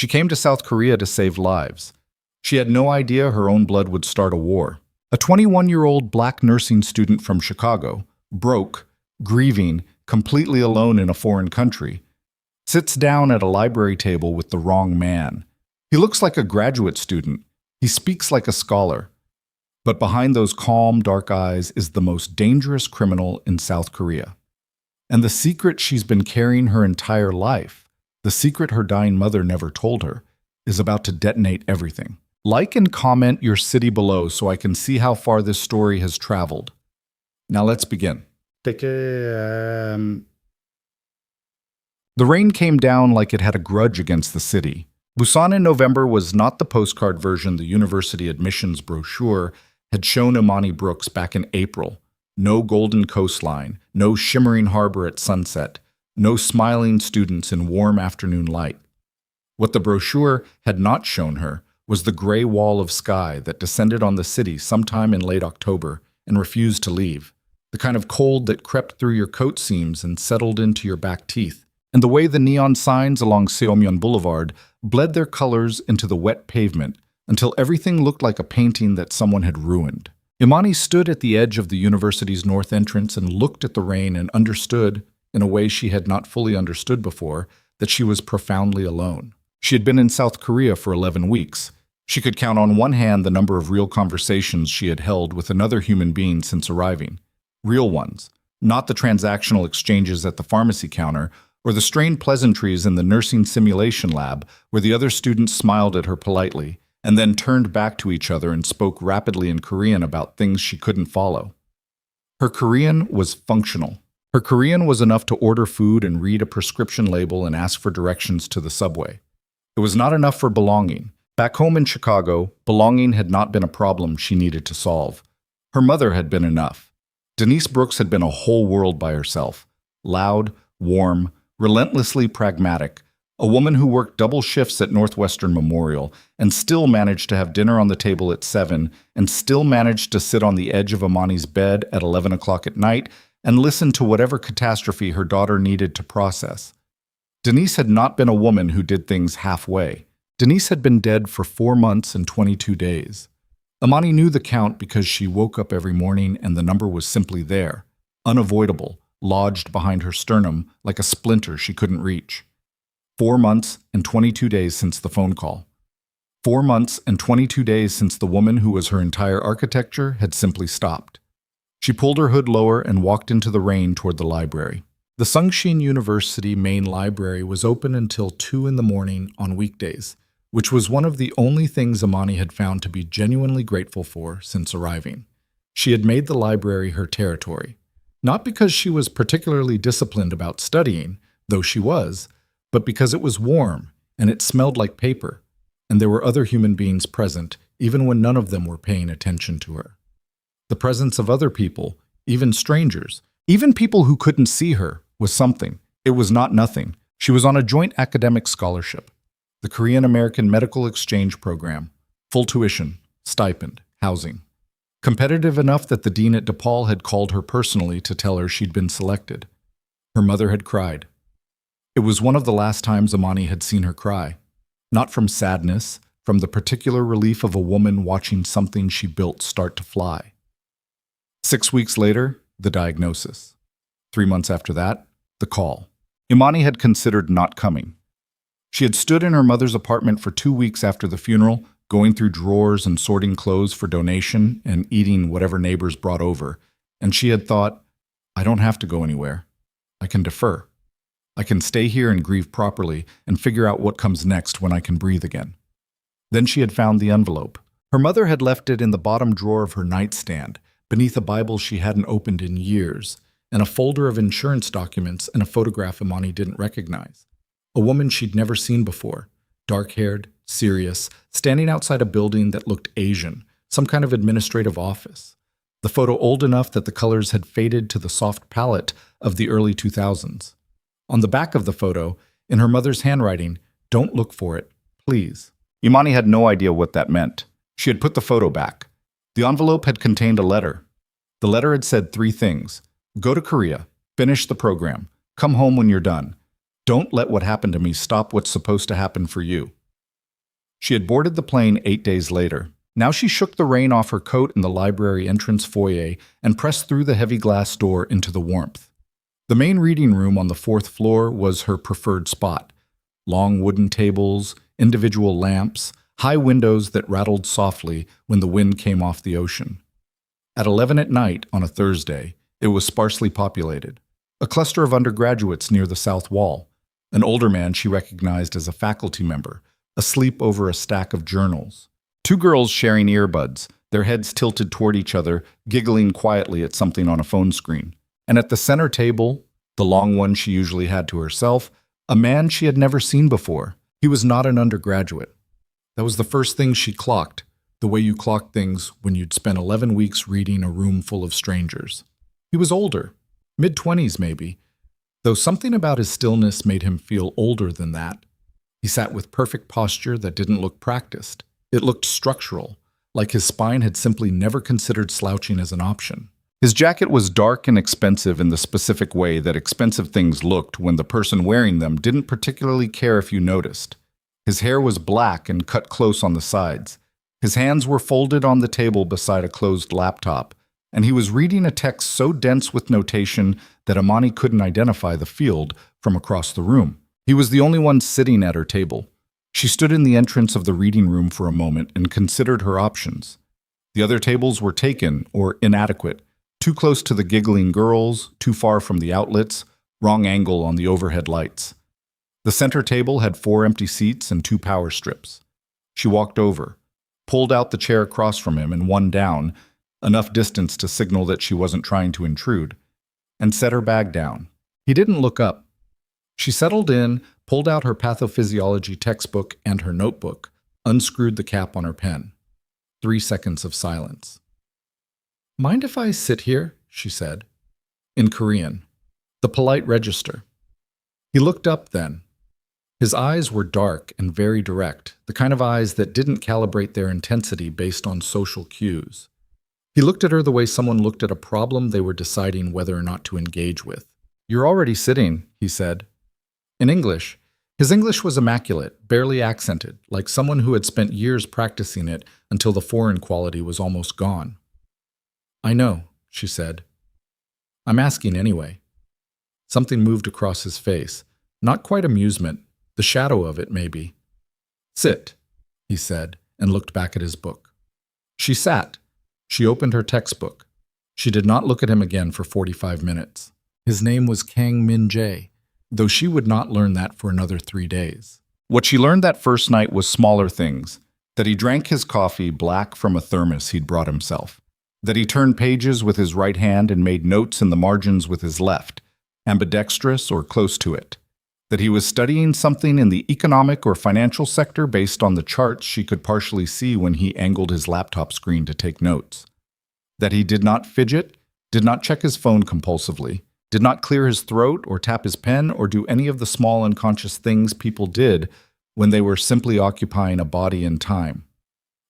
She came to South Korea to save lives. She had no idea her own blood would start a war. A 21-year-old black nursing student from Chicago, broke, grieving, completely alone in a foreign country, sits down at a library table with the wrong man. He looks like a graduate student. He speaks like a scholar. But behind those calm, dark eyes is the most dangerous criminal in South Korea. And the secret she's been carrying her entire life, the secret her dying mother never told her, is about to detonate everything. Like and comment your city below so I can see how far this story has traveled. Now let's begin. The rain came down like it had a grudge against the city. Busan in November was not the postcard version the university admissions brochure had shown Imani Brooks back in April. No golden coastline, no shimmering harbor at sunset, no smiling students in warm afternoon light. What the brochure had not shown her was the gray wall of sky that descended on the city sometime in late October and refused to leave. The kind of cold that crept through your coat seams and settled into your back teeth. And the way the neon signs along Seomyeon Boulevard bled their colors into the wet pavement until everything looked like a painting that someone had ruined. Imani stood at the edge of the university's north entrance and looked at the rain and understood, in a way she had not fully understood before, that she was profoundly alone. She had been in South Korea for 11 weeks. She could count on one hand the number of real conversations she had held with another human being since arriving. Real ones, not the transactional exchanges at the pharmacy counter or the strained pleasantries in the nursing simulation lab where the other students smiled at her politely and then turned back to each other and spoke rapidly in Korean about things she couldn't follow. Her Korean was functional. Her Korean was enough to order food and read a prescription label and ask for directions to the subway. It was not enough for belonging. Back home in Chicago, belonging had not been a problem she needed to solve. Her mother had been enough. Denise Brooks had been a whole world by herself. Loud, warm, relentlessly pragmatic, a woman who worked double shifts at Northwestern Memorial and still managed to have dinner on the table at 7 and still managed to sit on the edge of Imani's bed at 11 o'clock at night and listen to whatever catastrophe her daughter needed to process. Denise had not been a woman who did things halfway. Denise had been dead for 4 months and 22 days. Imani knew the count because she woke up every morning and the number was simply there, unavoidable, lodged behind her sternum like a splinter she couldn't reach. 4 months and 22 days since the phone call. 4 months and 22 days since the woman who was her entire architecture had simply stopped. She pulled her hood lower and walked into the rain toward the library. The Sungshin University main library was open until 2 in the morning on weekdays, which was one of the only things Imani had found to be genuinely grateful for since arriving. She had made the library her territory, not because she was particularly disciplined about studying, though she was, but because it was warm and it smelled like paper, and there were other human beings present, even when none of them were paying attention to her. The presence of other people, even strangers, even people who couldn't see her, was something. It was not nothing. She was on a joint academic scholarship, the Korean-American Medical Exchange Program, full tuition, stipend, housing. Competitive enough that the dean at DePaul had called her personally to tell her she'd been selected. Her mother had cried. It was one of the last times Imani had seen her cry. Not from sadness, from the particular relief of a woman watching something she built start to fly. 6 weeks later, the diagnosis. 3 months after that, the call. Imani had considered not coming. She had stood in her mother's apartment for 2 weeks after the funeral, going through drawers and sorting clothes for donation and eating whatever neighbors brought over, and she had thought, I don't have to go anywhere. I can defer. I can stay here and grieve properly and figure out what comes next when I can breathe again. Then she had found the envelope. Her mother had left it in the bottom drawer of her nightstand, beneath a Bible she hadn't opened in years, and a folder of insurance documents and a photograph Imani didn't recognize. A woman she'd never seen before, dark-haired, serious, standing outside a building that looked Asian, some kind of administrative office. The photo old enough that the colors had faded to the soft palette of the early 2000s. On the back of the photo, in her mother's handwriting, "Don't look for it, please." Imani had no idea what that meant. She had put the photo back. The envelope had contained a letter. The letter had said 3 things. Go to Korea, finish the program, come home when you're done. Don't let what happened to me stop what's supposed to happen for you. She had boarded the plane 8 days later. Now she shook the rain off her coat in the library entrance foyer and pressed through the heavy glass door into the warmth. The main reading room on the 4th floor was her preferred spot. Long wooden tables, individual lamps, high windows that rattled softly when the wind came off the ocean. At 11 at night on a Thursday, it was sparsely populated. A cluster of undergraduates near the south wall. An older man she recognized as a faculty member, asleep over a stack of journals. 2 girls sharing earbuds, their heads tilted toward each other, giggling quietly at something on a phone screen. And at the center table, the long one she usually had to herself, a man she had never seen before. He was not an undergraduate. That was the first thing she clocked, the way you clocked things when you'd spent 11 weeks reading a room full of strangers. He was older, mid-20s maybe, though something about his stillness made him feel older than that. He sat with perfect posture that didn't look practiced. It looked structural, like his spine had simply never considered slouching as an option. His jacket was dark and expensive in the specific way that expensive things looked when the person wearing them didn't particularly care if you noticed. His hair was black and cut close on the sides. His hands were folded on the table beside a closed laptop, and he was reading a text so dense with notation that Amani couldn't identify the field from across the room. He was the only one sitting at her table. She stood in the entrance of the reading room for a moment and considered her options. The other tables were taken or inadequate, too close to the giggling girls, too far from the outlets, wrong angle on the overhead lights. The center table had 4 empty seats and 2 power strips. She walked over, pulled out the chair across from him and one down, enough distance to signal that she wasn't trying to intrude, and set her bag down. He didn't look up. She settled in, pulled out her pathophysiology textbook and her notebook, unscrewed the cap on her pen. 3 seconds of silence. "Mind if I sit here?" she said. In Korean. The polite register. He looked up then. His eyes were dark and very direct, the kind of eyes that didn't calibrate their intensity based on social cues. He looked at her the way someone looked at a problem they were deciding whether or not to engage with. "You're already sitting," he said. In English. His English was immaculate, barely accented, like someone who had spent years practicing it until the foreign quality was almost gone. "I know," she said. "I'm asking anyway." Something moved across his face. Not quite amusement, the shadow of it maybe. "Sit," he said, and looked back at his book. She sat. She opened her textbook. She did not look at him again for 45 minutes. His name was Kang Min Jae, though she would not learn that for another 3 days. What she learned that first night was smaller things, that he drank his coffee black from a thermos he'd brought himself, that he turned pages with his right hand and made notes in the margins with his left, ambidextrous or close to it, that he was studying something in the economic or financial sector based on the charts she could partially see when he angled his laptop screen to take notes, that he did not fidget, did not check his phone compulsively, did not clear his throat or tap his pen or do any of the small unconscious things people did when they were simply occupying a body and time.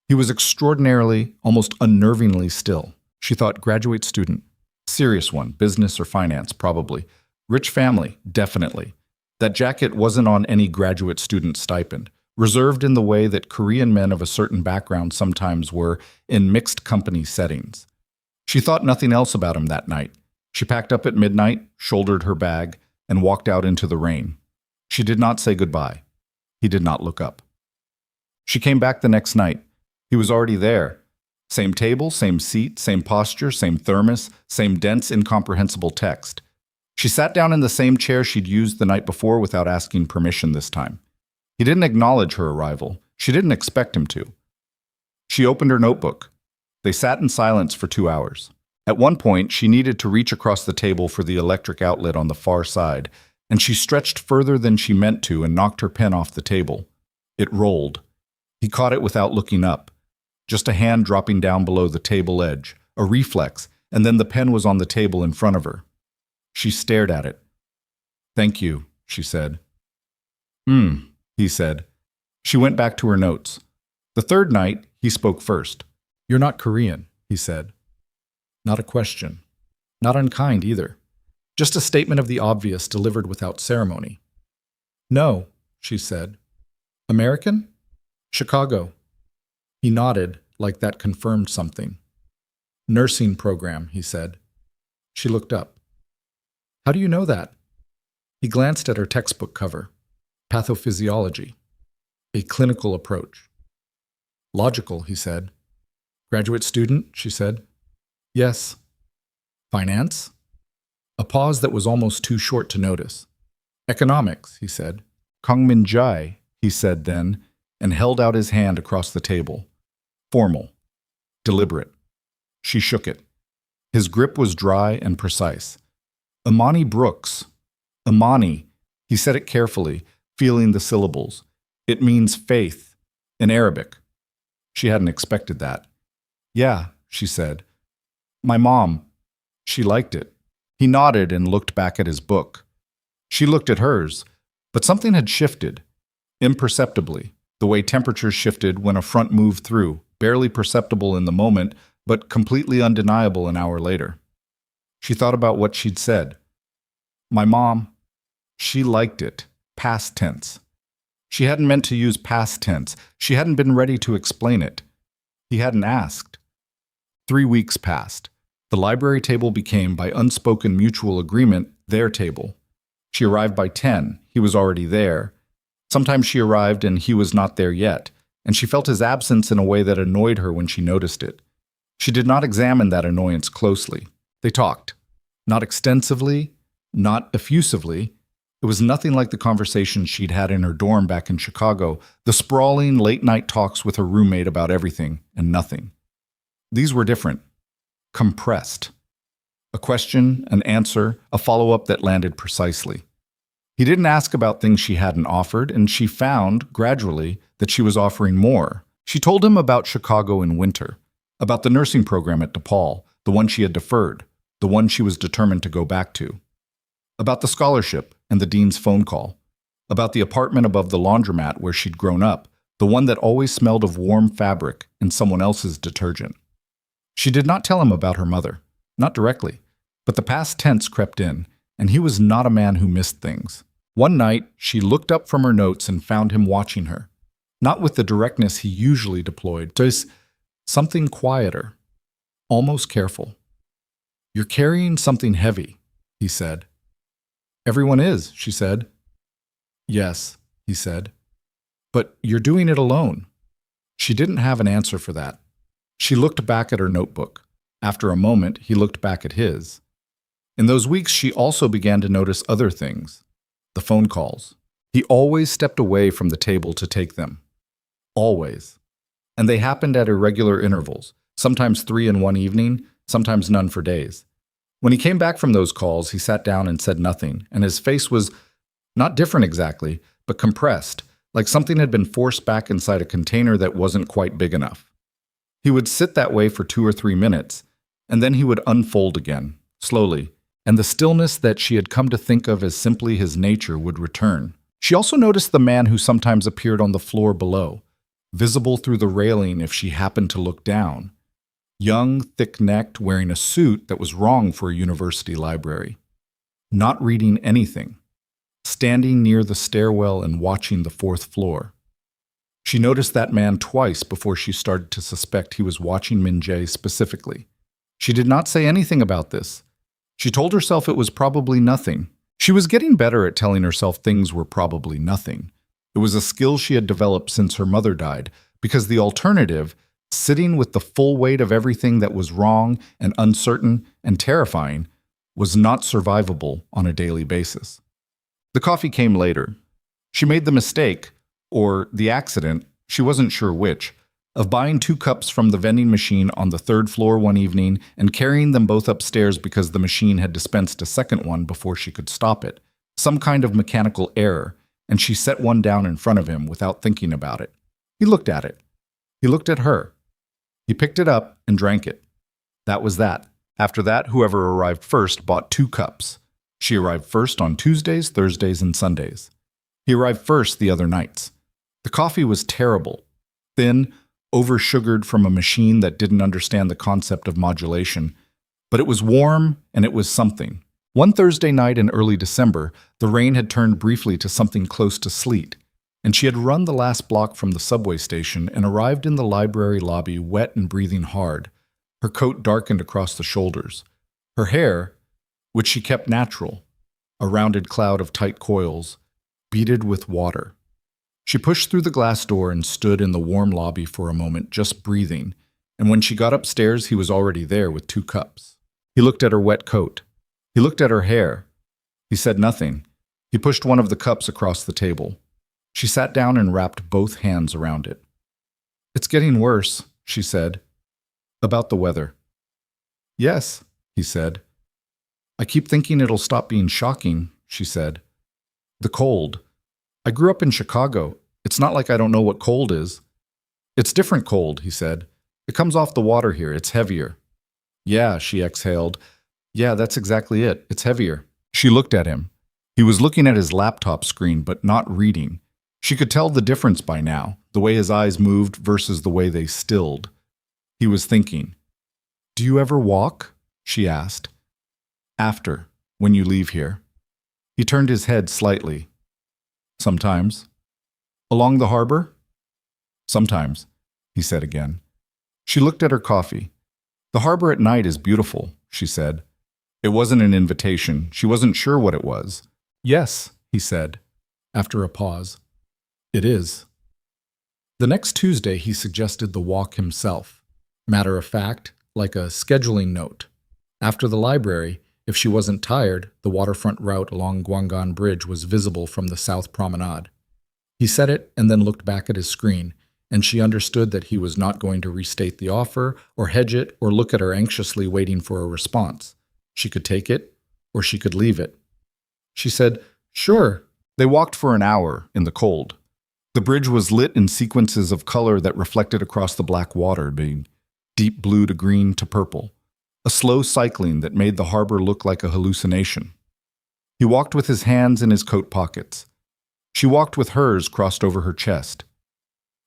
He was extraordinarily, almost unnervingly still. She thought graduate student. Serious one, business or finance, probably. Rich family, definitely. That jacket wasn't on any graduate student stipend, reserved in the way that Korean men of a certain background sometimes were in mixed company settings. She thought nothing else about him that night. She packed up at midnight, shouldered her bag, and walked out into the rain. She did not say goodbye. He did not look up. She came back the next night. He was already there. Same table, same seat, same posture, same thermos, same dense, incomprehensible text. She sat down in the same chair she'd used the night before without asking permission this time. He didn't acknowledge her arrival. She didn't expect him to. She opened her notebook. They sat in silence for 2 hours. At one point, she needed to reach across the table for the electric outlet on the far side, and she stretched further than she meant to and knocked her pen off the table. It rolled. He caught it without looking up. Just a hand dropping down below the table edge, a reflex, and then the pen was on the table in front of her. She stared at it. "Thank you," she said. He said. She went back to her notes. The third night, he spoke first. "You're not Korean," he said. Not a question. Not unkind either. Just a statement of the obvious delivered without ceremony. "No," she said. "American?" Chicago. He nodded, like that confirmed something. Nursing program, he said. She looked up. How do you know that? He glanced at her textbook cover. Pathophysiology. A clinical approach. Logical, he said. Graduate student, she said. Yes. Finance? A pause that was almost too short to notice. Economics, he said. Kongmin Jai, he said then, and held out his hand across the table. Formal. Deliberate. She shook it. His grip was dry and precise. Imani Brooks. Imani. He said it carefully, feeling the syllables. It means faith, in Arabic. She hadn't expected that. Yeah, she said. My mom. She liked it. He nodded and looked back at his book. She looked at hers, but something had shifted, imperceptibly, the way temperatures shifted when a front moved through, barely perceptible in the moment, but completely undeniable an hour later. She thought about what she'd said. My mom, she liked it, past tense. She hadn't meant to use past tense. She hadn't been ready to explain it. He hadn't asked. 3 weeks passed. The library table became, by unspoken mutual agreement, their table. She arrived by 10. He was already there. Sometimes she arrived and he was not there yet, and she felt his absence in a way that annoyed her when she noticed it. She did not examine that annoyance closely. They talked. Not extensively, not effusively. It was nothing like the conversations she'd had in her dorm back in Chicago, the sprawling late-night talks with her roommate about everything and nothing. These were different. Compressed. A question, an answer, a follow-up that landed precisely. He didn't ask about things she hadn't offered, and she found, gradually, that she was offering more. She told him about Chicago in winter, about the nursing program at DePaul, the one she had deferred, the one she was determined to go back to. About the scholarship and the dean's phone call. About the apartment above the laundromat where she'd grown up, the one that always smelled of warm fabric and someone else's detergent. She did not tell him about her mother, not directly, but the past tense crept in, and he was not a man who missed things. One night, she looked up from her notes and found him watching her, not with the directness he usually deployed, just something quieter, almost careful. You're carrying something heavy, he said. Everyone is, she said. Yes, he said. But you're doing it alone. She didn't have an answer for that. She looked back at her notebook. After a moment, he looked back at his. In those weeks, she also began to notice other things. The phone calls. He always stepped away from the table to take them. Always. And they happened at irregular intervals, sometimes 3 in one evening, sometimes none for days. When he came back from those calls, he sat down and said nothing, and his face was not different exactly, but compressed, like something had been forced back inside a container that wasn't quite big enough. He would sit that way for 2 or 3 minutes, and then he would unfold again, slowly, and the stillness that she had come to think of as simply his nature would return. She also noticed the man who sometimes appeared on the floor below, visible through the railing if she happened to look down. Young, thick-necked, wearing a suit that was wrong for a university library. Not reading anything. Standing near the stairwell and watching the 4th floor. She noticed that man twice before she started to suspect he was watching Min Jae specifically. She did not say anything about this. She told herself it was probably nothing. She was getting better at telling herself things were probably nothing. It was a skill she had developed since her mother died, because the alternative, sitting with the full weight of everything that was wrong and uncertain and terrifying, was not survivable on a daily basis. The coffee came later. She made the mistake, or the accident, she wasn't sure which, of buying 2 cups from the vending machine on the 3rd floor one evening and carrying them both upstairs because the machine had dispensed a second one before she could stop it. Some kind of mechanical error, and she set one down in front of him without thinking about it. He looked at it. He looked at her. He picked it up and drank it. That was that. After that, whoever arrived first bought 2 cups. She arrived first on Tuesdays, Thursdays, and Sundays. He arrived first the other nights. The coffee was terrible, thin, over-sugared from a machine that didn't understand the concept of modulation, but it was warm and it was something. One Thursday night in early December, the rain had turned briefly to something close to sleet. and she had run the last block from the subway station and arrived in the library lobby wet and breathing hard, her coat darkened across the shoulders. Her hair, which she kept natural, a rounded cloud of tight coils, beaded with water. She pushed through the glass door and stood in the warm lobby for a moment, just breathing, and when she got upstairs, he was already there with 2 cups. He looked at her wet coat. He looked at her hair. He said nothing. He pushed one of the cups across the table. She sat down and wrapped both hands around it. "It's getting worse," she said. "About the weather." "Yes," he said. "I keep thinking it'll stop being shocking," she said. "The cold. I grew up in Chicago. It's not like I don't know what cold is." "It's different cold," he said. "It comes off the water here. It's heavier." "Yeah," she exhaled. "Yeah, that's exactly it. It's heavier." She looked at him. He was looking at his laptop screen, but not reading. She could tell the difference by now, the way his eyes moved versus the way they stilled. He was thinking. "Do you ever walk?" she asked. "After, when you leave here." He turned his head slightly. "Sometimes." "Along the harbor?" "Sometimes," he said again. She looked at her coffee. "The harbor at night is beautiful," she said. It wasn't an invitation. She wasn't sure what it was. "Yes," he said, after a pause. "It is." The next Tuesday, he suggested the walk himself. Matter of fact, like a scheduling note. After the library, if she wasn't tired, the waterfront route along Guangan Bridge was visible from the South Promenade. He said it and then looked back at his screen, and she understood that he was not going to restate the offer or hedge it or look at her anxiously waiting for a response. She could take it, or she could leave it. She said, "Sure." They walked for an hour in the cold. The bridge was lit in sequences of color that reflected across the black water, being deep blue to green to purple, a slow cycling that made the harbor look like a hallucination. He walked with his hands in his coat pockets. She walked with hers crossed over her chest.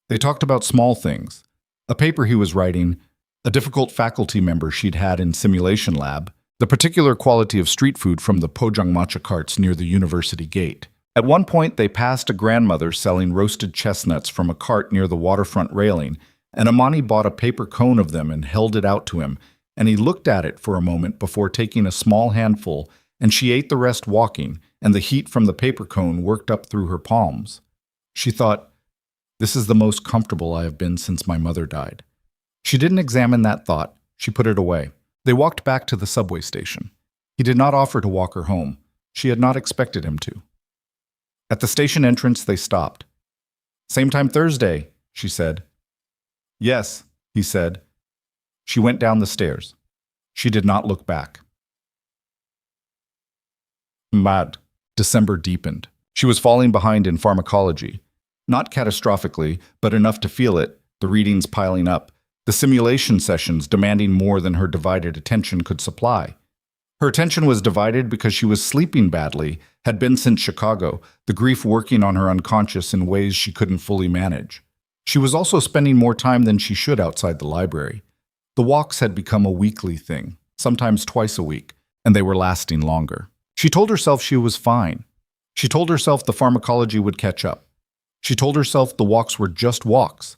They talked about small things, a paper he was writing, a difficult faculty member she'd had in simulation lab, the particular quality of street food from the pojang matcha carts near the university gate. At one point, they passed a grandmother selling roasted chestnuts from a cart near the waterfront railing, and Amani bought a paper cone of them and held it out to him, and he looked at it for a moment before taking a small handful, and she ate the rest walking, and the heat from the paper cone worked up through her palms. She thought, "This is the most comfortable I have been since my mother died." She didn't examine that thought. She put it away. They walked back to the subway station. He did not offer to walk her home. She had not expected him to. At the station entrance, they stopped. "Same time Thursday," she said. "Yes," he said. She went down the stairs. She did not look back. Mad. December deepened. She was falling behind in pharmacology. Not catastrophically, but enough to feel it, the readings piling up, the simulation sessions demanding more than her divided attention could supply. Her attention was divided because she was sleeping badly, had been since Chicago, the grief working on her unconscious in ways she couldn't fully manage. She was also spending more time than she should outside the library. The walks had become a weekly thing, sometimes twice a week, and they were lasting longer. She told herself she was fine. She told herself the pharmacology would catch up. She told herself the walks were just walks.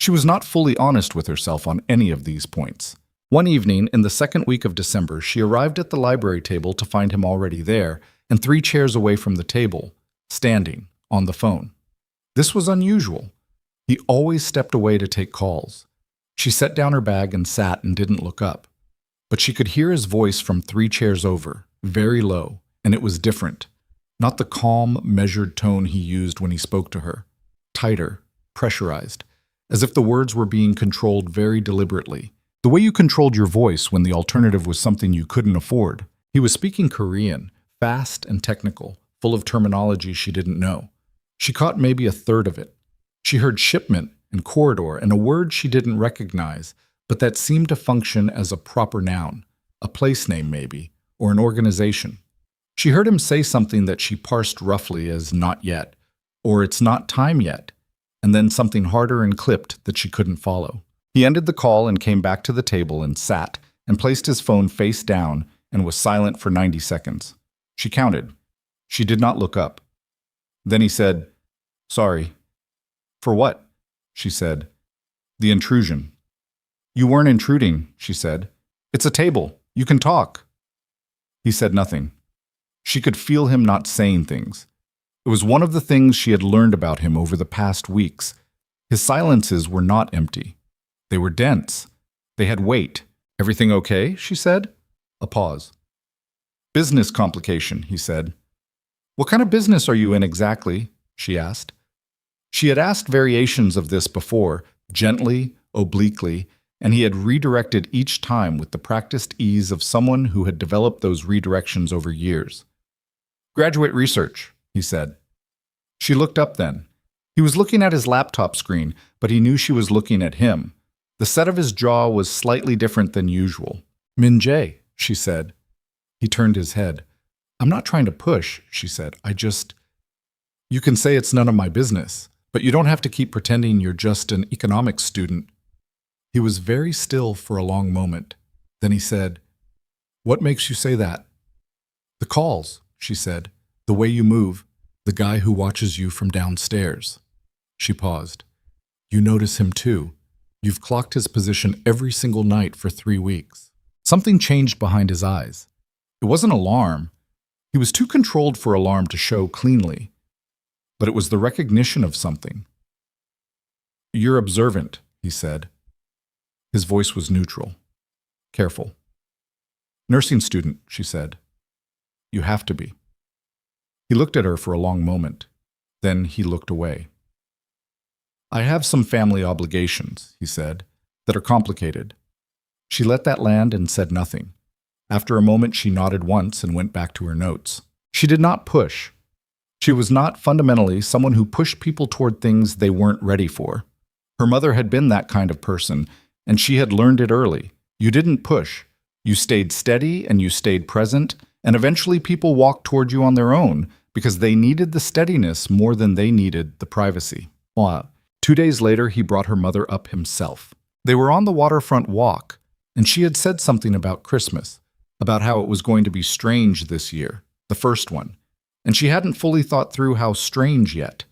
She was not fully honest with herself on any of these points. One evening, in the second week of December, she arrived at the library table to find him already there, and 3 chairs away from the table, standing, on the phone. This was unusual. He always stepped away to take calls. She set down her bag and sat and didn't look up. But she could hear his voice from 3 chairs over, very low, and it was different. Not the calm, measured tone he used when he spoke to her. Tighter, pressurized, as if the words were being controlled very deliberately. The way you controlled your voice when the alternative was something you couldn't afford. He was speaking Korean, fast and technical, full of terminology she didn't know. She caught maybe a third of it. She heard shipment and corridor and a word she didn't recognize, but that seemed to function as a proper noun, a place name maybe, or an organization. She heard him say something that she parsed roughly as not yet, or it's not time yet, and then something harder and clipped that she couldn't follow. He ended the call and came back to the table and sat and placed his phone face down and was silent for 90 seconds. She counted. She did not look up. Then he said, Sorry. For what? She said. The intrusion. You weren't intruding, she said. It's a table. You can talk. He said nothing. She could feel him not saying things. It was one of the things she had learned about him over the past weeks. His silences were not empty. They were dense. They had weight. Everything okay? She said. A pause. Business complication, he said. What kind of business are you in exactly? She asked. She had asked variations of this before, gently, obliquely, and he had redirected each time with the practiced ease of someone who had developed those redirections over years. Graduate research, he said. She looked up then. He was looking at his laptop screen, but he knew she was looking at him. The set of his jaw was slightly different than usual. Min Jae, she said. He turned his head. I'm not trying to push, she said. You can say it's none of my business, but you don't have to keep pretending you're just an economics student. He was very still for a long moment. Then he said, What makes you say that? The calls, she said. The way you move. The guy who watches you from downstairs. She paused. You notice him too. You've clocked his position every single night for 3 weeks. Something changed behind his eyes. It wasn't alarm. He was too controlled for alarm to show cleanly. But it was the recognition of something. You're observant, he said. His voice was neutral. Careful. Nursing student, she said. You have to be. He looked at her for a long moment. Then he looked away. I have some family obligations, he said, that are complicated. She let that land and said nothing. After a moment, she nodded once and went back to her notes. She did not push. She was not fundamentally someone who pushed people toward things they weren't ready for. Her mother had been that kind of person, and she had learned it early. You didn't push. You stayed steady and you stayed present, and eventually people walked toward you on their own because they needed the steadiness more than they needed the privacy. 2 days later, he brought her mother up himself. They were on the waterfront walk, and she had said something about Christmas, about how it was going to be strange this year, the first one, and she hadn't fully thought through how strange yet.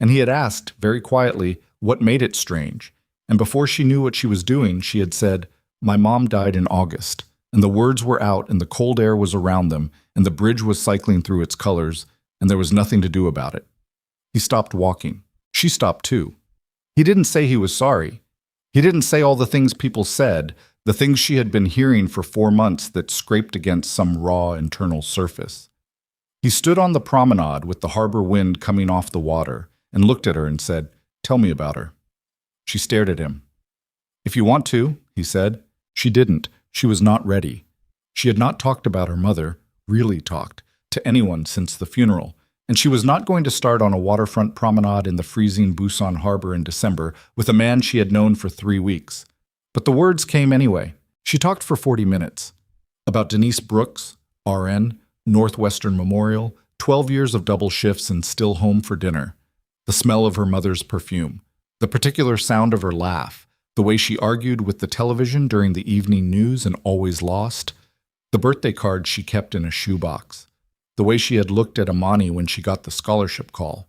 And he had asked, very quietly, what made it strange, and before she knew what she was doing, she had said, My mom died in August, and the words were out and the cold air was around them, and the bridge was cycling through its colors, and there was nothing to do about it. He stopped walking. She stopped too. He didn't say he was sorry. He didn't say all the things people said, the things she had been hearing for 4 months that scraped against some raw internal surface. He stood on the promenade with the harbor wind coming off the water and looked at her and said, Tell me about her. She stared at him. If you want to, he said. She didn't. She was not ready. She had not talked about her mother, really talked, to anyone since the funeral, and she was not going to start on a waterfront promenade in the freezing Busan harbor in December with a man she had known for 3 weeks. But the words came anyway. She talked for 40 minutes. About Denise Brooks, RN, Northwestern Memorial, 12 years of double shifts and still home for dinner. The smell of her mother's perfume. The particular sound of her laugh. The way she argued with the television during the evening news and always lost. The birthday card she kept in a shoebox. The way she had looked at Amani when she got the scholarship call.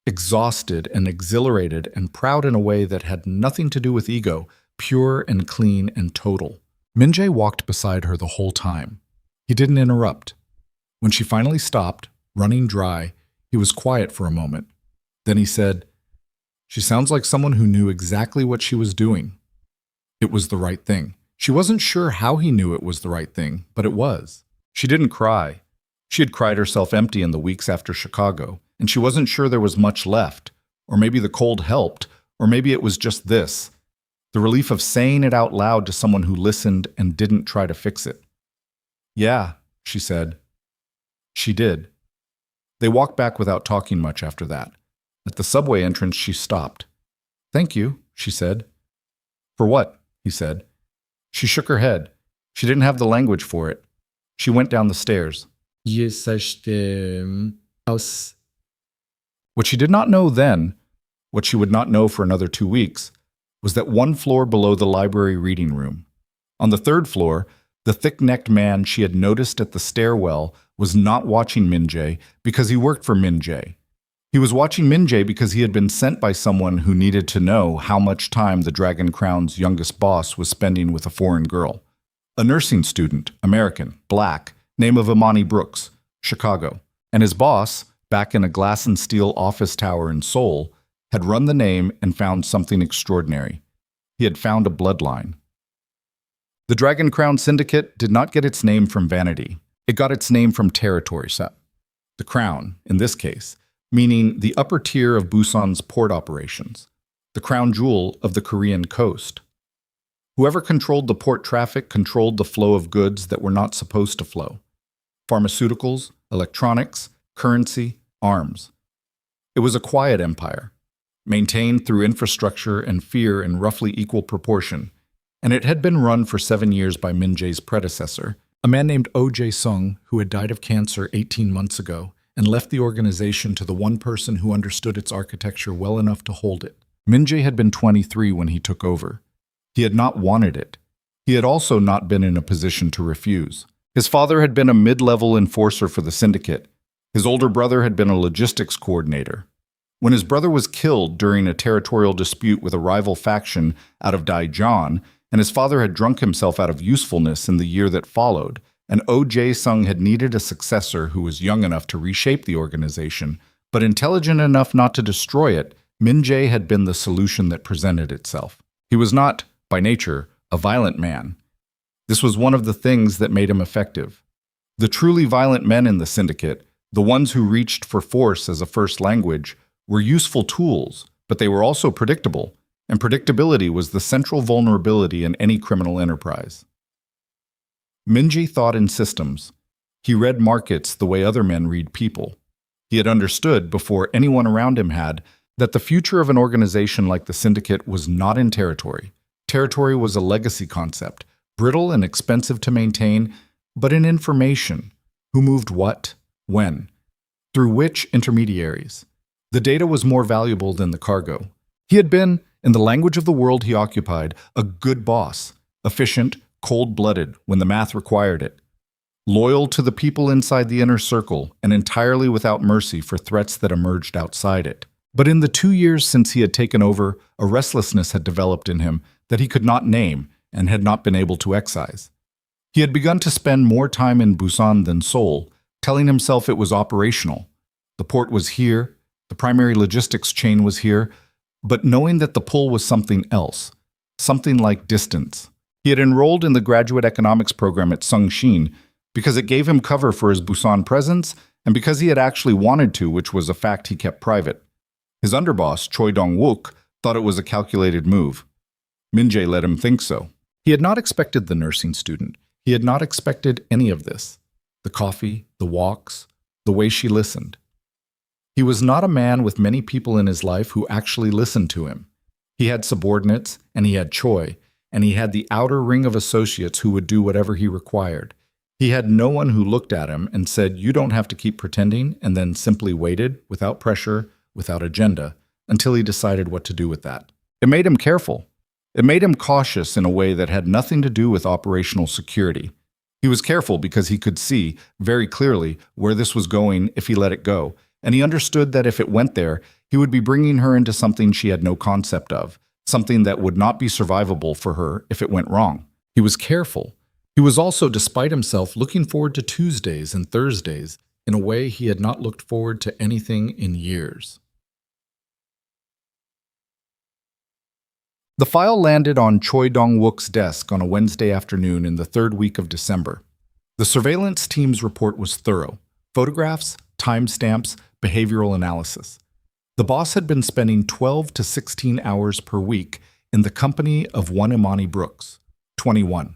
Exhausted and exhilarated and proud in a way that had nothing to do with ego, pure and clean and total. Min Jae walked beside her the whole time. He didn't interrupt. When she finally stopped, running dry, he was quiet for a moment. Then he said, She sounds like someone who knew exactly what she was doing. It was the right thing. She wasn't sure how he knew it was the right thing, but it was. She didn't cry. She had cried herself empty in the weeks after Chicago, and she wasn't sure there was much left, or maybe the cold helped, or maybe it was just this, the relief of saying it out loud to someone who listened and didn't try to fix it. Yeah, she said. She did. They walked back without talking much after that. At the subway entrance, she stopped. Thank you, she said. For what? He said. She shook her head. She didn't have the language for it. She went down the stairs. What she did not know then, what she would not know for another 2 weeks, was that 1 floor below the library reading room. On the 3rd floor, the thick-necked man she had noticed at the stairwell was not watching Min Jae because he worked for Min Jae. He was watching Min-jae because he had been sent by someone who needed to know how much time the Dragon Crown's youngest boss was spending with a foreign girl. A nursing student, American, black, name of Imani Brooks, Chicago. And his boss, back in a glass and steel office tower in Seoul, had run the name and found something extraordinary. He had found a bloodline. The Dragon Crown Syndicate did not get its name from vanity. It got its name from territory set. The Crown, in this case, meaning the upper tier of Busan's port operations, the crown jewel of the Korean coast. Whoever controlled the port traffic controlled the flow of goods that were not supposed to flow. Pharmaceuticals, electronics, currency, arms. It was a quiet empire, maintained through infrastructure and fear in roughly equal proportion, and it had been run for 7 years by Min-jae's predecessor, a man named Oh Jae-sung, who had died of cancer 18 months ago and left the organization to the one person who understood its architecture well enough to hold it. Min-jae had been 23 when he took over. He had not wanted it. He had also not been in a position to refuse. His father had been a mid-level enforcer for the syndicate. His older brother had been a logistics coordinator. When his brother was killed during a territorial dispute with a rival faction out of Daejeon, and his father had drunk himself out of usefulness in the year that followed, and Oh Jae-sung had needed a successor who was young enough to reshape the organization, but intelligent enough not to destroy it, Min-jae had been the solution that presented itself. He was not, by nature, a violent man. This was one of the things that made him effective. The truly violent men in the syndicate, the ones who reached for force as a first language, were useful tools, but they were also predictable, and predictability was the central vulnerability in any criminal enterprise. Min-jae thought in systems. He read markets the way other men read people. He had understood, before anyone around him had, that the future of an organization like the syndicate was not in territory. Territory was a legacy concept, brittle and expensive to maintain, but in information. Who moved what, when, through which intermediaries. The data was more valuable than the cargo. He had been, in the language of the world he occupied, a good boss, efficient, cold-blooded when the math required it, loyal to the people inside the inner circle and entirely without mercy for threats that emerged outside it. But in the 2 years since he had taken over, a restlessness had developed in him that he could not name and had not been able to excise. He had begun to spend more time in Busan than Seoul, telling himself it was operational. The port was here, the primary logistics chain was here, but knowing that the pull was something else, something like distance. He had enrolled in the graduate economics program at Sungshin because it gave him cover for his Busan presence and because he had actually wanted to, which was a fact he kept private. His underboss, Choi Dong-wook, thought it was a calculated move. Min-jae let him think so. He had not expected the nursing student. He had not expected any of this. The coffee, the walks, the way she listened. He was not a man with many people in his life who actually listened to him. He had subordinates, and he had Choi, and he had the outer ring of associates who would do whatever he required. He had no one who looked at him and said, "You don't have to keep pretending," and then simply waited, without pressure, without agenda, until he decided what to do with that. It made him careful. It made him cautious in a way that had nothing to do with operational security. He was careful because he could see, very clearly, where this was going if he let it go, and he understood that if it went there, he would be bringing her into something she had no concept of, something that would not be survivable for her if it went wrong. He was careful. He was also, despite himself, looking forward to Tuesdays and Thursdays in a way he had not looked forward to anything in years. The file landed on Choi Dong-wook's desk on a Wednesday afternoon in the 3rd week of December. The surveillance team's report was thorough. Photographs, timestamps, behavioral analysis. The boss had been spending 12 to 16 hours per week in the company of one Imani Brooks, 21,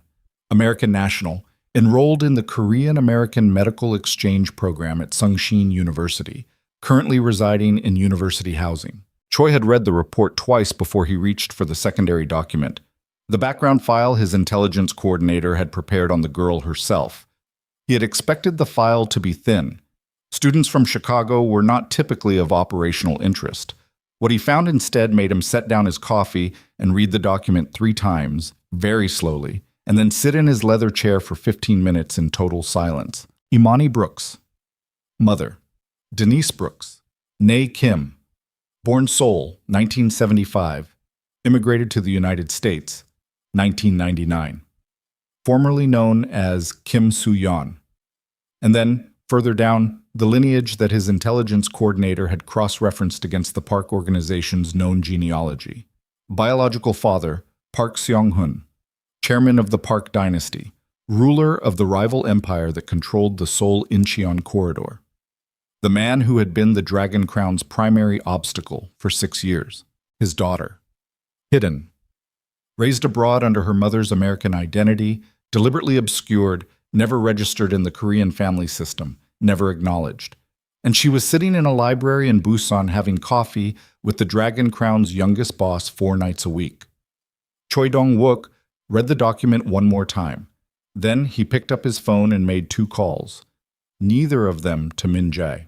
American national, enrolled in the Korean-American Medical Exchange Program at Sungshin University, currently residing in university housing. Choi had read the report twice before he reached for the secondary document. The background file his intelligence coordinator had prepared on the girl herself. He had expected the file to be thin. Students from Chicago were not typically of operational interest. What he found instead made him set down his coffee and read the document 3 times, very slowly, and then sit in his leather chair for 15 minutes in total silence. Imani Brooks. Mother. Denise Brooks. Nae Kim, born Seoul, 1975, immigrated to the United States, 1999. Formerly known as Kim Soo-yeon. And then, further down, the lineage that his intelligence coordinator had cross-referenced against the park organization's known genealogy. Biological father, Park Seong-hun, chairman of the Park dynasty, ruler of the rival empire that controlled the Seoul-Incheon corridor. The man who had been the Dragon Crown's primary obstacle for 6 years. His daughter. Hidden. Raised abroad under her mother's American identity, deliberately obscured, never registered in the Korean family system, never acknowledged. And she was sitting in a library in Busan having coffee with the Dragon Crown's youngest boss 4 nights a week. Choi Dong-wook read the document one more time. Then he picked up his phone and made 2 calls, neither of them to Min Jae.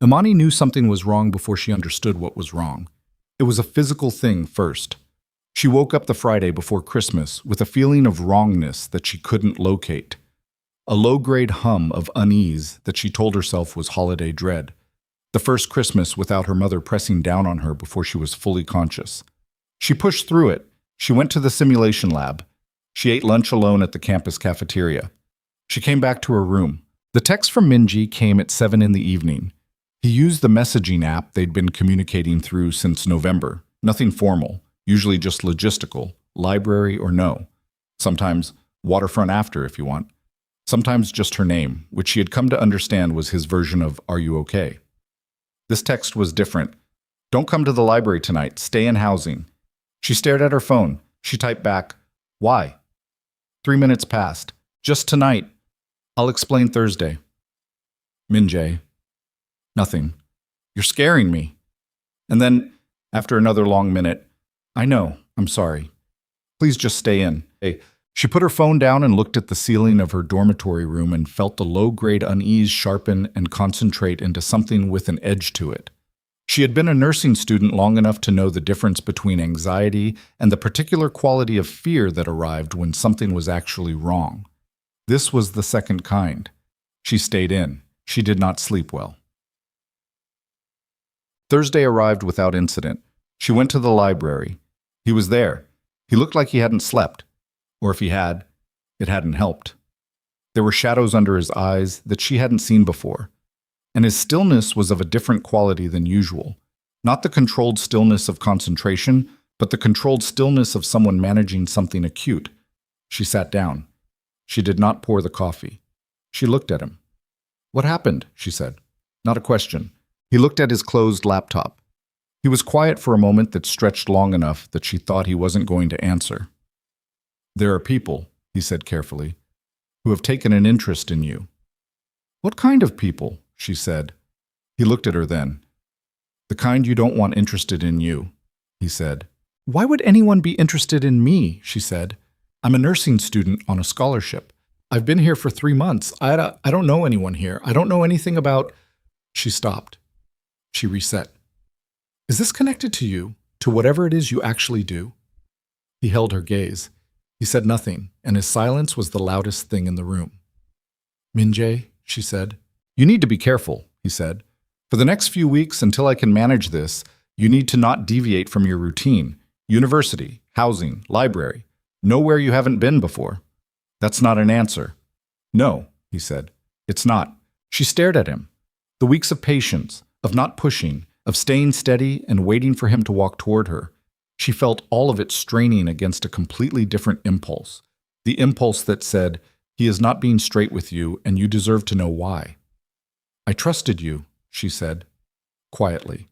Imani knew something was wrong before she understood what was wrong. It was a physical thing first. She woke up the Friday before Christmas with a feeling of wrongness that she couldn't locate. A low-grade hum of unease that she told herself was holiday dread. The first Christmas without her mother pressing down on her before she was fully conscious. She pushed through it. She went to the simulation lab. She ate lunch alone at the campus cafeteria. She came back to her room. The text from Minji came at 7 in the evening. He used the messaging app they'd been communicating through since November. Nothing formal, usually just logistical, library or no. Sometimes waterfront after if you want. Sometimes just her name, which she had come to understand was his version of "Are you okay?" This text was different. "Don't come to the library tonight. Stay in housing." She stared at her phone. She typed back, "Why?" 3 minutes passed. "Just tonight. I'll explain Thursday." Min Jae. "Nothing. You're scaring me." And then, after another long minute, "I know. I'm sorry. Please just stay in." She put her phone down and looked at the ceiling of her dormitory room and felt the low-grade unease sharpen and concentrate into something with an edge to it. She had been a nursing student long enough to know the difference between anxiety and the particular quality of fear that arrived when something was actually wrong. This was the second kind. She stayed in. She did not sleep well. Thursday arrived without incident. She went to the library. He was there. He looked like he hadn't slept. Or if he had, it hadn't helped. There were shadows under his eyes that she hadn't seen before. And his stillness was of a different quality than usual. Not the controlled stillness of concentration, but the controlled stillness of someone managing something acute. She sat down. She did not pour the coffee. She looked at him. "What happened?" she said. Not a question. He looked at his closed laptop. He was quiet for a moment that stretched long enough that she thought he wasn't going to answer. "There are people," he said carefully, "who have taken an interest in you." "What kind of people?" she said. He looked at her then. "The kind you don't want interested in you," he said. "Why would anyone be interested in me?" she said. "I'm a nursing student on a scholarship. I've been here for 3 months. I don't know anyone here. I don't know anything about—" She stopped. She reset. "Is this connected to you, to whatever it is you actually do?" He held her gaze. He said nothing, and his silence was the loudest thing in the room. "Min Jae," she said. "You need to be careful," he said. "For the next few weeks, until I can manage this, you need to not deviate from your routine. University, housing, library. Nowhere you haven't been before." "That's not an answer." "No," he said. "It's not." She stared at him. The weeks of patience, of not pushing, of staying steady and waiting for him to walk toward her. She felt all of it straining against a completely different impulse. The impulse that said, "He is not being straight with you, and you deserve to know why." "I trusted you," she said, quietly,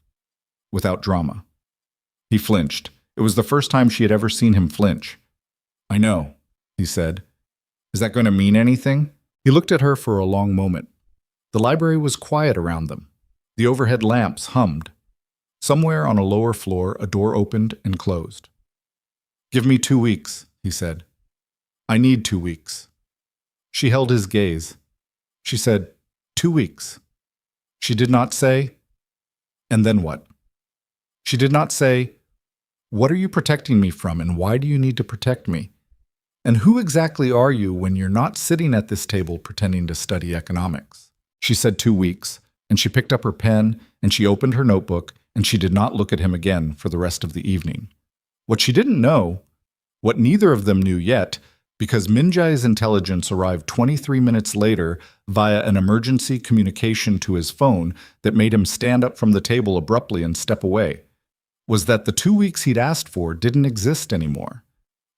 without drama. He flinched. It was the first time she had ever seen him flinch. "I know," he said. "Is that going to mean anything?" He looked at her for a long moment. The library was quiet around them. The overhead lamps hummed. Somewhere on a lower floor, a door opened and closed. "Give me 2 weeks," he said. "I need 2 weeks." She held his gaze. She said, 2 weeks. She did not say, "And then what?" She did not say, "What are you protecting me from, and why do you need to protect me? And who exactly are you when you're not sitting at this table pretending to study economics?" She said 2 weeks. and she picked up her pen, and she opened her notebook, and she did not look at him again for the rest of the evening. What she didn't know, what neither of them knew yet, because Min Jae's intelligence arrived 23 minutes later via an emergency communication to his phone that made him stand up from the table abruptly and step away, was that the 2 weeks he'd asked for didn't exist anymore.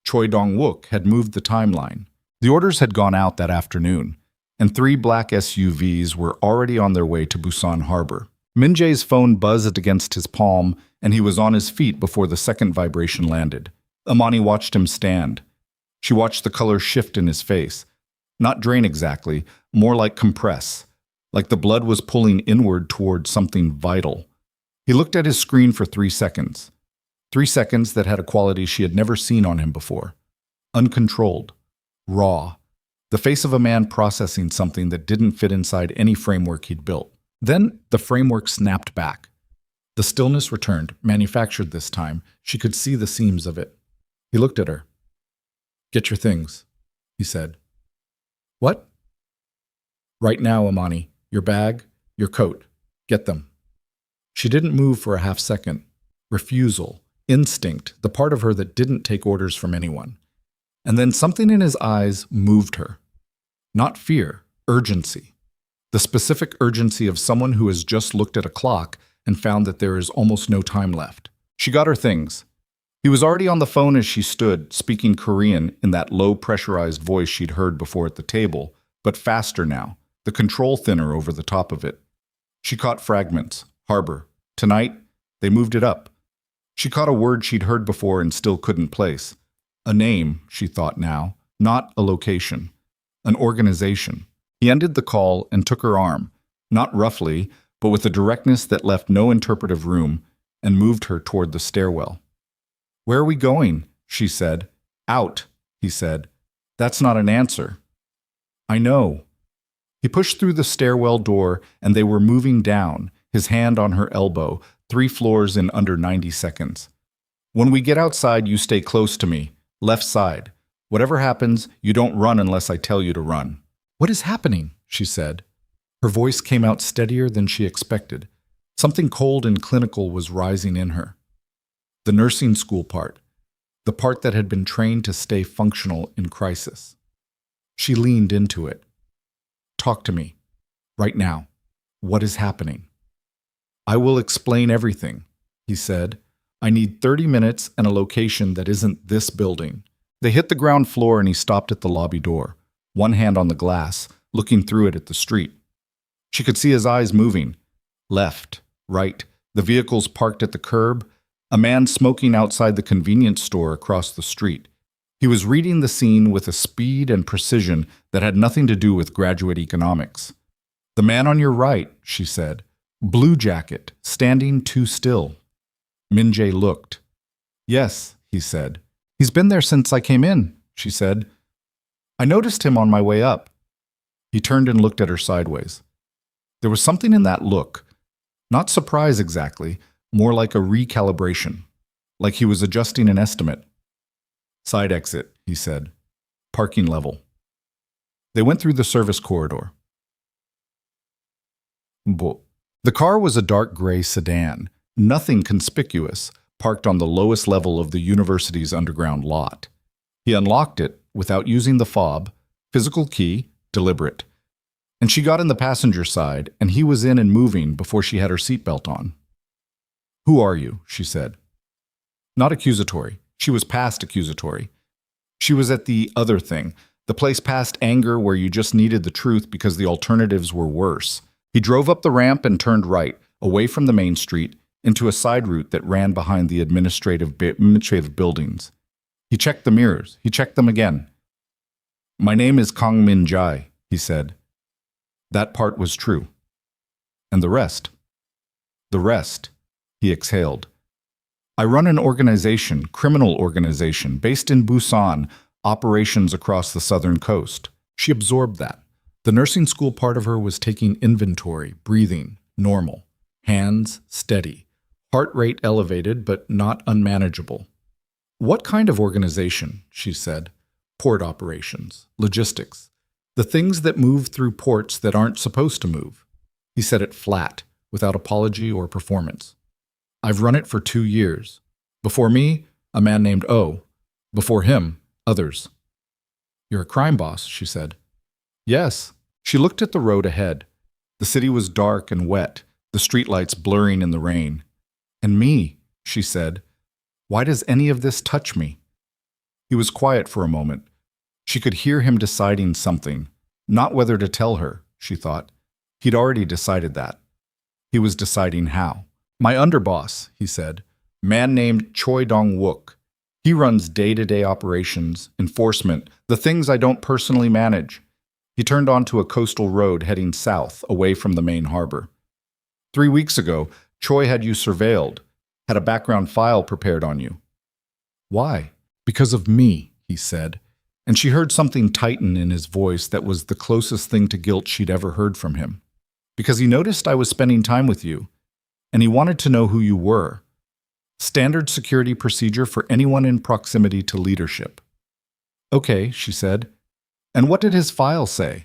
Choi Dong-wook had moved the timeline. The orders had gone out that afternoon, and 3 black SUVs were already on their way to Busan Harbor. Min Jae's phone buzzed against his palm, and he was on his feet before the second vibration landed. Amani watched him stand. She watched the color shift in his face. Not drain exactly, more like compress, like the blood was pulling inward toward something vital. He looked at his screen for 3 seconds. 3 seconds that had a quality she had never seen on him before. Uncontrolled. Raw. The face of a man processing something that didn't fit inside any framework he'd built. Then the framework snapped back. The stillness returned, manufactured this time. She could see the seams of it. He looked at her. "Get your things," he said. "What?" "Right now, Amani. Your bag, your coat. Get them." She didn't move for a half second. Refusal. Instinct, the part of her that didn't take orders from anyone. And then something in his eyes moved her. Not fear, urgency. The specific urgency of someone who has just looked at a clock and found that there is almost no time left. She got her things. He was already on the phone as she stood, speaking Korean in that low pressurized voice she'd heard before at the table, but faster now, the control thinner over the top of it. She caught fragments. Harbor. Tonight, they moved it up. She caught a word she'd heard before and still couldn't place. A name, she thought now, not a location. An organization. He ended the call and took her arm, not roughly, but with a directness that left no interpretive room, and moved her toward the stairwell. "Where are we going?" she said. "Out," he said. "That's not an answer." "I know." He pushed through the stairwell door, and they were moving down, his hand on her elbow, 3 floors in under 90 seconds. "When we get outside, you stay close to me. Left side. Whatever happens, you don't run unless I tell you to run." "What is happening?" she said. Her voice came out steadier than she expected. Something cold and clinical was rising in her. The nursing school part. The part that had been trained to stay functional in crisis. She leaned into it. "Talk to me. Right now. What is happening?" "I will explain everything," he said. "I need 30 minutes and a location that isn't this building." They hit the ground floor and he stopped at the lobby door, one hand on the glass, looking through it at the street. She could see his eyes moving. Left, right, the vehicles parked at the curb, a man smoking outside the convenience store across the street. He was reading the scene with a speed and precision that had nothing to do with graduate economics. "The man on your right," she said. "Blue jacket, standing too still." Min Jae looked. "Yes," he said. "He's been there since I came in," she said. "I noticed him on my way up." He turned and looked at her sideways. There was something in that look. Not surprise exactly, more like a recalibration. Like he was adjusting an estimate. "Side exit," he said. "Parking level." They went through the service corridor. The car was a dark gray sedan, nothing conspicuous, parked on the lowest level of the university's underground lot. He unlocked it without using the fob, physical key, deliberate. And she got in the passenger side, and he was in and moving before she had her seatbelt on. "Who are you?" she said. Not accusatory. She was past accusatory. She was at the other thing, the place past anger where you just needed the truth because the alternatives were worse. He drove up the ramp and turned right, away from the main street, into a side route that ran behind the administrative buildings. He checked the mirrors. He checked them again. "My name is Kang Min Jae," he said. That part was true. And the rest? The rest, he exhaled. "I run an organization, criminal organization, based in Busan, operations across the southern coast." She absorbed that. The nursing school part of her was taking inventory, breathing, normal. Hands steady. Heart rate elevated, but not unmanageable. "What kind of organization?" she said. "Port operations, logistics. The things that move through ports that aren't supposed to move." He said it flat, without apology or performance. I've run it for 2 years. Before me, a man named O. Before him, others. You're a crime boss, she said. Yes. She looked at the road ahead. The city was dark and wet, the streetlights blurring in the rain. And me, she said. Why does any of this touch me? He was quiet for a moment. She could hear him deciding something, not whether to tell her, she thought. He'd already decided that. He was deciding how. My underboss, he said, man named Choi Dong-wook. He runs day-to-day operations, enforcement, the things I don't personally manage. He turned onto a coastal road heading south, away from the main harbor. 3 weeks ago, Choi had you surveilled, had a background file prepared on you. Why? Because of me, he said, and she heard something tighten in his voice that was the closest thing to guilt she'd ever heard from him. Because he noticed I was spending time with you, and he wanted to know who you were. Standard security procedure for anyone in proximity to leadership. Okay, she said. And what did his file say?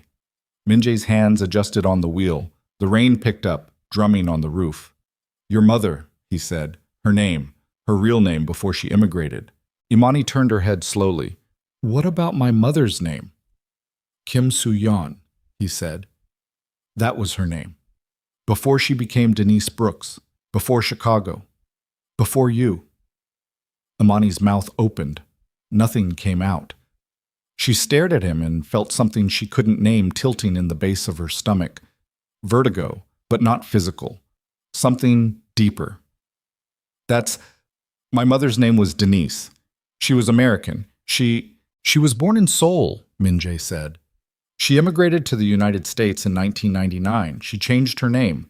Min-jae's hands adjusted on the wheel. The rain picked up, drumming on the roof. Your mother, he said, her name, her real name before she immigrated. Imani turned her head slowly. What about my mother's name? Kim Soo-yeon, he said. That was her name. Before she became Denise Brooks, before Chicago, before you. Imani's mouth opened. Nothing came out. She stared at him and felt something she couldn't name tilting in the base of her stomach. Vertigo, but not physical. Something deeper. My mother's name was Denise. She was American. She was born in Seoul, Min-jae said. She immigrated to the United States in 1999. She changed her name.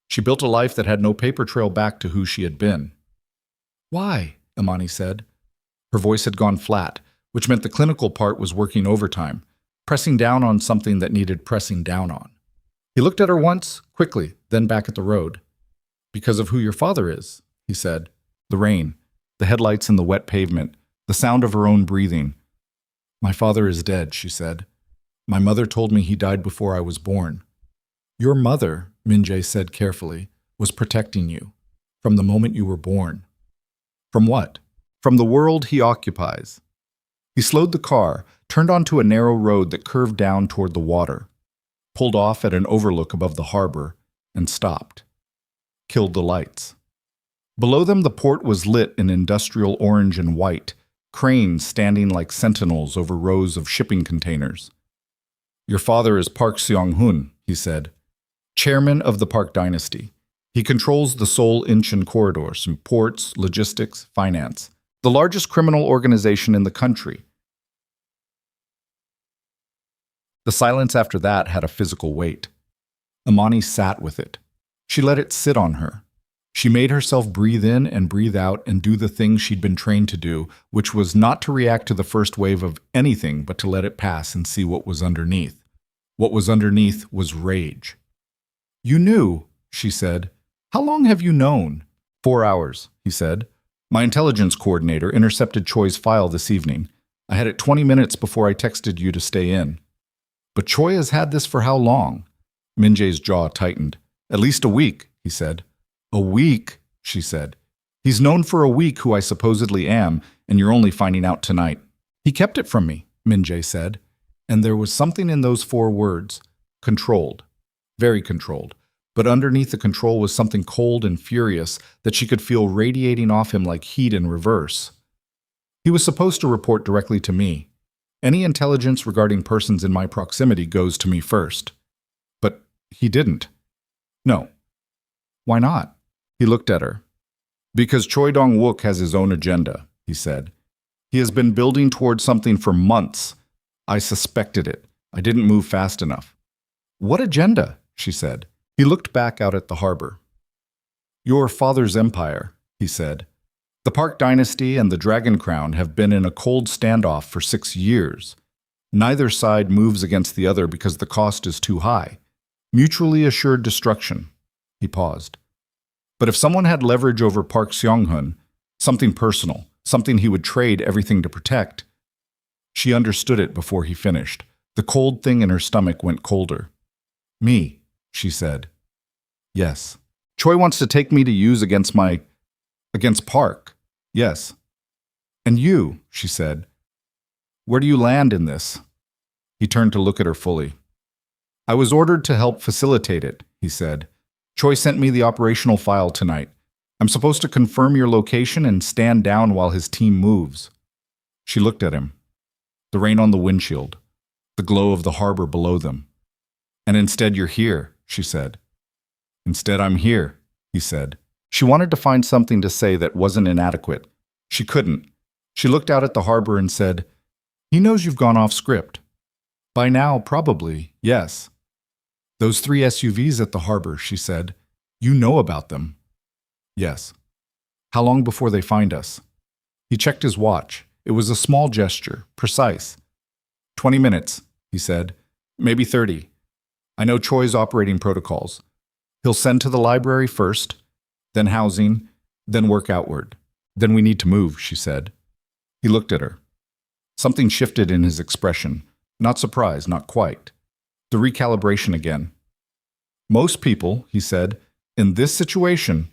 She built a life that had no paper trail back to who she had been. Why? Imani said. Her voice had gone flat, which meant the clinical part was working overtime, pressing down on something that needed pressing down on. He looked at her once, quickly, then back at the road. Because of who your father is, he said. The rain, the headlights in the wet pavement, the sound of her own breathing. My father is dead, she said. My mother told me he died before I was born. Your mother, Min-jae said carefully, was protecting you from the moment you were born. From what? From the world he occupies. He slowed the car, turned onto a narrow road that curved down toward the water, pulled off at an overlook above the harbor, and stopped. Killed the lights. Below them the port was lit in industrial orange and white, cranes standing like sentinels over rows of shipping containers. Your father is Park Seong-hoon, he said, chairman of the Park dynasty. He controls the Seoul-Incheon corridors in ports, logistics, finance, the largest criminal organization in the country. The silence after that had a physical weight. Imani sat with it. She let it sit on her. She made herself breathe in and breathe out and do the thing she'd been trained to do, which was not to react to the first wave of anything, but to let it pass and see what was underneath. What was underneath was rage. You knew, she said. How long have you known? 4 hours, he said. My intelligence coordinator intercepted Choi's file this evening. I had it 20 minutes before I texted you to stay in. But Choi has had this for how long? Min-jae's jaw tightened. At least a week, he said. A week, she said. He's known for a week who I supposedly am, and you're only finding out tonight. He kept it from me, Min-jae said. And there was something in those 4 words. Controlled. Very controlled. But underneath the control was something cold and furious that she could feel radiating off him like heat in reverse. He was supposed to report directly to me. Any intelligence regarding persons in my proximity goes to me first. But he didn't. No. Why not? He looked at her. Because Choi Dong-wook has his own agenda, he said. He has been building towards something for months. I suspected it. I didn't move fast enough. What agenda? She said. He looked back out at the harbor. Your father's empire, he said. The Park dynasty and the Dragon Crown have been in a cold standoff for 6 years. Neither side moves against the other because the cost is too high. Mutually assured destruction. He paused. But if someone had leverage over Park Seong-hoon, something personal, something he would trade everything to protect. She understood it before he finished. The cold thing in her stomach went colder. Me, she said. Yes. Choi wants to take me to use against Park. Yes. And you, she said, where do you land in this? He turned to look at her fully. I was ordered to help facilitate it, he said. Choi sent me the operational file tonight. I'm supposed to confirm your location and stand down while his team moves. She looked at him. The rain on the windshield, the glow of the harbor below them. And instead you're here, she said. Instead I'm here, he said. She wanted to find something to say that wasn't inadequate. She couldn't. She looked out at the harbor and said, he knows you've gone off script. By now, probably, yes. Those 3 SUVs at the harbor, she said. You know about them. Yes. How long before they find us? He checked his watch. It was a small gesture, precise. 20 minutes, he said. Maybe 30. I know Choi's operating protocols. He'll send to the library first, then housing, then work outward. Then we need to move, she said. He looked at her. Something shifted in his expression. Not surprise, not quite. The recalibration again. Most people, he said, in this situation.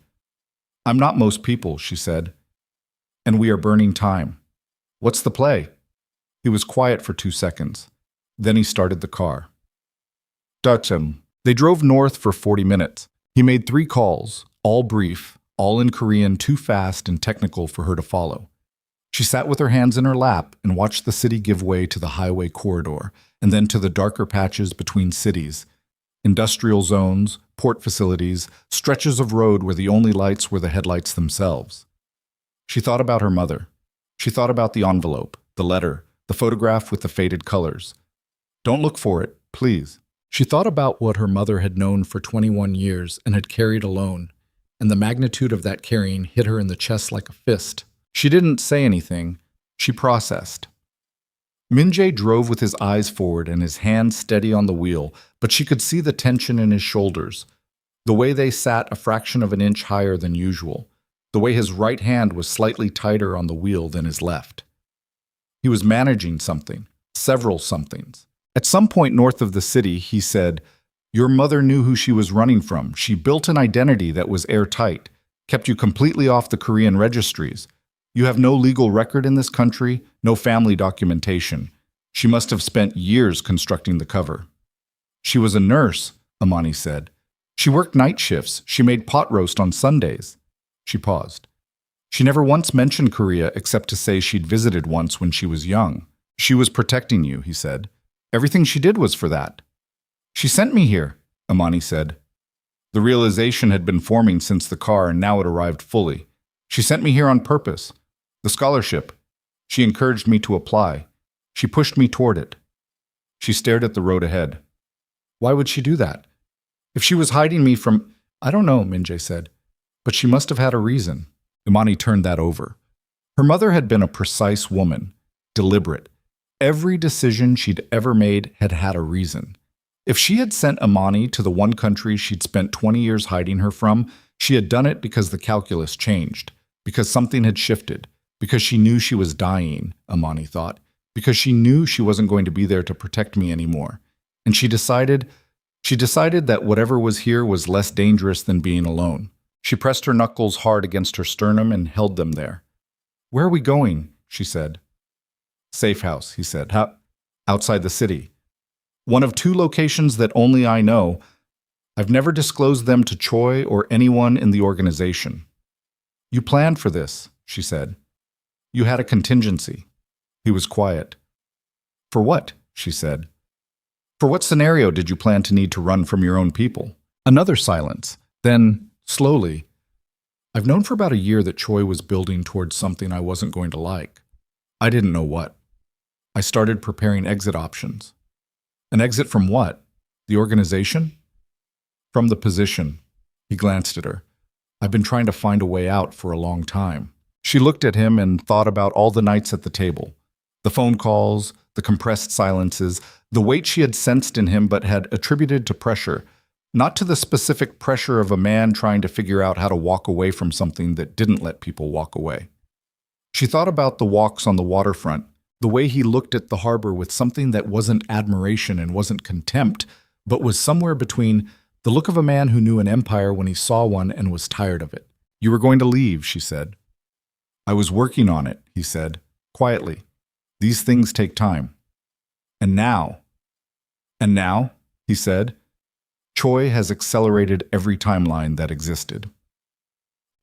I'm not most people, she said. And we are burning time. What's the play? He was quiet for 2 seconds. Then he started the car. Dutcham. They drove north for 40 minutes. He made 3 calls, all brief, all in Korean, too fast and technical for her to follow. She sat with her hands in her lap and watched the city give way to the highway corridor, and then to the darker patches between cities, industrial zones, port facilities, stretches of road where the only lights were the headlights themselves. She thought about her mother. She thought about the envelope, the letter, the photograph with the faded colors. Don't look for it, please. She thought about what her mother had known for 21 years and had carried alone, and the magnitude of that carrying hit her in the chest like a fist. She didn't say anything. She processed. Min-jae drove with his eyes forward and his hands steady on the wheel, but she could see the tension in his shoulders, the way they sat a fraction of an inch higher than usual, the way his right hand was slightly tighter on the wheel than his left. He was managing something, several somethings. At some point north of the city, he said, your mother knew who she was running from. She built an identity that was airtight, kept you completely off the Korean registries. You have no legal record in this country, no family documentation. She must have spent years constructing the cover. She was a nurse, Amani said. She worked night shifts. She made pot roast on Sundays. She paused. She never once mentioned Korea except to say she'd visited once when she was young. She was protecting you, he said. Everything she did was for that. She sent me here, Amani said. The realization had been forming since the car, and now it arrived fully. She sent me here on purpose. The scholarship. She encouraged me to apply. She pushed me toward it. She stared at the road ahead. Why would she do that? If she was hiding me from... I don't know, Min-jae said. But she must have had a reason. Imani turned that over. Her mother had been a precise woman, deliberate. Every decision she'd ever made had had a reason. If she had sent Imani to the one country she'd spent 20 years hiding her from, she had done it because the calculus changed, because something had shifted, because she knew she was dying, Imani thought, because she knew she wasn't going to be there to protect me anymore. And she decided that whatever was here was less dangerous than being alone. She pressed her knuckles hard against her sternum and held them there. Where are we going? She said. Safe house, he said. Outside the city. One of 2 locations that only I know. I've never disclosed them to Choi or anyone in the organization. You planned for this, she said. You had a contingency. He was quiet. For what? She said. For what scenario did you plan to need to run from your own people? Another silence. Then, slowly, I've known for about a year that Choi was building towards something I wasn't going to like. I didn't know what. I started preparing exit options. An exit from what? The organization? From the position. He glanced at her. I've been trying to find a way out for a long time. She looked at him and thought about all the nights at the table. The phone calls, the compressed silences, the weight she had sensed in him but had attributed to pressure, not to the specific pressure of a man trying to figure out how to walk away from something that didn't let people walk away. She thought about the walks on the waterfront, the way he looked at the harbor with something that wasn't admiration and wasn't contempt, but was somewhere between The look of a man who knew an empire when he saw one and was tired of it. You were going to leave, she said. I was working on it, he said, quietly. These things take time. And now, he said, Choi has accelerated every timeline that existed.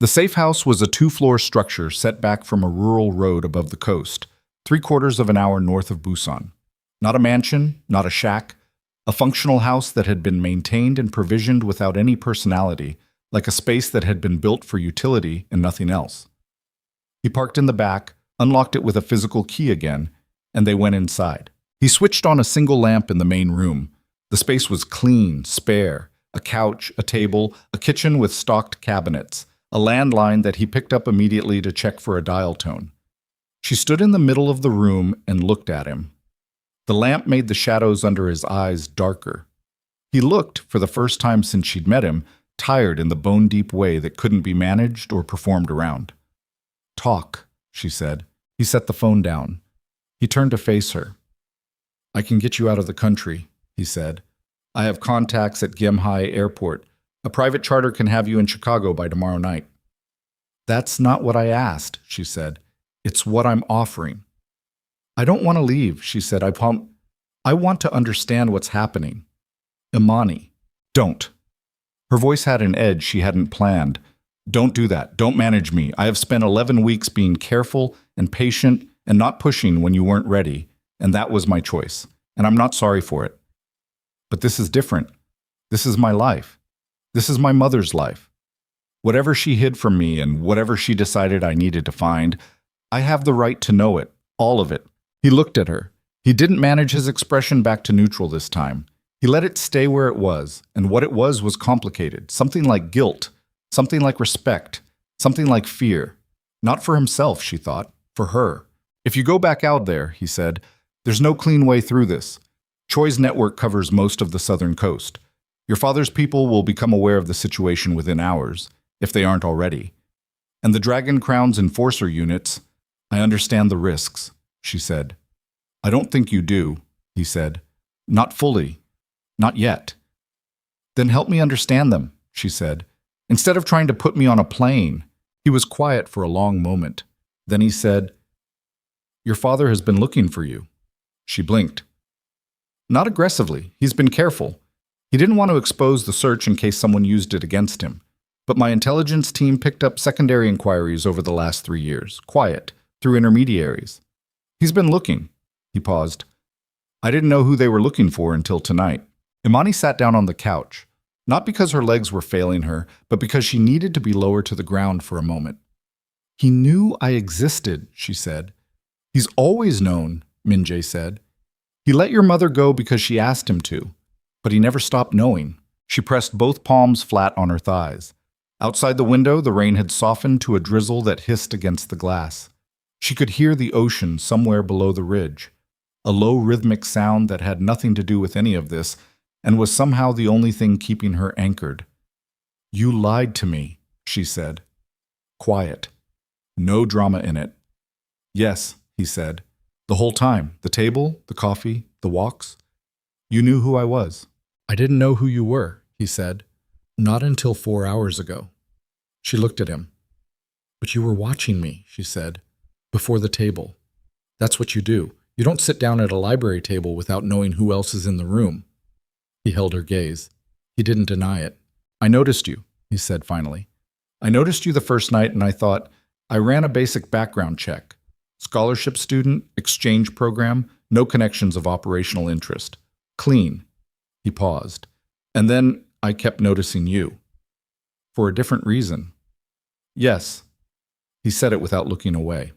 The safe house was a 2-floor structure set back from a rural road above the coast, 3/4 of an hour north of Busan. Not a mansion, not a shack, a functional house that had been maintained and provisioned without any personality, like a space that had been built for utility and nothing else. He parked in the back, unlocked it with a physical key again, and they went inside. He switched on a single lamp in the main room. The space was clean, spare, a couch, a table, a kitchen with stocked cabinets, a landline that he picked up immediately to check for a dial tone. She stood in the middle of the room and looked at him. The lamp made the shadows under his eyes darker. He looked, for the first time since she'd met him, tired in the bone-deep way that couldn't be managed or performed around. Talk, she said. He set the phone down. He turned to face her. I can get you out of the country, he said. I have contacts at Gimhae Airport. A private charter can have you in Chicago by tomorrow night. That's not what I asked, she said. It's what I'm offering. I don't want to leave, she said. I want to understand what's happening. Imani, don't. Her voice had an edge she hadn't planned. Don't do that. Don't manage me. I have spent 11 weeks being careful and patient and not pushing when you weren't ready, and that was my choice, and I'm not sorry for it. But this is different. This is my life. This is my mother's life. Whatever she hid from me and whatever she decided I needed to find, I have the right to know it, all of it. He looked at her. He didn't manage his expression back to neutral this time. He let it stay where it was, and what it was complicated, something like guilt, something like respect, something like fear. Not for himself, she thought, for her. If you go back out there, he said, there's no clean way through this. Choi's network covers most of the southern coast. Your father's people will become aware of the situation within hours, if they aren't already. And the Dragon Crown's enforcer units, I understand the risks, she said. I don't think you do, he said. Not fully. Not yet. Then help me understand them, she said. Instead of trying to put me on a plane. He was quiet for a long moment. Then he said, Your father has been looking for you. She blinked. Not aggressively. He's been careful. He didn't want to expose the search in case someone used it against him. But my intelligence team picked up secondary inquiries over the last 3 years, quiet, through intermediaries. He's been looking. He paused. I didn't know who they were looking for until tonight. Imani sat down on the couch, not because her legs were failing her, but because she needed to be lower to the ground for a moment. He knew I existed, she said. He's always known, Min-jae said. He let your mother go because she asked him to, but he never stopped knowing. She pressed both palms flat on her thighs. Outside the window, the rain had softened to a drizzle that hissed against the glass. She could hear the ocean somewhere below the ridge, a low rhythmic sound that had nothing to do with any of this and was somehow the only thing keeping her anchored. You lied to me, she said. Quiet. No drama in it. Yes, he said. The whole time, the table, the coffee, the walks. You knew who I was. I didn't know who you were, he said. Not until 4 hours ago. She looked at him. But you were watching me, she said, before the table. That's what you do. You don't sit down at a library table without knowing who else is in the room. He held her gaze. He didn't deny it. I noticed you, he said finally. I noticed you the first night and I thought, I ran a basic background check. Scholarship student, exchange program, no connections of operational interest. Clean. He paused. And then I kept noticing you. For a different reason. Yes. He said it without looking away.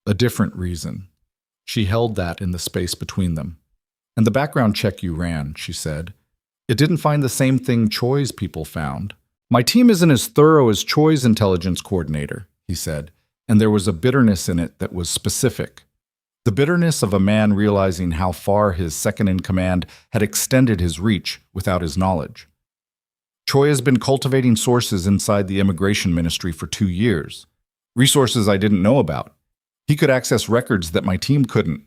A different reason. She held that in the space between them. And the background check you ran, she said. It didn't find the same thing Choi's people found. My team isn't as thorough as Choi's intelligence coordinator, he said, and there was a bitterness in it that was specific. The bitterness of a man realizing how far his second-in-command had extended his reach without his knowledge. Choi has been cultivating sources inside the immigration ministry for 2 years. Resources I didn't know about. He could access records that my team couldn't.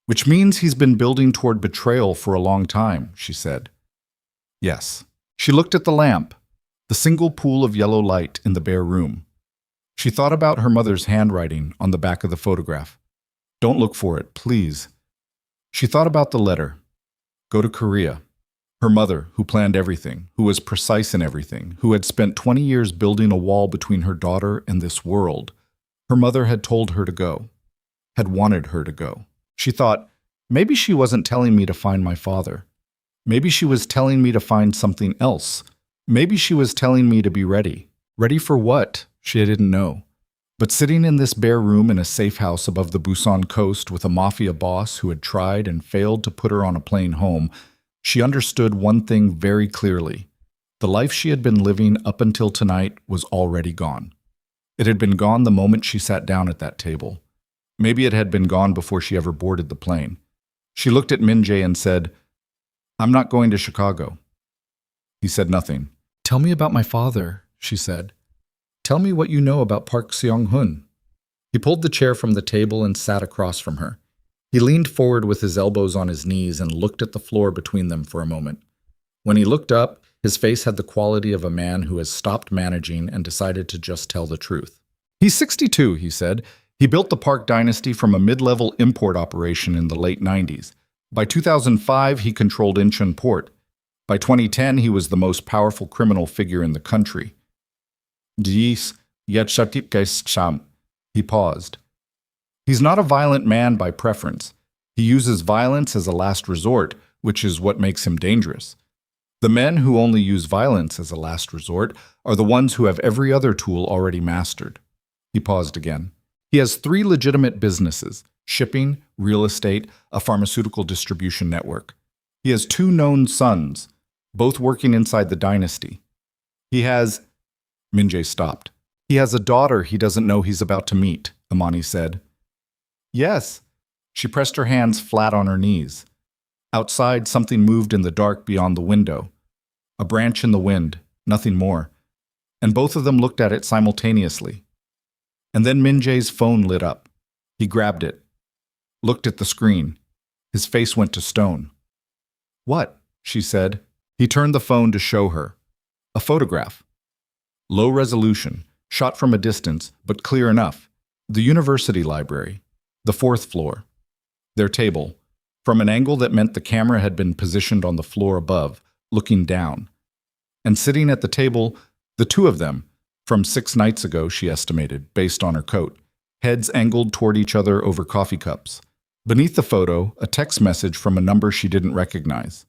Which means he's been building toward betrayal for a long time, she said. Yes, She looked at the lamp, the single pool of yellow light in the bare room. She thought about her mother's handwriting on the back of the photograph. Don't look for it, please. She thought about the letter. Go to Korea. Her mother, who planned everything, who was precise in everything, who had spent 20 years building a wall between her daughter and this world. Her mother had told her to go, had wanted her to go. She thought, maybe she wasn't telling me to find my father. Maybe she was telling me to find something else. Maybe she was telling me to be ready. Ready for what? She didn't know. But sitting in this bare room in a safe house above the Busan coast with a mafia boss who had tried and failed to put her on a plane home, she understood one thing very clearly. The life she had been living up until tonight was already gone. It had been gone the moment she sat down at that table. Maybe it had been gone before she ever boarded the plane. She looked at Min Jae and said, I'm not going to Chicago. He said nothing. Tell me about my father, she said. Tell me what you know about Park Seong-hun. He pulled the chair from the table and sat across from her. He leaned forward with his elbows on his knees and looked at the floor between them for a moment. When he looked up, his face had the quality of a man who has stopped managing and decided to just tell the truth. He's 62, he said. He built the Park dynasty from a mid-level import operation in the late 90s. By 2005, he controlled Incheon Port. By 2010, he was the most powerful criminal figure in the country. He paused. He's not a violent man by preference. He uses violence as a last resort, which is what makes him dangerous. The men who only use violence as a last resort are the ones who have every other tool already mastered. He paused again. He has 3 legitimate businesses: shipping, real estate, a pharmaceutical distribution network. He has 2 known sons, both working inside the dynasty. He has... Min Jae stopped. He has a daughter he doesn't know he's about to meet, Imani said. Yes. She pressed her hands flat on her knees. Outside, something moved in the dark beyond the window. A branch in the wind, nothing more. And both of them looked at it simultaneously. And then Min Jae's phone lit up. He grabbed it, looked at the screen. His face went to stone. What? She said. He turned the phone to show her. A photograph. Low resolution, shot from a distance, but clear enough. The university library. The 4th floor. Their table. From an angle that meant the camera had been positioned on the floor above, looking down. And sitting at the table, the 2 of them, from 6 nights ago, she estimated, based on her coat, heads angled toward each other over coffee cups. Beneath the photo, a text message from a number she didn't recognize.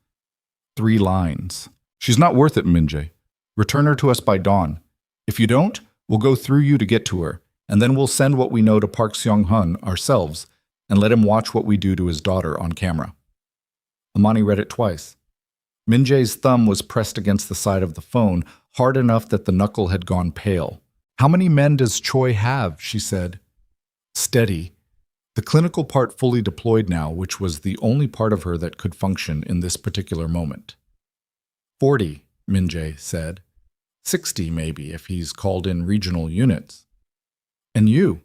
3 lines. She's not worth it, Min Jae. Return her to us by dawn. If you don't, we'll go through you to get to her, and then we'll send what we know to Park Seong-hun ourselves and let him watch what we do to his daughter on camera. Imani read it twice. Min Jae's thumb was pressed against the side of the phone, hard enough that the knuckle had gone pale. How many men does Choi have? She said. Steady. The clinical part fully deployed now, which was the only part of her that could function in this particular moment. 40, Min Jae said. 60 maybe if he's called in regional units. And you?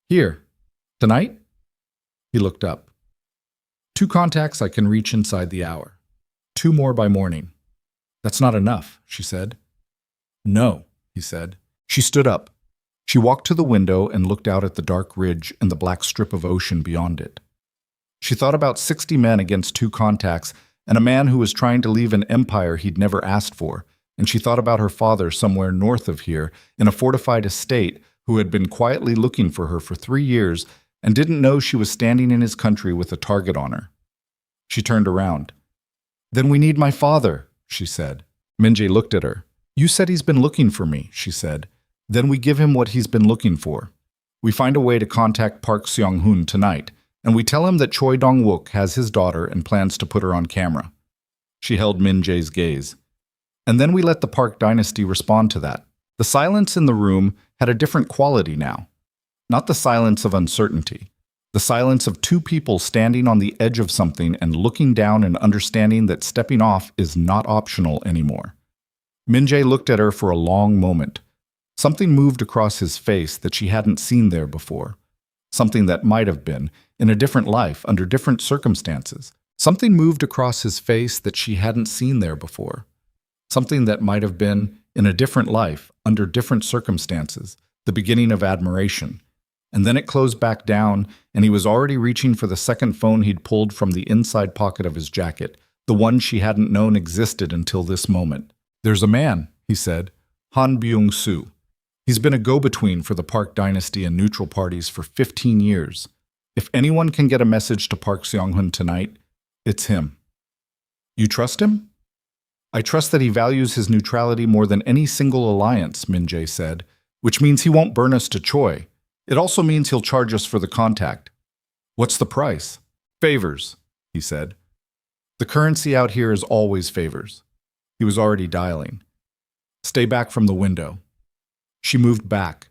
Here. Tonight? He looked up. 2 contacts I can reach inside the hour. 2 more by morning. That's not enough, she said. No, he said. She stood up. She walked to the window and looked out at the dark ridge and the black strip of ocean beyond it. She thought about 60 men against 2 contacts and a man who was trying to leave an empire he'd never asked for, and she thought about her father somewhere north of here in a fortified estate who had been quietly looking for her for 3 years and didn't know she was standing in his country with a target on her. She turned around. Then we need my father, she said. Min Jae looked at her. You said he's been looking for me, she said. Then we give him what he's been looking for. We find a way to contact Park Seong-hun tonight, and we tell him that Choi Dong-wook has his daughter and plans to put her on camera. She held Min Jae's gaze. And then we let the Park dynasty respond to that. The silence in the room had a different quality now. Not the silence of uncertainty. The silence of 2 people standing on the edge of something and looking down and understanding that stepping off is not optional anymore. Min Jae looked at her for a long moment. Something moved across his face that she hadn't seen there before. Something that might have been, in a different life, under different circumstances. Something moved across his face that she hadn't seen there before. something that might have been, in a different life, under different circumstances, the beginning of admiration. And then it closed back down, and he was already reaching for the second phone he'd pulled from the inside pocket of his jacket, the one she hadn't known existed until this moment. "There's a man," he said, Han Byung-soo. "He's been a go-between for the Park dynasty and neutral parties for 15 years. If anyone can get a message to Park Seong-hun tonight, it's him." "You trust him?" "I trust that he values his neutrality more than any single alliance," Min-jae said, "which means he won't burn us to Choi. It also means he'll charge us for the contact." "What's the price?" "Favors," he said. "The currency out here is always favors." He was already dialing. "Stay back from the window." She moved back.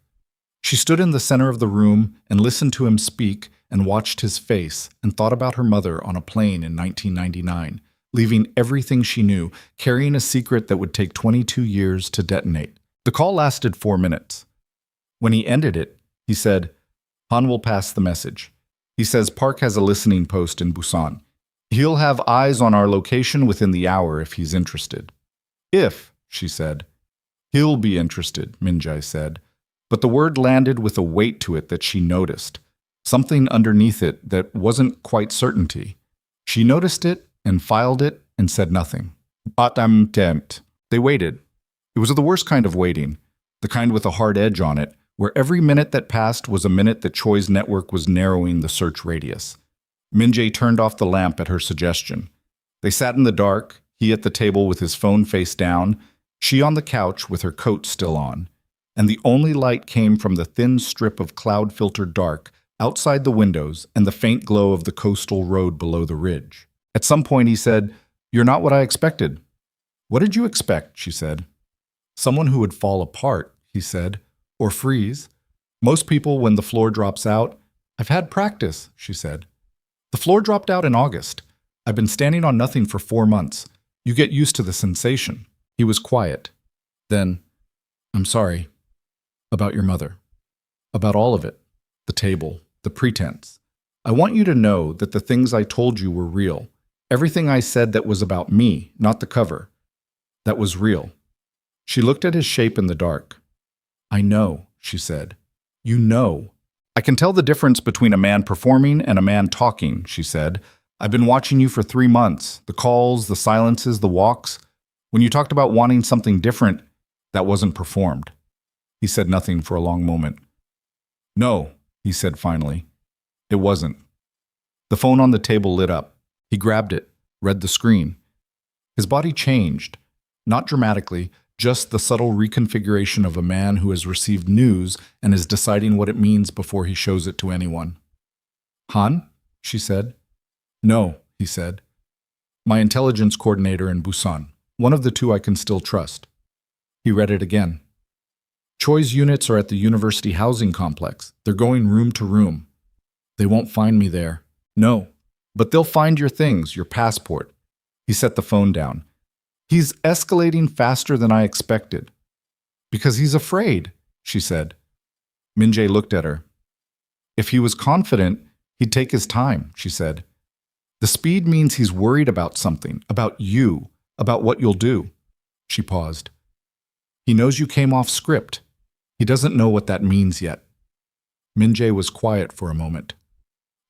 She stood in the center of the room and listened to him speak and watched his face and thought about her mother on a plane in 1999, leaving everything she knew, carrying a secret that would take 22 years to detonate. The call lasted 4 minutes. When he ended it, he said, "Han will pass the message. He says Park has a listening post in Busan. He'll have eyes on our location within the hour if he's interested." "If," she said. "He'll be interested," Min-jae said. But the word landed with a weight to it that she noticed, something underneath it that wasn't quite certainty. She noticed it and filed it and said nothing. But I'm tempted. They waited. It was the worst kind of waiting, the kind with a hard edge on it, where every minute that passed was a minute that Choi's network was narrowing the search radius. Min-jae turned off the lamp at her suggestion. They sat in the dark, he at the table with his phone face down, she on the couch with her coat still on, and the only light came from the thin strip of cloud-filtered dark outside the windows and the faint glow of the coastal road below the ridge. At some point he said, "You're not what I expected." "What did you expect?" she said. "Someone who would fall apart," he said, "or freeze. Most people, when the floor drops out..." "I've had practice," she said. "The floor dropped out in August. I've been standing on nothing for 4 months. You get used to the sensation." He was quiet. Then, "I'm sorry. About your mother. About all of it. The table. The pretense. I want you to know that the things I told you were real. Everything I said that was about me, not the cover. That was real." She looked at his shape in the dark. "I know," she said. "You know." "I can tell the difference between a man performing and a man talking," she said. "I've been watching you for 3 months. The calls, the silences, the walks. When you talked about wanting something different, that wasn't performed." He said nothing for a long moment. "No," he said finally. "It wasn't." The phone on the table lit up. He grabbed it, read the screen. His body changed, not dramatically, just the subtle reconfiguration of a man who has received news and is deciding what it means before he shows it to anyone. "Han?" she said. "No," he said. "My intelligence coordinator in Busan. One of the two I can still trust." He read it again. "Choi's units are at the university housing complex. They're going room to room. They won't find me there." "No, but they'll find your things, your passport." He set the phone down. "He's escalating faster than I expected." "Because he's afraid," she said. Min-jae looked at her. "If he was confident, he'd take his time," she said. "The speed means he's worried about something, about you, about what you'll do." She paused. "He knows you came off script. He doesn't know what that means yet." Min-jae was quiet for a moment.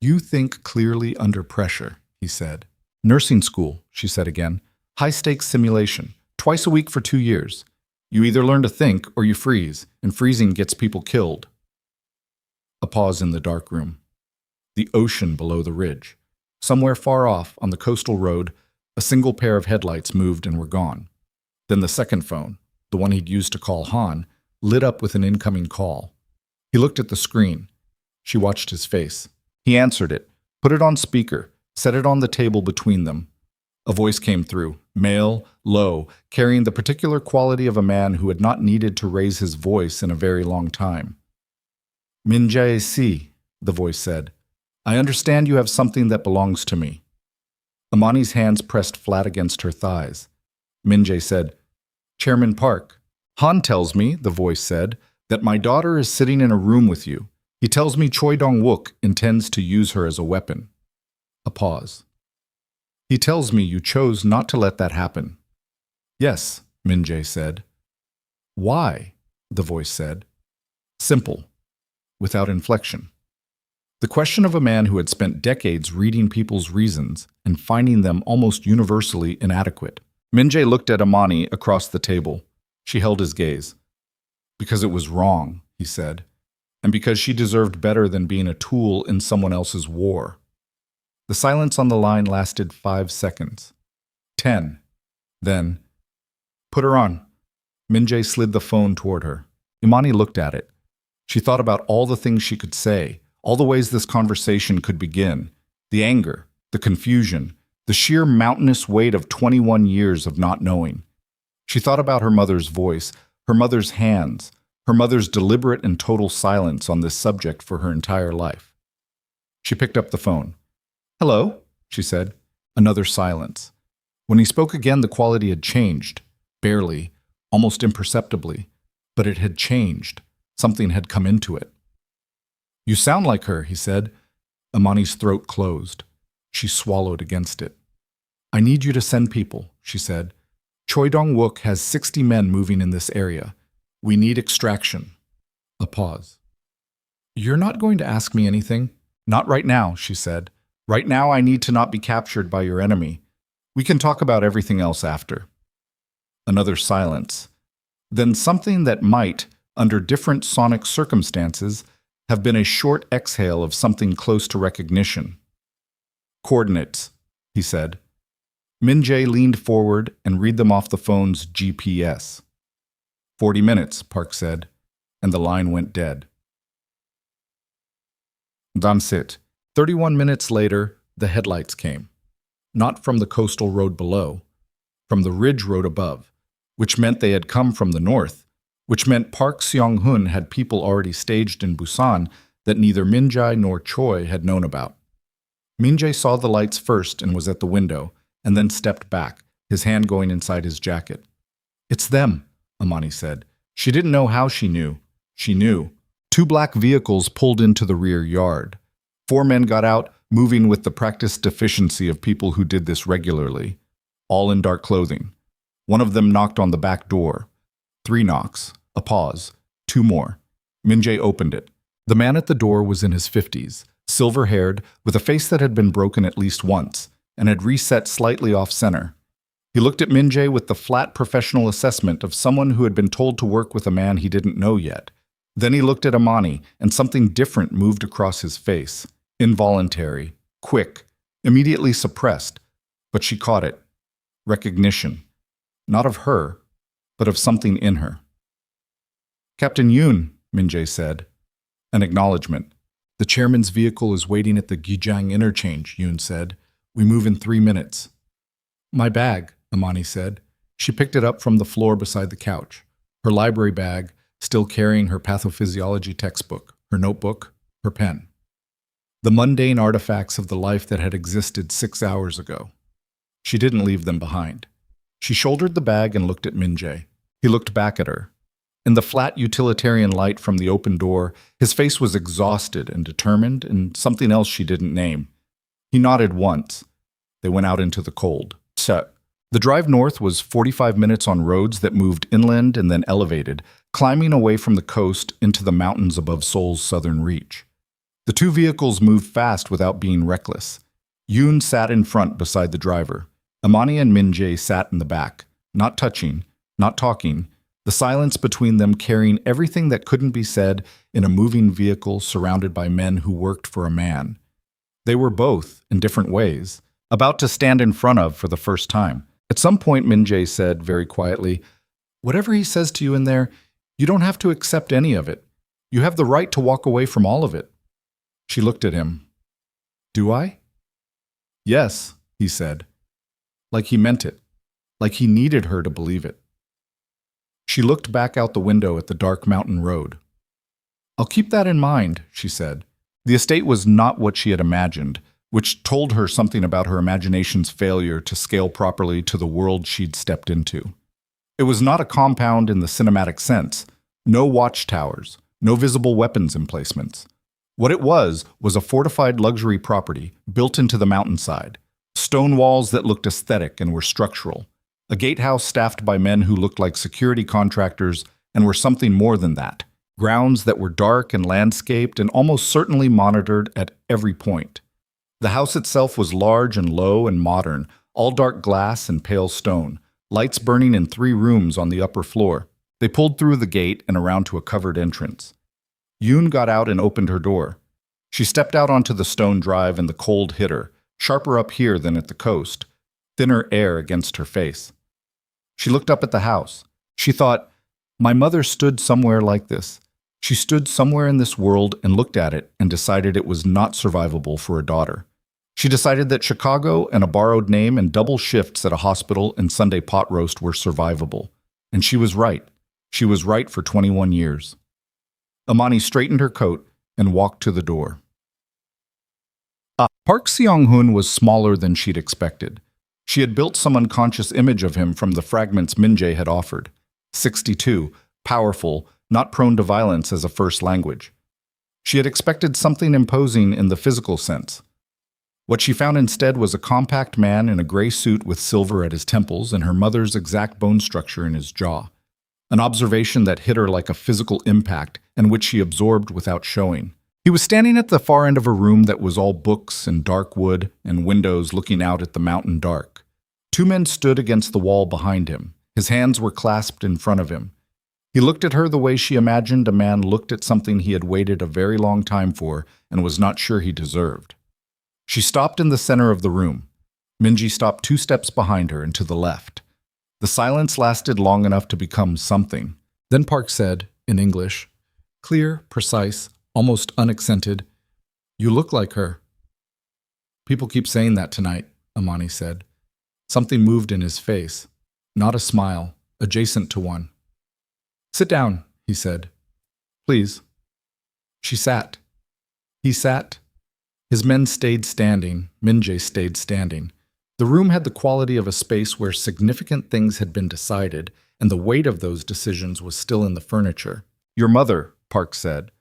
"You think clearly under pressure," he said. "Nursing school," she said again. "High-stakes simulation, twice a week for 2 years. You either learn to think or you freeze, and freezing gets people killed." A pause in the dark room. The ocean below the ridge. Somewhere far off, on the coastal road, a single pair of headlights moved and were gone. Then the second phone, the one he'd used to call Han, lit up with an incoming call. He looked at the screen. She watched his face. He answered it, put it on speaker, set it on the table between them. A voice came through, male, low, carrying the particular quality of a man who had not needed to raise his voice in a very long time. "Min-jae si," the voice said. "I understand you have something that belongs to me." Amani's hands pressed flat against her thighs. Min-jae said, "Chairman Park, Han tells me," the voice said, "that my daughter is sitting in a room with you. He tells me Choi Dong-wook intends to use her as a weapon." A pause. "He tells me you chose not to let that happen." "Yes," Min-jae said. Why? The voice said. Simple, without inflection. The question of a man who had spent decades reading people's reasons and finding them almost universally inadequate. Min-jae looked at Amani across the table. She held his gaze. Because it was wrong, he said, and because she deserved better than being a tool in someone else's war. The silence on the line lasted 5 seconds. 10. Then, put her on. Min-jae slid the phone toward her. Imani looked at it. She thought about all the things she could say, all the ways this conversation could begin. The anger, the confusion, the sheer mountainous weight of 21 years of not knowing. She thought about her mother's voice, her mother's hands, her mother's deliberate and total silence on this subject for her entire life. She picked up the phone. Hello, she said. Another silence. When he spoke again, the quality had changed. Barely, almost imperceptibly. But it had changed. Something had come into it. You sound like her, he said. Amani's throat closed. She swallowed against it. I need you to send people, she said. Choi Dong-wook has 60 men moving in this area. We need extraction. A pause. You're not going to ask me anything? Not right now, she said. Right now I need to not be captured by your enemy. We can talk about everything else after. Another silence. Then something that might, under different sonic circumstances, have been a short exhale of something close to recognition. Coordinates, he said. Min-jae leaned forward and read them off the phone's GPS. 40 minutes, Park said, and the line went dead. That's it. 31 minutes later, the headlights came. Not from the coastal road below, from the ridge road above, which meant they had come from the north, which meant Park Seong-hun had people already staged in Busan that neither Min-jae nor Choi had known about. Min-jae saw the lights first and was at the window, and then stepped back, his hand going inside his jacket. It's them, Amani said. She didn't know how she knew. She knew. 2 black vehicles pulled into the rear yard. 4 men got out, moving with the practiced deficiency of people who did this regularly, all in dark clothing. One of them knocked on the back door. 3 knocks, a pause, 2 more. Min-jae opened it. The man at the door was in his 50s, silver-haired, with a face that had been broken at least once, and had reset slightly off-center. He looked at Min-jae with the flat professional assessment of someone who had been told to work with a man he didn't know yet. Then he looked at Amani, and something different moved across his face. Involuntary, quick, immediately suppressed, but she caught it. Recognition. Not of her, but of something in her. Captain Yoon, Min-jae said. An acknowledgement. The chairman's vehicle is waiting at the Gijang interchange, Yoon said. We move in 3 minutes. My bag, Amani said. She picked it up from the floor beside the couch. Her library bag, still carrying her pathophysiology textbook, her notebook, her pen. The mundane artifacts of the life that had existed 6 hours ago. She didn't leave them behind. She shouldered the bag and looked at Min-jae. He looked back at her. In the flat utilitarian light from the open door, his face was exhausted and determined, and something else she didn't name. He nodded once. They went out into the cold. The drive north was 45 minutes on roads that moved inland and then elevated, climbing away from the coast into the mountains above Seoul's southern reach. The 2 vehicles moved fast without being reckless. Yoon sat in front beside the driver. Amani and Min-jae sat in the back, not touching, not talking, the silence between them carrying everything that couldn't be said in a moving vehicle surrounded by men who worked for a man. They were both, in different ways, about to stand in front of for the first time. At some point, Min-jae said very quietly, "Whatever he says to you in there, you don't have to accept any of it. You have the right to walk away from all of it." She looked at him. "Do I?" "Yes," he said. Like he meant it. Like he needed her to believe it. She looked back out the window at the dark mountain road. "I'll keep that in mind," she said. The estate was not what she had imagined, which told her something about her imagination's failure to scale properly to the world she'd stepped into. It was not a compound in the cinematic sense. No watchtowers, no visible weapons emplacements. What it was a fortified luxury property built into the mountainside. Stone walls that looked aesthetic and were structural. A gatehouse staffed by men who looked like security contractors and were something more than that. Grounds that were dark and landscaped and almost certainly monitored at every point. The house itself was large and low and modern, all dark glass and pale stone, lights burning in 3 rooms on the upper floor. They pulled through the gate and around to a covered entrance. Yoon got out and opened her door. She stepped out onto the stone drive and the cold hit her, sharper up here than at the coast, thinner air against her face. She looked up at the house. She thought, my mother stood somewhere like this. She stood somewhere in this world and looked at it and decided it was not survivable for a daughter. She decided that Chicago and a borrowed name and double shifts at a hospital and Sunday pot roast were survivable. And she was right. She was right for 21 years. Amani straightened her coat and walked to the door. Park Seong-hoon was smaller than she'd expected. She had built some unconscious image of him from the fragments Min-jae had offered. 62, powerful, not prone to violence as a first language. She had expected something imposing in the physical sense. What she found instead was a compact man in a gray suit with silver at his temples and her mother's exact bone structure in his jaw. An observation that hit her like a physical impact and which she absorbed without showing. He was standing at the far end of a room that was all books and dark wood and windows looking out at the mountain dark. 2 men stood against the wall behind him. His hands were clasped in front of him. He looked at her the way she imagined a man looked at something he had waited a very long time for and was not sure he deserved. She stopped in the center of the room. Min-jae stopped 2 steps behind her and to the left. The silence lasted long enough to become something. Then Park said, in English, clear, precise, almost unaccented, "You look like her." "People keep saying that tonight," Amani said. Something moved in his face, not a smile, adjacent to one. "Sit down," he said. "Please." She sat. He sat. His men stayed standing. Min-jae stayed standing. The room had the quality of a space where significant things had been decided, and the weight of those decisions was still in the furniture. "Your mother," Park said.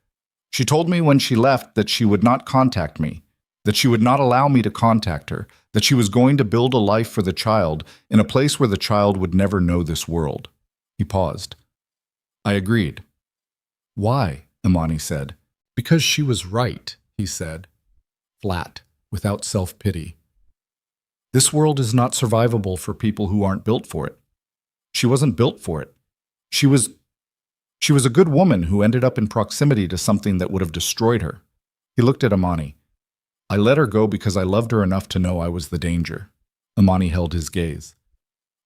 "She told me when she left that she would not contact me, that she would not allow me to contact her, that she was going to build a life for the child in a place where the child would never know this world." He paused. I agreed. "Why?" Imani said. "Because she was right," he said, flat, without self-pity. "This world is not survivable for people who aren't built for it. She wasn't built for it. She was a good woman who ended up in proximity to something that would have destroyed her." He looked at Imani. "I let her go because I loved her enough to know I was the danger." Imani held his gaze.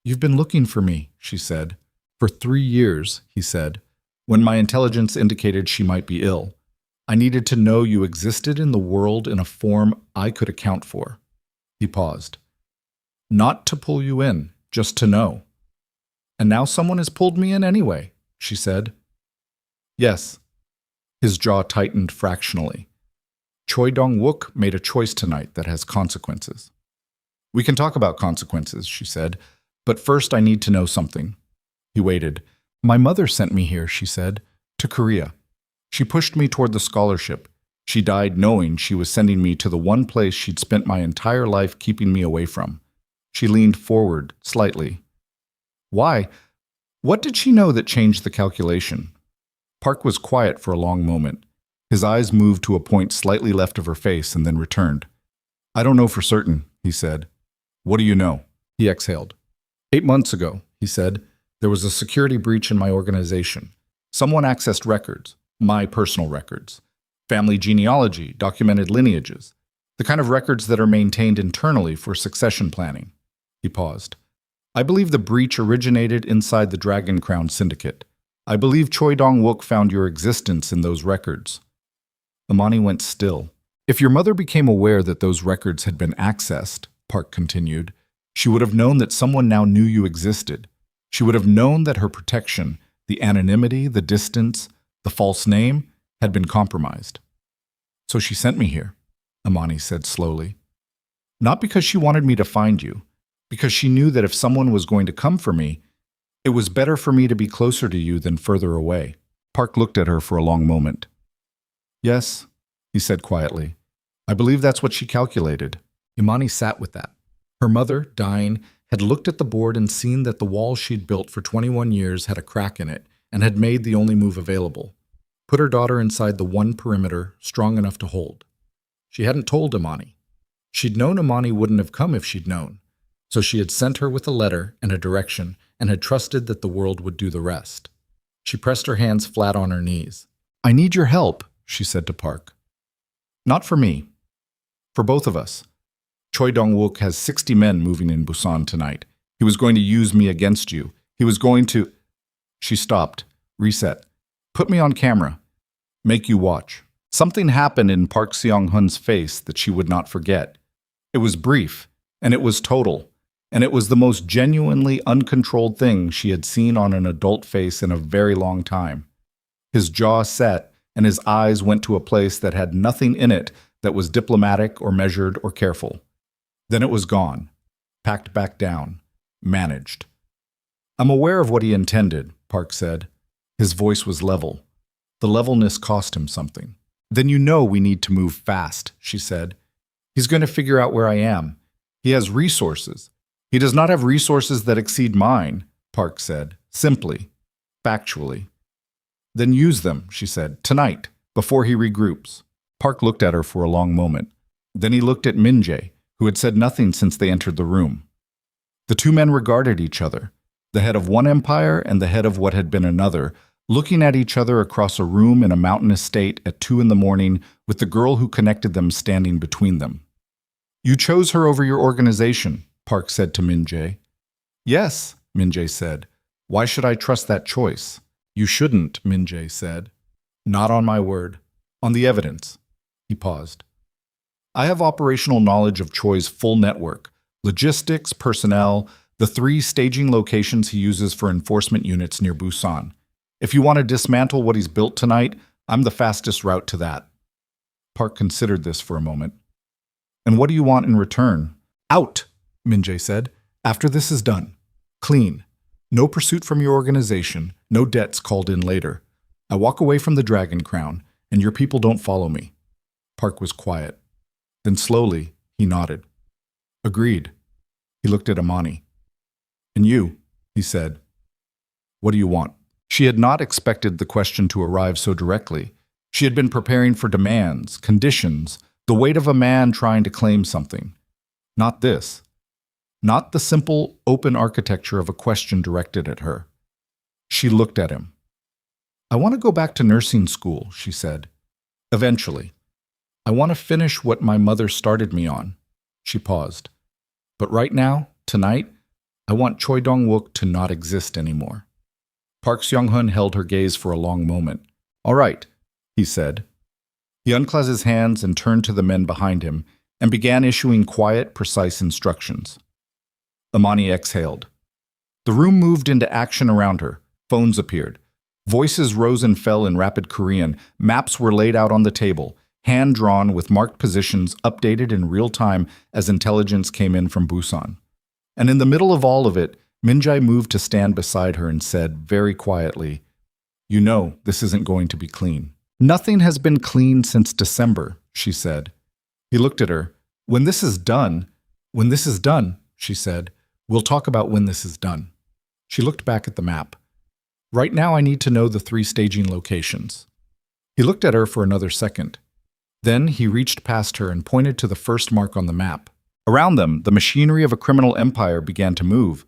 "You've been looking for me," she said. "For 3 years," he said, "when my intelligence indicated she might be ill. I needed to know you existed in the world in a form I could account for." He paused. "Not to pull you in, just to know." "And now someone has pulled me in anyway," she said. "Yes." His jaw tightened fractionally. "Choi Dong-wook made a choice tonight that has consequences." "We can talk about consequences," she said, "but first I need to know something." He waited. "My mother sent me here," she said, "to Korea. She pushed me toward the scholarship. She died knowing she was sending me to the one place she'd spent my entire life keeping me away from." She leaned forward, slightly. "Why? What did she know that changed the calculation?" Park was quiet for a long moment. His eyes moved to a point slightly left of her face and then returned. "I don't know for certain," he said. "What do you know?" He exhaled. 8 months ago," he said, "there was a security breach in my organization. Someone accessed records, my personal records, family genealogy, documented lineages, the kind of records that are maintained internally for succession planning." He paused. "I believe the breach originated inside the Dragon Crown Syndicate. I believe Choi Dong-wook found your existence in those records." Imani went still. "If your mother became aware that those records had been accessed," Park continued, "she would have known that someone now knew you existed. She would have known that her protection, the anonymity, the distance, the false name, had been compromised. So she sent me here," Imani said slowly. "Not because she wanted me to find you, because she knew that if someone was going to come for me, it was better for me to be closer to you than further away." Park looked at her for a long moment. "Yes," he said quietly. "I believe that's what she calculated." Imani sat with that. Her mother, dying, had looked at the board and seen that the wall she'd built for 21 years had a crack in it and had made the only move available. Put her daughter inside the one perimeter strong enough to hold. She hadn't told Imani. She'd known Imani wouldn't have come if she'd known, so she had sent her with a letter and a direction and had trusted that the world would do the rest. She pressed her hands flat on her knees. "I need your help," she said to Park. "Not for me. For both of us. Choi Dong-wook has 60 men moving in Busan tonight. He was going to use me against you. He was going to—" She stopped, reset. "Put me on camera. Make you watch." Something happened in Park Seong-hun's face that she would not forget. It was brief, and it was total, and it was the most genuinely uncontrolled thing she had seen on an adult face in a very long time. His jaw set, and his eyes went to a place that had nothing in it that was diplomatic or measured or careful. Then it was gone, packed back down, managed. "I'm aware of what he intended," Park said. His voice was level. The levelness cost him something. "Then you know we need to move fast," she said. "He's going to figure out where I am. He has resources. He does not have resources that exceed mine," Park said, simply, factually. "Then use them," she said, "tonight, before he regroups." Park looked at her for a long moment. Then he looked at Min-jae, who had said nothing since they entered the room. The two men regarded each other, the head of one empire and the head of what had been another, looking at each other across a room in a mountainous state at 2 a.m. with the girl who connected them standing between them. "You chose her over your organization," Park said to Min-jae. "Yes," Min-jae said. "Why should I trust that choice?" "You shouldn't," Min-jae said. "Not on my word. On the evidence." He paused. "I have operational knowledge of Choi's full network, logistics, personnel, the 3 staging locations he uses for enforcement units near Busan. If you want to dismantle what he's built tonight, I'm the fastest route to that." Park considered this for a moment. "And what do you want in return?" "Out," Min-jae said. "After this is done. Clean. No pursuit from your organization, no debts called in later. I walk away from the Dragon Crown, and your people don't follow me." Park was quiet. Then slowly, he nodded. "Agreed." He looked at Imani. "And you," he said. "What do you want?" She had not expected the question to arrive so directly. She had been preparing for demands, conditions, the weight of a man trying to claim something. Not this. Not the simple, open architecture of a question directed at her. She looked at him. "I want to go back to nursing school," she said. "Eventually. I want to finish what my mother started me on." She paused. "But right now, tonight, I want Choi Dong-wook to not exist anymore." Park Seong-hun held her gaze for a long moment. "All right," he said. He unclasped his hands and turned to the men behind him and began issuing quiet, precise instructions. Imani exhaled. The room moved into action around her. Phones appeared. Voices rose and fell in rapid Korean. Maps were laid out on the table, hand-drawn with marked positions updated in real time as intelligence came in from Busan. And in the middle of all of it, Min-jae moved to stand beside her and said, very quietly, "You know this isn't going to be clean." "Nothing has been clean since December," she said. He looked at her. When this is done, she said, "we'll talk about when this is done." She looked back at the map. "Right now I need to know the 3 staging locations." He looked at her for another second. Then he reached past her and pointed to the first mark on the map. Around them, the machinery of a criminal empire began to move,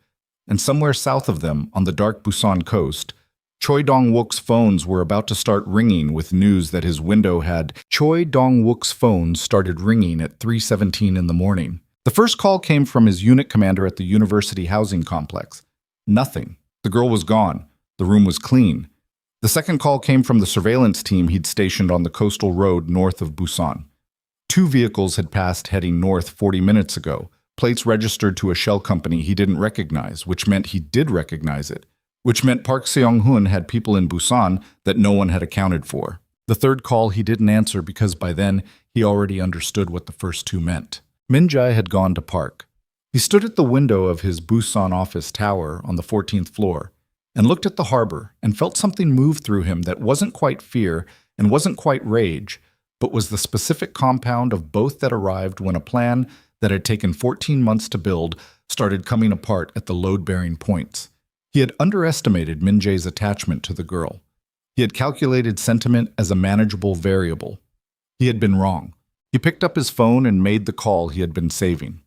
and somewhere south of them, on the dark Busan coast, Choi Dong-wook's phones were about to start ringing with news that his window had. Choi Dong-wook's phone started ringing at 3:17 in the morning. The first call came from his unit commander at the university housing complex. Nothing. The girl was gone. The room was clean. The second call came from the surveillance team he'd stationed on the coastal road north of Busan. 2 vehicles had passed heading north 40 minutes ago, plates registered to a shell company he didn't recognize, which meant he did recognize it, which meant Park Seong-hun had people in Busan that no one had accounted for. The third call he didn't answer because by then he already understood what the first 2 meant. Min-jae had gone to Park. He stood at the window of his Busan office tower on the 14th floor and looked at the harbor and felt something move through him that wasn't quite fear and wasn't quite rage, but was the specific compound of both that arrived when a plan that had taken 14 months to build started coming apart at the load-bearing points. He had underestimated Min Jae's attachment to the girl. He had calculated sentiment as a manageable variable. He had been wrong. He picked up his phone and made the call he had been saving.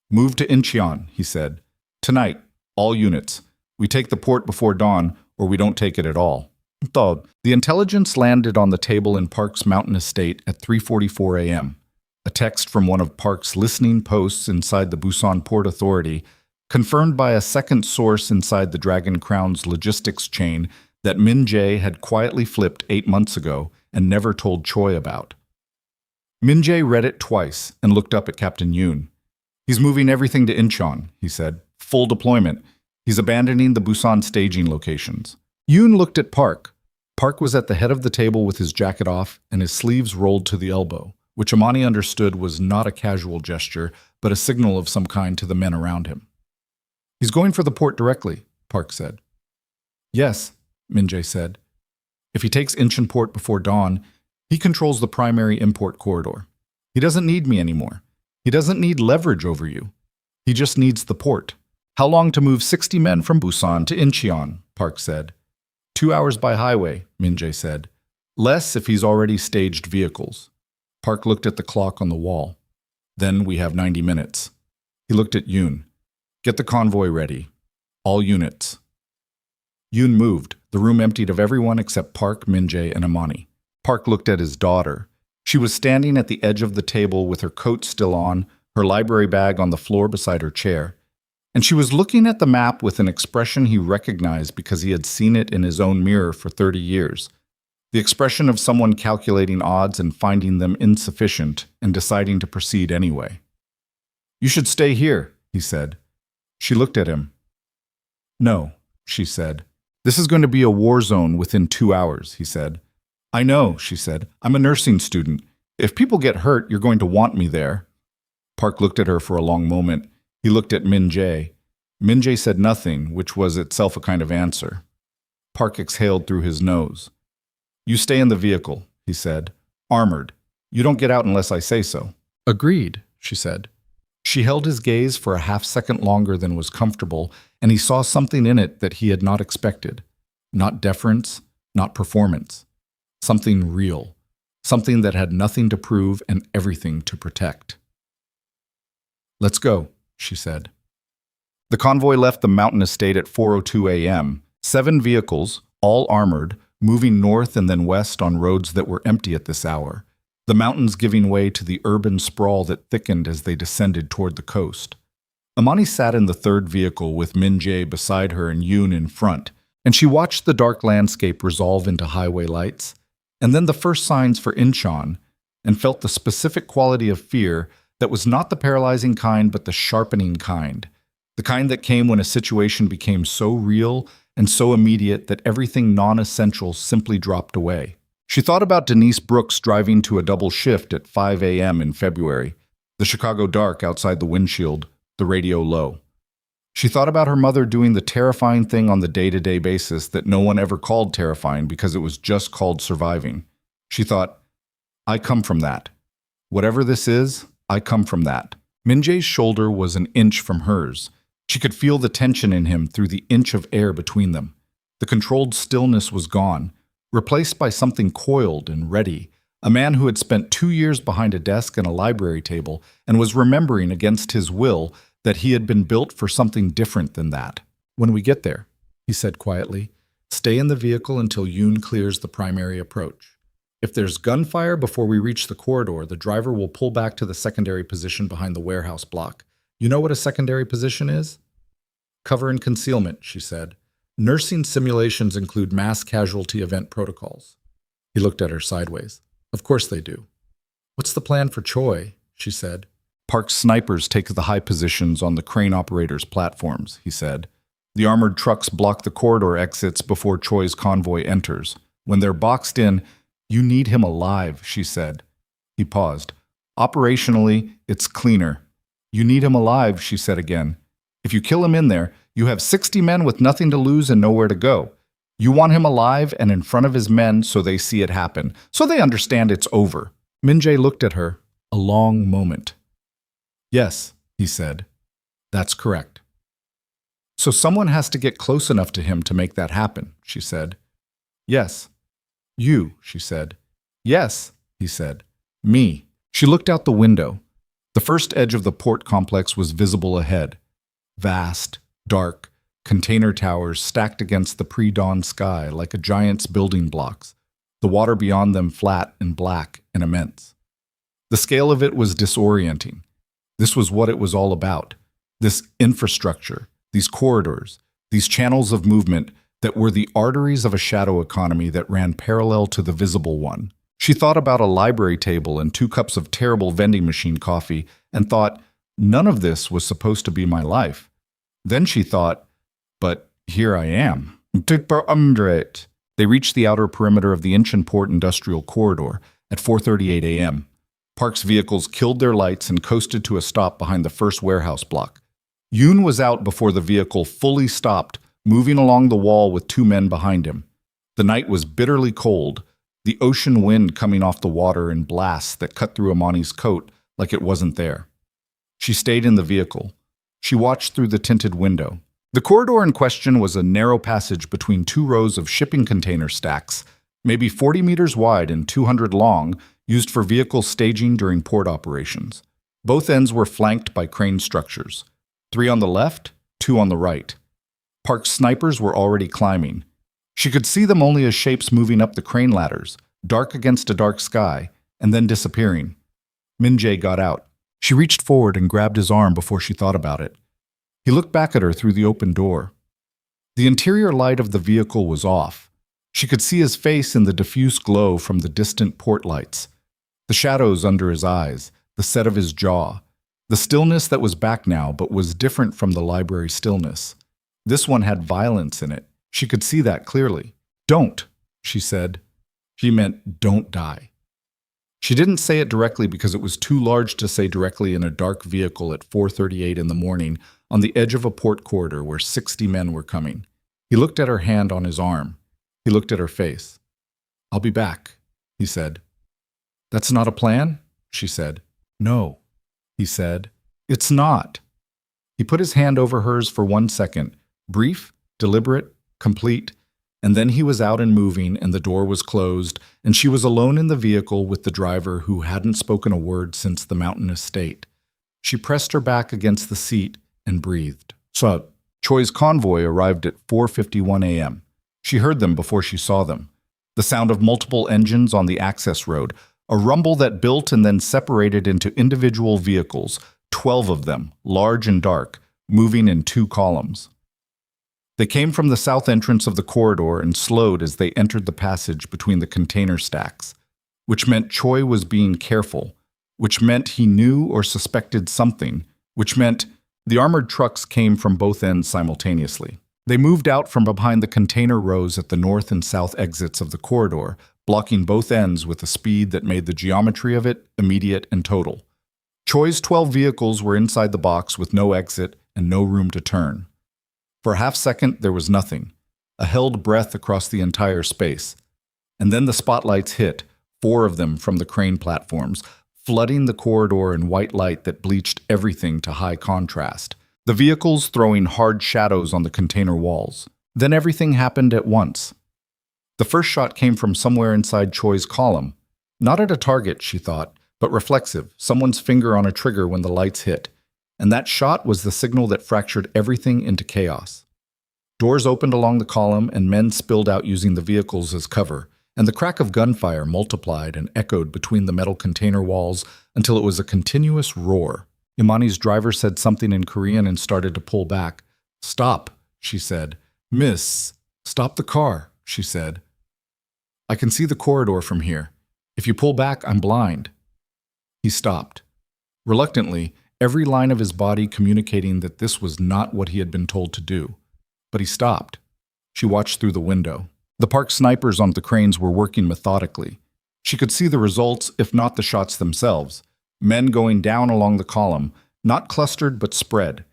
"Move to Incheon," he said. "Tonight, all units. We take the port before dawn, or we don't take it at all." The intelligence landed on the table in Park's mountain estate at 3:44 a.m. A text from one of Park's listening posts inside the Busan Port Authority, confirmed by a second source inside the Dragon Crown's logistics chain that Min Jae had quietly flipped 8 months ago and never told Choi about. Min Jae read it twice and looked up at Captain Yoon. "He's moving everything to Incheon," he said. "Full deployment. He's abandoning the Busan staging locations." Yoon looked at Park. Park was at the head of the table with his jacket off and his sleeves rolled to the elbow, which Amani understood was not a casual gesture, but a signal of some kind to the men around him. "He's going for the port directly," Park said. "Yes," Min Jae said. "If he takes Incheon Port before dawn, he controls the primary import corridor. He doesn't need me anymore. He doesn't need leverage over you. He just needs the port." "How long to move 60 men from Busan to Incheon?" Park said. 2 hours by highway, Min Jae said. "Less if he's already staged vehicles." Park looked at the clock on the wall. "Then we have 90 minutes. He looked at Yoon. "Get the convoy ready. All units." Yoon moved. The room emptied of everyone except Park, Min Jae, and Amani. Park looked at his daughter. She was standing at the edge of the table with her coat still on, her library bag on the floor beside her chair. And she was looking at the map with an expression he recognized because he had seen it in his own mirror for 30 years. The expression of someone calculating odds and finding them insufficient and deciding to proceed anyway. "You should stay here," he said. She looked at him. "No," she said. "This is going to be a war zone within 2 hours," he said. "I know," she said. "I'm a nursing student. If people get hurt, you're going to want me there." Park looked at her for a long moment. He looked at Min Jae. Min Jae said nothing, which was itself a kind of answer. Park exhaled through his nose. "You stay in the vehicle," he said. "Armored. You don't get out unless I say so." "Agreed," she said. She held his gaze for a half-second longer than was comfortable, and he saw something in it that he had not expected. Not deference, not performance. Something real. Something that had nothing to prove and everything to protect. "Let's go," she said. The convoy left the mountain estate at 4:02 a.m., 7 vehicles, all armored, moving north and then west on roads that were empty at this hour, the mountains giving way to the urban sprawl that thickened as they descended toward the coast. Amani sat in the third vehicle with Min Jae beside her and Yoon in front, and she watched the dark landscape resolve into highway lights, and then the first signs for Incheon, and felt the specific quality of fear that was not the paralyzing kind but the sharpening kind, the kind that came when a situation became so real and so immediate that everything non-essential simply dropped away. She thought about Denise Brooks driving to a double shift at 5 a.m. in February, the Chicago dark outside the windshield, the radio low. She thought about her mother doing the terrifying thing on the day-to-day basis that no one ever called terrifying because it was just called surviving. She thought, "I come from that. Whatever this is, I come from that." Min Jae's shoulder was an inch from hers. She could feel the tension in him through the inch of air between them. The controlled stillness was gone, replaced by something coiled and ready, a man who had spent 2 years behind a desk and a library table and was remembering against his will that he had been built for something different than that. "When we get there," he said quietly, "stay in the vehicle until Yoon clears the primary approach. If there's gunfire before we reach the corridor, the driver will pull back to the secondary position behind the warehouse block. You know what a secondary position is?" "Cover and concealment," she said. "Nursing simulations include mass casualty event protocols." He looked at her sideways. "Of course they do." "What's the plan for Choi?" she said. "Park's snipers take the high positions on the crane operators' platforms," he said. "The armored trucks block the corridor exits before Choi's convoy enters. When they're boxed in, you need him alive," she said. He paused. "Operationally, it's cleaner. You need him alive," she said again. "If you kill him in there, you have 60 men with nothing to lose and nowhere to go. You want him alive and in front of his men so they see it happen, so they understand it's over." Min Jae looked at her, a long moment. "Yes," he said. That's correct. So someone has to get close enough to him to make that happen, she said. Yes. You, she said. Yes, he said. Me. She looked out the window. The first edge of the port complex was visible ahead. Vast, dark, container towers stacked against the pre-dawn sky like a giant's building blocks, the water beyond them flat and black and immense. The scale of it was disorienting. This was what it was all about. This infrastructure, these corridors, these channels of movement that were the arteries of a shadow economy that ran parallel to the visible one. She thought about a library table and 2 cups of terrible vending machine coffee and thought, none of this was supposed to be my life. Then she thought, but here I am. They reached the outer perimeter of the Inchinport Industrial Corridor at 4:38 a.m. Park's vehicles killed their lights and coasted to a stop behind the first warehouse block. Yoon was out before the vehicle fully stopped, moving along the wall with 2 men behind him. The night was bitterly cold, the ocean wind coming off the water in blasts that cut through Amani's coat like it wasn't there. She stayed in the vehicle. She watched through the tinted window. The corridor in question was a narrow passage between 2 rows of shipping container stacks, maybe 40 meters wide and 200 long, used for vehicle staging during port operations. Both ends were flanked by crane structures, 3 on the left, 2 on the right. Park's snipers were already climbing. She could see them only as shapes moving up the crane ladders, dark against a dark sky, and then disappearing. Min-jae got out. She reached forward and grabbed his arm before she thought about it. He looked back at her through the open door. The interior light of the vehicle was off. She could see his face in the diffuse glow from the distant port lights, the shadows under his eyes, the set of his jaw, the stillness that was back now but was different from the library stillness. This one had violence in it. She could see that clearly. Don't, she said. She meant don't die. She didn't say it directly because it was too large to say directly in a dark vehicle at 4:38 in the morning on the edge of a port corridor where 60 men were coming. He looked at her hand on his arm. He looked at her face. I'll be back, he said. That's not a plan? She said. No, he said. It's not. He put his hand over hers for 1 second, brief, deliberate, complete, and then he was out and moving and the door was closed and she was alone in the vehicle with the driver who hadn't spoken a word since the mountain estate. She pressed her back against the seat and breathed. So, Choi's convoy arrived at 4:51 a.m. She heard them before she saw them. The sound of multiple engines on the access road, a rumble that built and then separated into individual vehicles, 12 of them, large and dark, moving in 2 columns. They came from the south entrance of the corridor and slowed as they entered the passage between the container stacks, which meant Choi was being careful, which meant he knew or suspected something, which meant the armored trucks came from both ends simultaneously. They moved out from behind the container rows at the north and south exits of the corridor, blocking both ends with a speed that made the geometry of it immediate and total. Choi's 12 vehicles were inside the box with no exit and no room to turn. For a half-second, there was nothing, a held breath across the entire space. And then the spotlights hit, 4 of them from the crane platforms, flooding the corridor in white light that bleached everything to high contrast. The vehicles throwing hard shadows on the container walls. Then everything happened at once. The first shot came from somewhere inside Choi's column. Not at a target, she thought, but reflexive, someone's finger on a trigger when the lights hit. And that shot was the signal that fractured everything into chaos. Doors opened along the column and men spilled out using the vehicles as cover, and the crack of gunfire multiplied and echoed between the metal container walls until it was a continuous roar. Imani's driver said something in Korean and started to pull back. Stop, she said. Miss, stop the car, she said. I can see the corridor from here. If you pull back, I'm blind. He stopped. Reluctantly, every line of his body communicating that this was not what he had been told to do. But he stopped. She watched through the window. The park snipers on the cranes were working methodically. She could see the results, if not the shots themselves. Men going down along the column, not clustered but spread,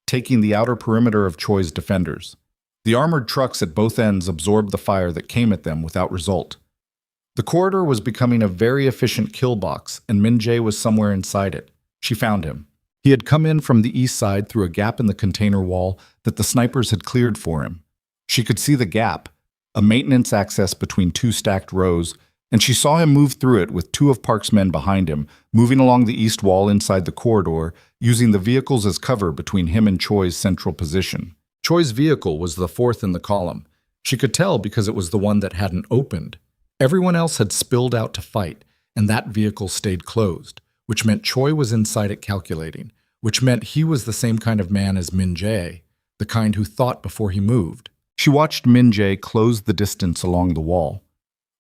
taking the outer perimeter of Choi's defenders. The armored trucks at both ends absorbed the fire that came at them without result. The corridor was becoming a very efficient kill box, and Min-jae was somewhere inside it. She found him. He had come in from the east side through a gap in the container wall that the snipers had cleared for him. She could see the gap, a maintenance access between two stacked rows, and she saw him move through it with two of Park's men behind him, moving along the east wall inside the corridor, using the vehicles as cover between him and Choi's central position. Choi's vehicle was the fourth in the column. She could tell because it was the one that hadn't opened. Everyone else had spilled out to fight, and that vehicle stayed closed, which meant Choi was inside it calculating, which meant he was the same kind of man as Min Jae, the kind who thought before he moved. She watched Min Jae close the distance along the wall.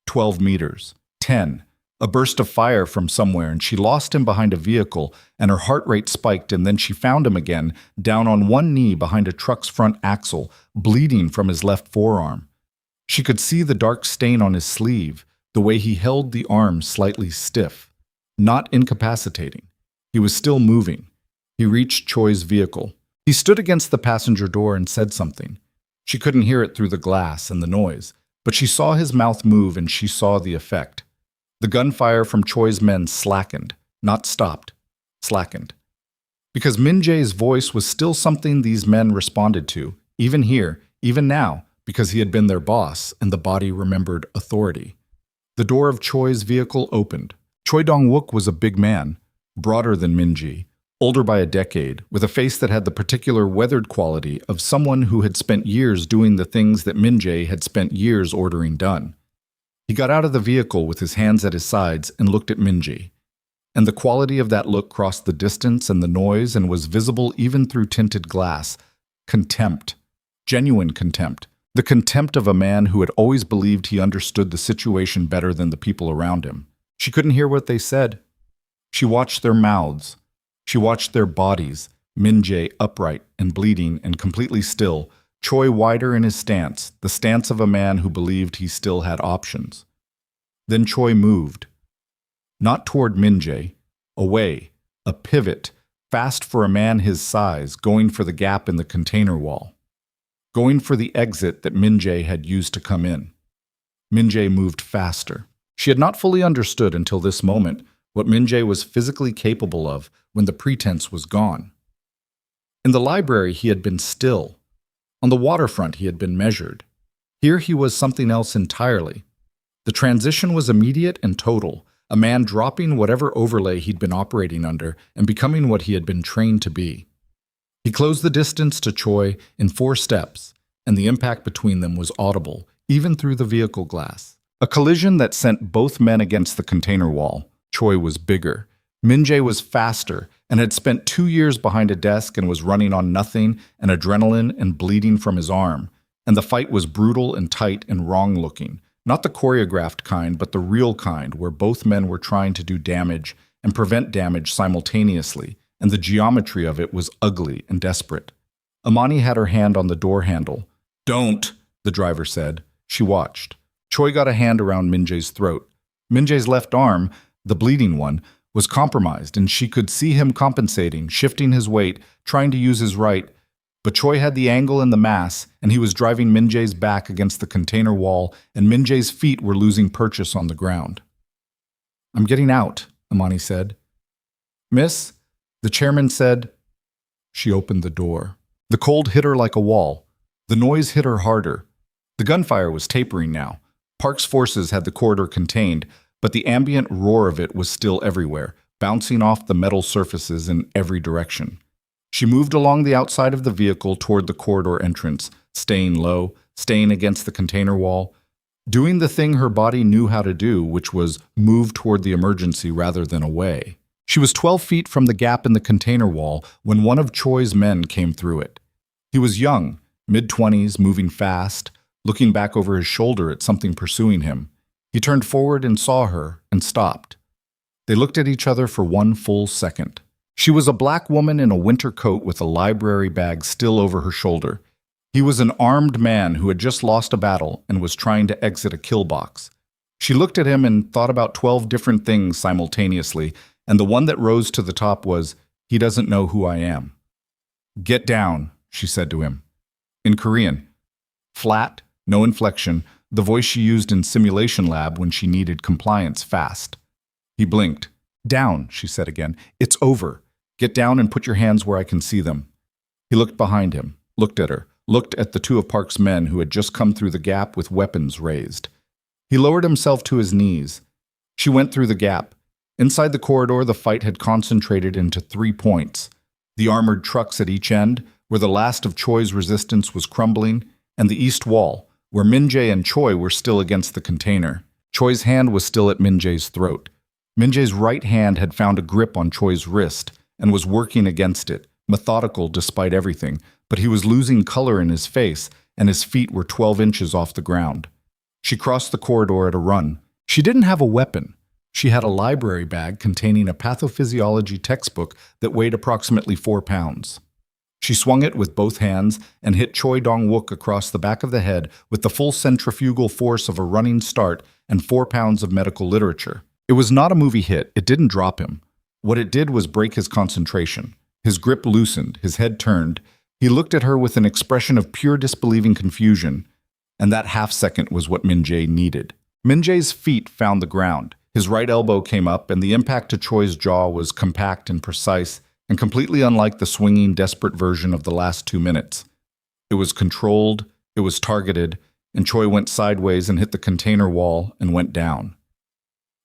12 meters. 10. A burst of fire from somewhere, and she lost him behind a vehicle, and her heart rate spiked, and then she found him again, down on one knee behind a truck's front axle, bleeding from his left forearm. She could see the dark stain on his sleeve, the way he held the arm slightly stiff. Not incapacitating. He was still moving. He reached Choi's vehicle. He stood against the passenger door and said something. She couldn't hear it through the glass and the noise, but she saw his mouth move and she saw the effect. The gunfire from Choi's men slackened, not stopped, slackened. Because Min Jae's voice was still something these men responded to, even here, even now, because he had been their boss and the body remembered authority. The door of Choi's vehicle opened. Choi Dong-wook was a big man, broader than Min Jae, older by a decade, with a face that had the particular weathered quality of someone who had spent years doing the things that Min Jae had spent years ordering done. He got out of the vehicle with his hands at his sides and looked at Min Jae. And the quality of that look crossed the distance and the noise and was visible even through tinted glass. Contempt. Genuine contempt. The contempt of a man who had always believed he understood the situation better than the people around him. She couldn't hear what they said. She watched their mouths. She watched their bodies, Min Jae upright and bleeding and completely still, Choi wider in his stance, the stance of a man who believed he still had options. Then Choi moved. Not toward Min Jae, away, a pivot, fast for a man his size, going for the gap in the container wall. Going for the exit that Min Jae had used to come in. Min Jae moved faster. She had not fully understood until this moment what Min Jae was physically capable of when the pretense was gone. In the library he had been still. On the waterfront he had been measured. Here he was something else entirely. The transition was immediate and total, a man dropping whatever overlay he'd been operating under and becoming what he had been trained to be. He closed the distance to Choi in 4 steps, and the impact between them was audible, even through the vehicle glass. A collision that sent both men against the container wall. Choi was bigger. Min Jae was faster and had spent 2 years behind a desk and was running on nothing and adrenaline and bleeding from his arm. And the fight was brutal and tight and wrong-looking. Not the choreographed kind, but the real kind, where both men were trying to do damage and prevent damage simultaneously, and the geometry of it was ugly and desperate. Amani had her hand on the door handle. "Don't," the driver said. She watched. Choi got a hand around Min Jae's throat. Min Jae's left arm, the bleeding one, was compromised, and she could see him compensating, shifting his weight, trying to use his right. But Choi had the angle and the mass, and he was driving Min Jae's back against the container wall, and Min Jae's feet were losing purchase on the ground. "I'm getting out," Amani said. "Miss," the chairman said. She opened the door. The cold hit her like a wall. The noise hit her harder. The gunfire was tapering now. Park's forces had the corridor contained, but the ambient roar of it was still everywhere, bouncing off the metal surfaces in every direction. She moved along the outside of the vehicle toward the corridor entrance, staying low, staying against the container wall, doing the thing her body knew how to do, which was move toward the emergency rather than away. She was 12 feet from the gap in the container wall when one of Choi's men came through it. He was young, mid-20s, moving fast, looking back over his shoulder at something pursuing him. He turned forward and saw her and stopped. They looked at each other for 1 full second. She was a black woman in a winter coat with a library bag still over her shoulder. He was an armed man who had just lost a battle and was trying to exit a kill box. She looked at him and thought about 12 different things simultaneously, and the one that rose to the top was, "He doesn't know who I am." "Get down," she said to him. In Korean. Flat, no inflection, the voice she used in simulation lab when she needed compliance fast. He blinked. "Down," she said again. "It's over. Get down and put your hands where I can see them. He looked behind him, looked at her, looked at the two of Park's men who had just come through the gap with weapons raised. He lowered himself to his knees. She went through the gap. Inside the corridor, the fight had concentrated into 3 points. The armored trucks at each end, where the last of Choi's resistance was crumbling, and the east wall, where Min-jae and Choi were still against the container. Choi's hand was still at Min-jae's throat. Min-jae's right hand had found a grip on Choi's wrist and was working against it, methodical despite everything, but he was losing color in his face, and his feet were 12 inches off the ground. She crossed the corridor at a run. She didn't have a weapon. She had a library bag containing a pathophysiology textbook that weighed approximately 4 pounds. She swung it with both hands and hit Choi Dong-wook across the back of the head with the full centrifugal force of a running start and 4 pounds of medical literature. It was not a movie hit. It didn't drop him. What it did was break his concentration. His grip loosened, his head turned. He looked at her with an expression of pure disbelieving confusion, and that half-second was what Min-jae needed. Min-jae's feet found the ground. His right elbow came up, and the impact to Choi's jaw was compact and precise, and completely unlike the swinging, desperate version of the last 2 minutes. It was controlled, it was targeted, and Choi went sideways and hit the container wall and went down.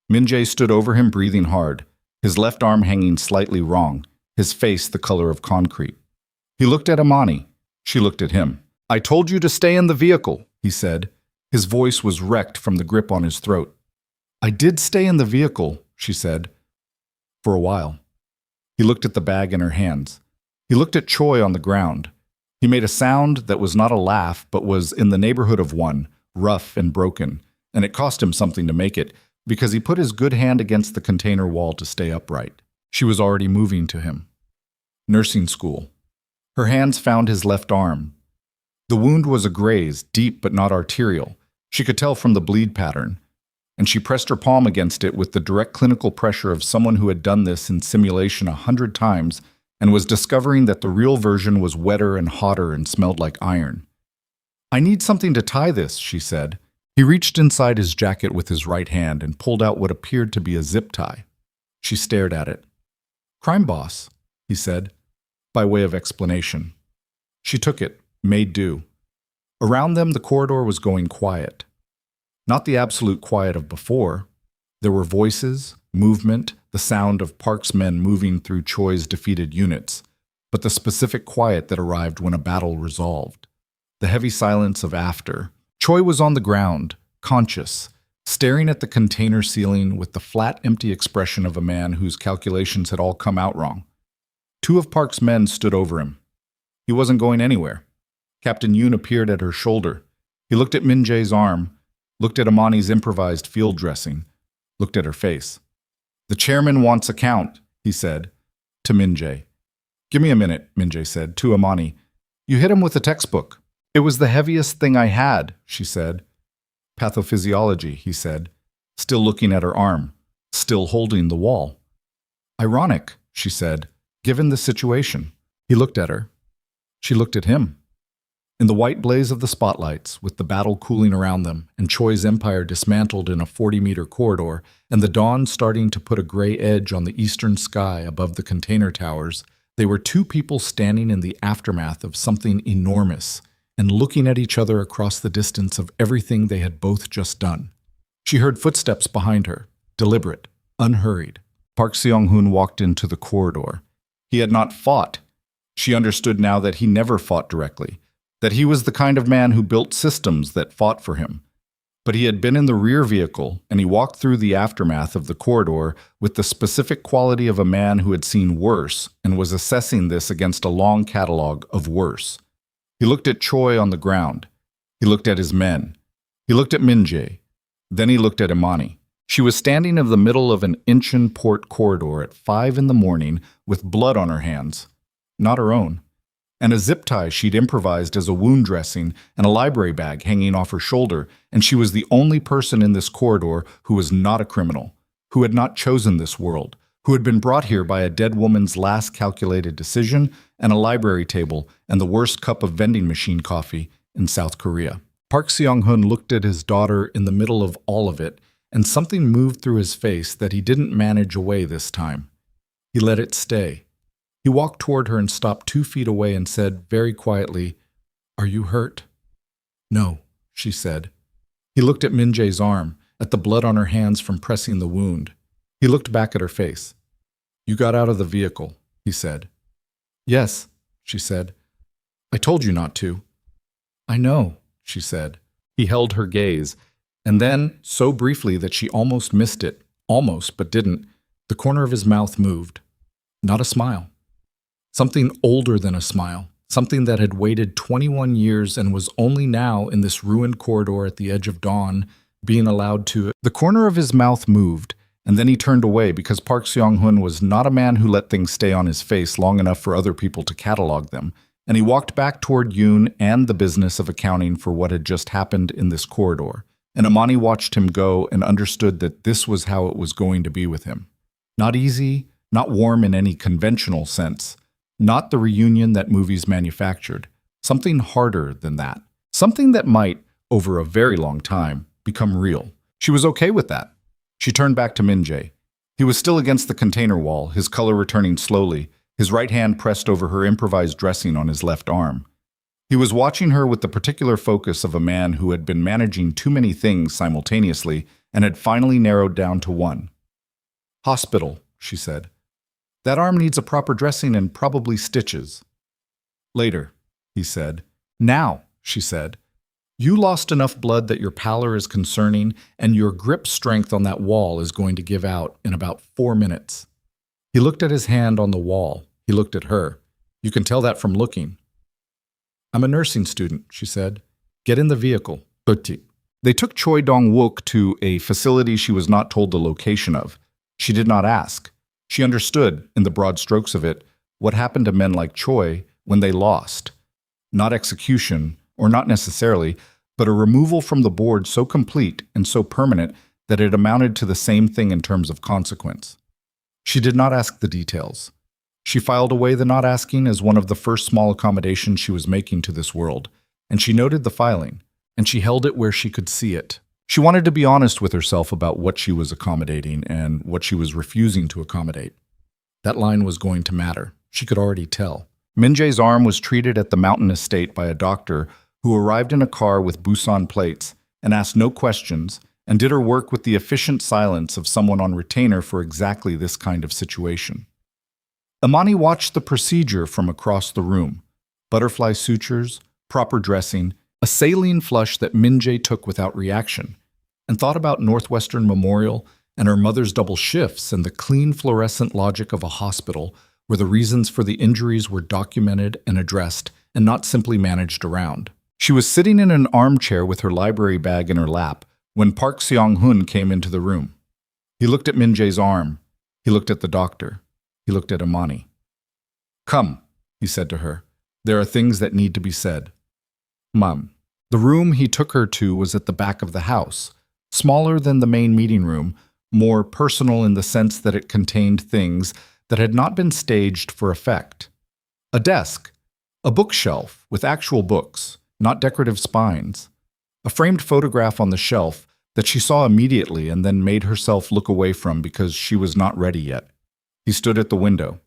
Min-jae stood over him, breathing hard, his left arm hanging slightly wrong, his face the color of concrete. He looked at Imani. She looked at him. "I told you to stay in the vehicle," he said. His voice was wrecked from the grip on his throat. "I did stay in the vehicle," she said. "For a while." He looked at the bag in her hands. He looked at Choi on the ground. He made a sound that was not a laugh, but was in the neighborhood of one, rough and broken, and it cost him something to make it, because he put his good hand against the container wall to stay upright. She was already moving to him. Nursing school. Her hands found his left arm. The wound was a graze, deep but not arterial. She could tell from the bleed pattern, and she pressed her palm against it with the direct clinical pressure of someone who had done this in simulation 100 times and was discovering that the real version was wetter and hotter and smelled like iron. "I need something to tie this," she said. He reached inside his jacket with his right hand and pulled out what appeared to be a zip tie. She stared at it. "Crime boss," he said, by way of explanation. She took it, made do. Around them, the corridor was going quiet. Not the absolute quiet of before. There were voices, movement, the sound of Park's men moving through Choi's defeated units, but the specific quiet that arrived when a battle resolved. The heavy silence of after. Choi was on the ground, conscious, staring at the container ceiling with the flat, empty expression of a man whose calculations had all come out wrong. 2 of Park's men stood over him. He wasn't going anywhere. Captain Yoon appeared at her shoulder. He looked at Min-jae's arm, looked at Imani's improvised field dressing, looked at her face. "The chairman wants a count," he said, to Min-jae. "Give me a minute," Min-jae said, to Imani. "You hit him with a textbook." "It was the heaviest thing I had," she said. "Pathophysiology," he said, still looking at her arm, still holding the wall. "Ironic," she said, "given the situation." He looked at her. She looked at him. In the white blaze of the spotlights, with the battle cooling around them, and Choi's empire dismantled in a 40-meter corridor, and the dawn starting to put a gray edge on the eastern sky above the container towers, they were 2 people standing in the aftermath of something enormous, and looking at each other across the distance of everything they had both just done. She heard footsteps behind her, deliberate, unhurried. Park Seong-hoon walked into the corridor. He had not fought. She understood now that he never fought directly, that he was the kind of man who built systems that fought for him. But he had been in the rear vehicle, and he walked through the aftermath of the corridor with the specific quality of a man who had seen worse and was assessing this against a long catalog of worse. He looked at Choi on the ground. He looked at his men. He looked at Min-jae. Then he looked at Imani. She was standing in the middle of an Incheon port corridor at 5 in the morning with blood on her hands, not her own, and a zip tie she'd improvised as a wound dressing and a library bag hanging off her shoulder, and she was the only person in this corridor who was not a criminal, who had not chosen this world, who had been brought here by a dead woman's last calculated decision and a library table and the worst cup of vending machine coffee in South Korea. Park Seong-hoon looked at his daughter in the middle of all of it, and something moved through his face that he didn't manage away this time. He let it stay. He walked toward her and stopped 2 feet away and said very quietly, "Are you hurt?" "No," she said. He looked at Min-jae's arm, at the blood on her hands from pressing the wound. He looked back at her face. "You got out of the vehicle," he said. "Yes," she said. "I told you not to." "I know," she said. He held her gaze, and then, so briefly that she almost missed it, almost but didn't, the corner of his mouth moved. Not a smile. Something older than a smile, something that had waited 21 years and was only now in this ruined corridor at the edge of dawn being allowed to. The corner of his mouth moved, and then he turned away because Park Seong-hun was not a man who let things stay on his face long enough for other people to catalog them, and he walked back toward Yoon and the business of accounting for what had just happened in this corridor. And Imani watched him go and understood that this was how it was going to be with him. Not easy, not warm in any conventional sense, not the reunion that movies manufactured. Something harder than that. Something that might, over a very long time, become real. She was okay with that. She turned back to Min-jae. He was still against the container wall, his color returning slowly, his right hand pressed over her improvised dressing on his left arm. He was watching her with the particular focus of a man who had been managing too many things simultaneously and had finally narrowed down to one. "Hospital," she said. "That arm needs a proper dressing and probably stitches." "Later," he said. "Now," she said. "You lost enough blood that your pallor is concerning, and your grip strength on that wall is going to give out in about 4 minutes." He looked at his hand on the wall. He looked at her. "You can tell that from looking." "I'm a nursing student," she said. "Get in the vehicle." They took Choi Dong-wook to a facility she was not told the location of. She did not ask. She understood, in the broad strokes of it, what happened to men like Choi when they lost. Not execution, or not necessarily, but a removal from the board so complete and so permanent that it amounted to the same thing in terms of consequence. She did not ask the details. She filed away the not asking as one of the first small accommodations she was making to this world, and she noted the filing, and she held it where she could see it. She wanted to be honest with herself about what she was accommodating and what she was refusing to accommodate. That line was going to matter. She could already tell. Min-jae's arm was treated at the mountain estate by a doctor who arrived in a car with Busan plates and asked no questions and did her work with the efficient silence of someone on retainer for exactly this kind of situation. Imani watched the procedure from across the room. Butterfly sutures, proper dressing, a saline flush that Min-jae took without reaction, and thought about Northwestern Memorial and her mother's double shifts and the clean fluorescent logic of a hospital where the reasons for the injuries were documented and addressed and not simply managed around. She was sitting in an armchair with her library bag in her lap when Park Seong-hun came into the room. He looked at Min-jae's arm. He looked at the doctor. He looked at Imani. "Come," he said to her. "There are things that need to be said." "Mom." The room he took her to was at the back of the house, smaller than the main meeting room, more personal in the sense that it contained things that had not been staged for effect. A desk, a bookshelf with actual books, not decorative spines, a framed photograph on the shelf that she saw immediately and then made herself look away from because she was not ready yet. He stood at the window.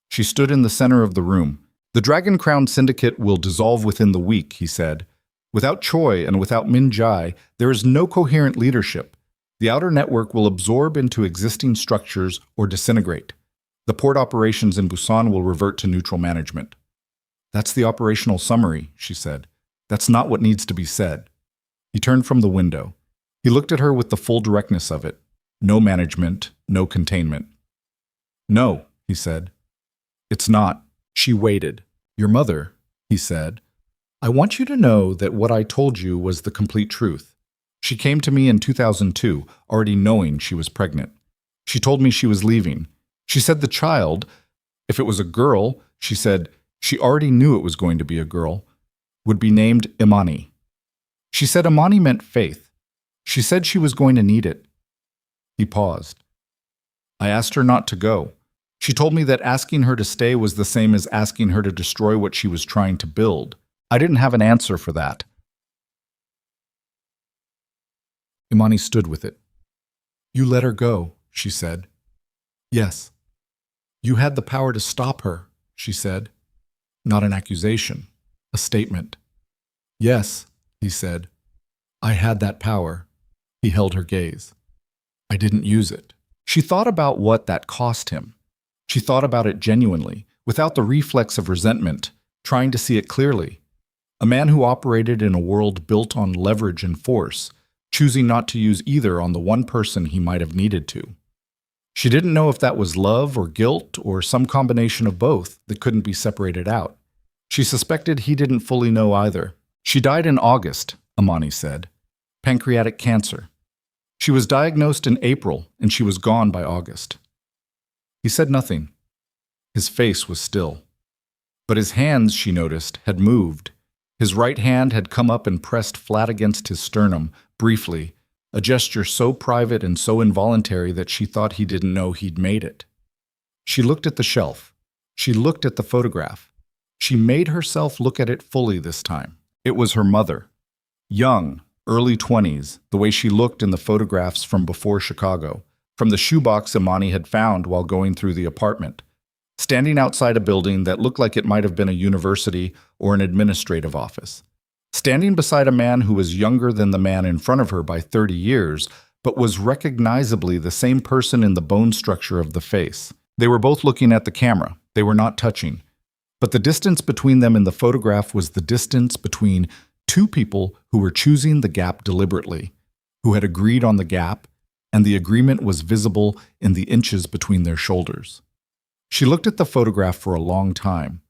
She stood in the center of the room. "The Dragon Crown Syndicate will dissolve within the week," he said. "Without Choi and without Min-jae, there is no coherent leadership. The outer network will absorb into existing structures or disintegrate. The port operations in Busan will revert to neutral management." "That's the operational summary," she said. "That's not what needs to be said." He turned from the window. He looked at her with the full directness of it. No management, no containment. "No," he said. "It's not." She waited. "Your mother," he said. "I want you to know that what I told you was the complete truth. She came to me in 2002, already knowing she was pregnant. She told me she was leaving. She said the child, if it was a girl, she said she already knew it was going to be a girl, would be named Imani. She said Imani meant faith. She said she was going to need it." He paused. "I asked her not to go. She told me that asking her to stay was the same as asking her to destroy what she was trying to build. I didn't have an answer for that." Imani stood with it. "You let her go," she said. "Yes. You had the power to stop her. she said. Not an accusation, a statement. Yes, he said. I had that power. He held her gaze. I didn't use it. She thought about what that cost him. She thought about it genuinely, without the reflex of resentment, trying to see it clearly. A man who operated in a world built on leverage and force, choosing not to use either on the one person he might have needed to. She didn't know if that was love or guilt or some combination of both that couldn't be separated out. She suspected he didn't fully know either. She died in August, Amani said. Pancreatic cancer. She was diagnosed in April and she was gone by August. He said nothing. His face was still. But his hands, she noticed, had moved. His right hand had come up and pressed flat against his sternum, briefly, a gesture so private and so involuntary that she thought he didn't know he'd made it. She looked at the shelf. She looked at the photograph. She made herself look at it fully this time. It was her mother. Young, early 20s, the way she looked in the photographs from before Chicago, from the shoebox Imani had found while going through the apartment, standing outside a building that looked like it might have been a university or an administrative office. Standing beside a man who was younger than the man in front of her by 30 years, but was recognizably the same person in the bone structure of the face. They were both looking at the camera. They were not touching. But the distance between them in the photograph was the distance between two people who were choosing the gap deliberately, who had agreed on the gap, and the agreement was visible in the inches between their shoulders. She looked at the photograph for a long time.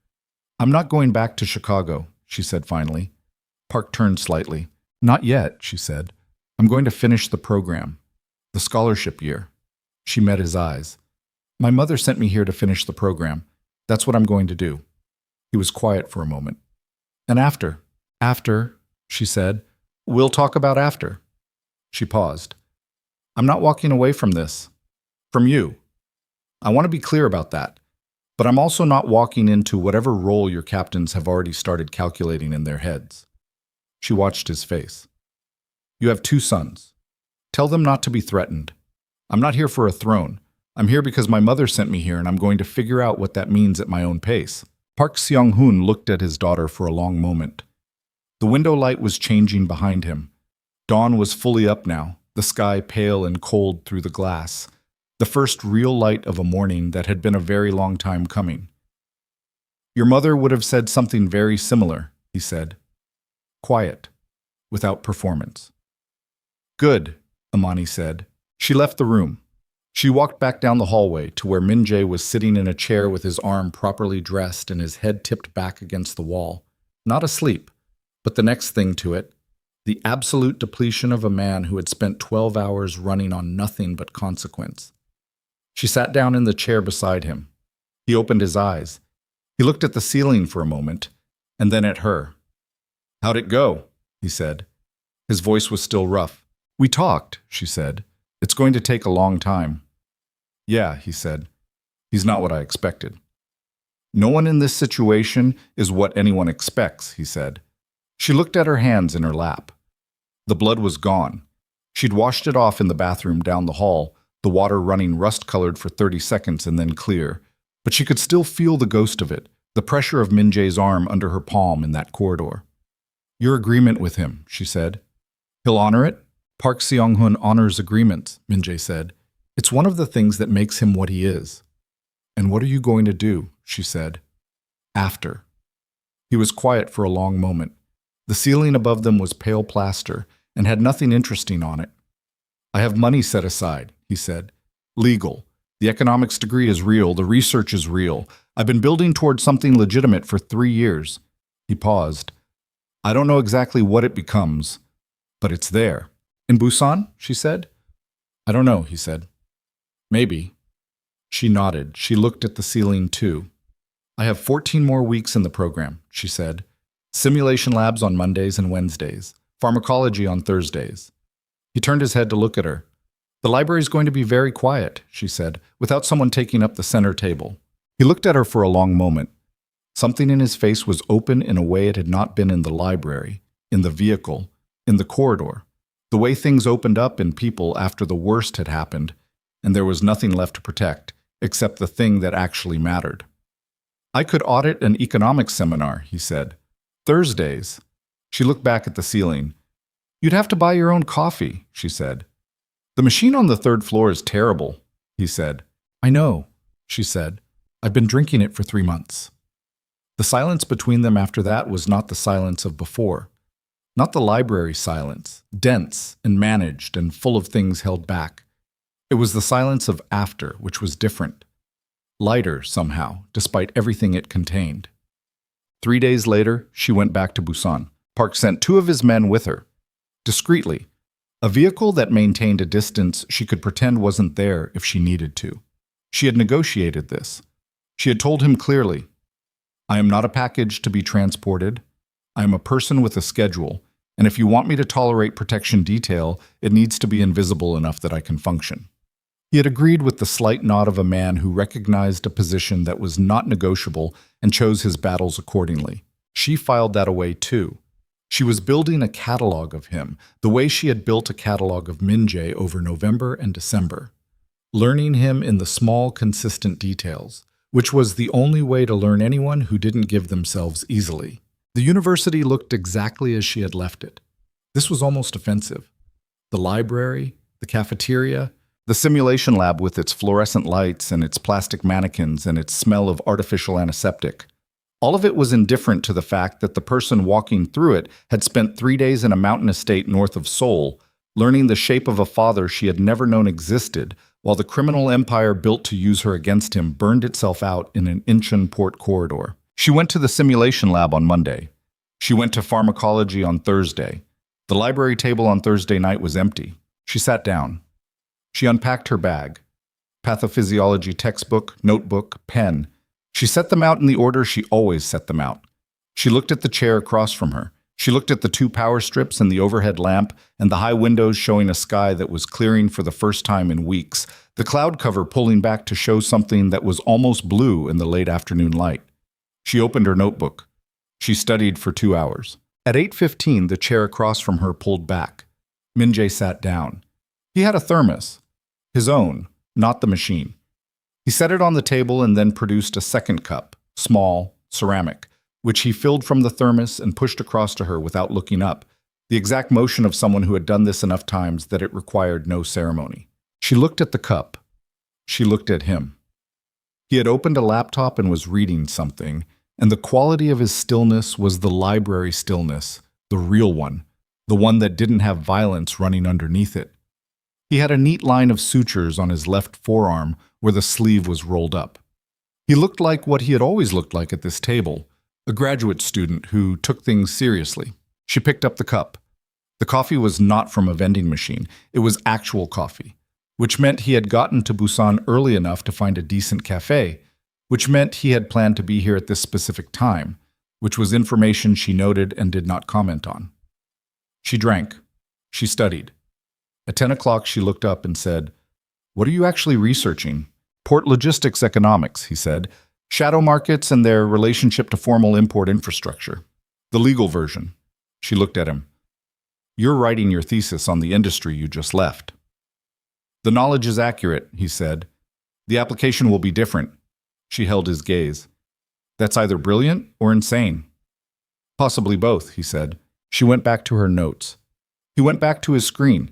"I'm not going back to Chicago," she said finally. Park turned slightly. "Not yet," she said. "I'm going to finish the program. The scholarship year." She met his eyes. "My mother sent me here to finish the program. That's what I'm going to do." He was quiet for a moment. "And after?" "After," she said. "We'll talk about after." She paused. "I'm not walking away from this. From you. I want to be clear about that. But I'm also not walking into whatever role your captains have already started calculating in their heads." She watched his face. "You have 2 sons. Tell them not to be threatened. I'm not here for a throne. I'm here because my mother sent me here and I'm going to figure out what that means at my own pace." Park Seong-hoon looked at his daughter for a long moment. The window light was changing behind him. Dawn was fully up now, the sky pale and cold through the glass, the first real light of a morning that had been a very long time coming. "Your mother would have said something very similar," he said. Quiet, without performance. "Good," Imani said. She left the room. She walked back down the hallway to where Min-jae was sitting in a chair with his arm properly dressed and his head tipped back against the wall. Not asleep, but the next thing to it, the absolute depletion of a man who had spent 12 hours running on nothing but consequence. She sat down in the chair beside him. He opened his eyes. He looked at the ceiling for a moment, and then at her. "How'd it go?" he said. His voice was still rough. "We talked," she said. "It's going to take a long time." "Yeah," he said. "He's not what I expected." "No one in this situation is what anyone expects," he said. She looked at her hands in her lap. The blood was gone. She'd washed it off in the bathroom down the hall, the water running rust-colored for 30 seconds and then clear. But she could still feel the ghost of it, the pressure of Min-jae's arm under her palm in that corridor. "Your agreement with him," she said. "He'll honor it?" "Park Seong-hoon honors agreements," Min-jae said. "It's one of the things that makes him what he is." "And what are you going to do?" she said. "After." He was quiet for a long moment. The ceiling above them was pale plaster and had nothing interesting on it. "I have money set aside," he said. "Legal. The economics degree is real. The research is real. I've been building towards something legitimate for 3 years. He paused. "I don't know exactly what it becomes, but it's there." "In Busan?" she said. "I don't know," he said. "Maybe." She nodded. She looked at the ceiling too. "I have 14 more weeks in the program," she said. "Simulation labs on Mondays and Wednesdays. Pharmacology on Thursdays." He turned his head to look at her. "The library's going to be very quiet," she said, "without someone taking up the center table." He looked at her for a long moment. Something in his face was open in a way it had not been in the library, in the vehicle, in the corridor, the way things opened up in people after the worst had happened, and there was nothing left to protect, except the thing that actually mattered. I could audit an economics seminar, he said. Thursdays. She looked back at the ceiling. You'd have to buy your own coffee, she said. The machine on the third floor is terrible, he said. I know, she said. I've been drinking it for 3 months. The silence between them after that was not the silence of before. Not the library silence, dense and managed and full of things held back. It was the silence of after, which was different. Lighter, somehow, despite everything it contained. 3 days later, she went back to Busan. Park sent 2 of his men with her. Discreetly. A vehicle that maintained a distance she could pretend wasn't there if she needed to. She had negotiated this. She had told him clearly, I am not a package to be transported. I am a person with a schedule, and if you want me to tolerate protection detail, it needs to be invisible enough that I can function. He had agreed with the slight nod of a man who recognized a position that was not negotiable and chose his battles accordingly. She filed that away too. She was building a catalog of him, the way she had built a catalog of Min-jae over November and December. Learning him in the small, consistent details, which was the only way to learn anyone who didn't give themselves easily. The university looked exactly as she had left it. This was almost offensive. The library, the cafeteria, the simulation lab with its fluorescent lights and its plastic mannequins and its smell of artificial antiseptic. All of it was indifferent to the fact that the person walking through it had spent 3 days in a mountain estate north of Seoul, learning the shape of a father she had never known existed, while the criminal empire built to use her against him burned itself out in an Incheon port corridor. She went to the simulation lab on Monday. She went to pharmacology on Thursday. The library table on Thursday night was empty. She sat down. She unpacked her bag. Pathophysiology textbook, notebook, pen. She set them out in the order she always set them out. She looked at the chair across from her. She looked at the 2 power strips and the overhead lamp and the high windows showing a sky that was clearing for the first time in weeks, the cloud cover pulling back to show something that was almost blue in the late afternoon light. She opened her notebook. She studied for 2 hours. At 8:15, the chair across from her pulled back. Min-jae sat down. He had a thermos. His own, not the machine. He set it on the table and then produced a second cup, small, ceramic, which he filled from the thermos and pushed across to her without looking up, the exact motion of someone who had done this enough times that it required no ceremony. She looked at the cup. She looked at him. He had opened a laptop and was reading something, and the quality of his stillness was the library stillness, the real one, the one that didn't have violence running underneath it. He had a neat line of sutures on his left forearm where the sleeve was rolled up. He looked like what he had always looked like at this table, a graduate student who took things seriously. She picked up the cup. The coffee was not from a vending machine. It was actual coffee, which meant he had gotten to Busan early enough to find a decent cafe, which meant he had planned to be here at this specific time, which was information she noted and did not comment on. She drank. She studied. At 10 o'clock, she looked up and said, "What are you actually researching?" "Port logistics economics," he said. "Shadow markets and their relationship to formal import infrastructure." "The legal version." She looked at him. "You're writing your thesis on the industry you just left." "The knowledge is accurate," he said. "The application will be different." She held his gaze. "That's either brilliant or insane." "Possibly both," he said. She went back to her notes. He went back to his screen.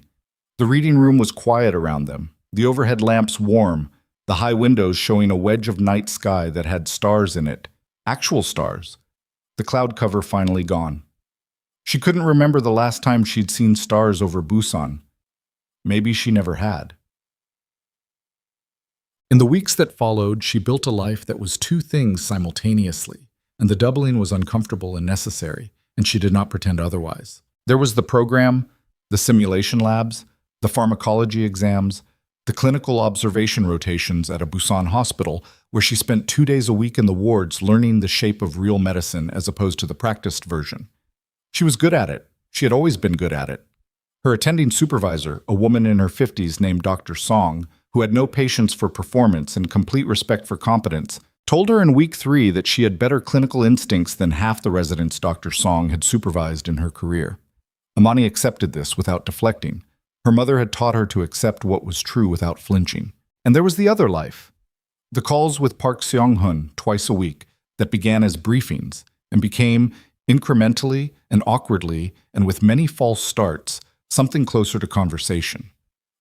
The reading room was quiet around them, the overhead lamps warm, the high windows showing a wedge of night sky that had stars in it, actual stars. The cloud cover finally gone. She couldn't remember the last time she'd seen stars over Busan. Maybe she never had. In the weeks that followed, she built a life that was 2 things simultaneously, and the doubling was uncomfortable and necessary, and she did not pretend otherwise. There was the program, the simulation labs, the pharmacology exams, the clinical observation rotations at a Busan hospital, where she spent 2 days a week in the wards learning the shape of real medicine as opposed to the practiced version. She was good at it. She had always been good at it. Her attending supervisor, a woman in her 50s named Dr. Song, who had no patience for performance and complete respect for competence, told her in week 3 that she had better clinical instincts than half the residents Dr. Song had supervised in her career. Amani accepted this without deflecting. Her mother had taught her to accept what was true without flinching. And there was the other life. The calls with Park Seong-hun twice a week, that began as briefings and became, incrementally and awkwardly and with many false starts, something closer to conversation.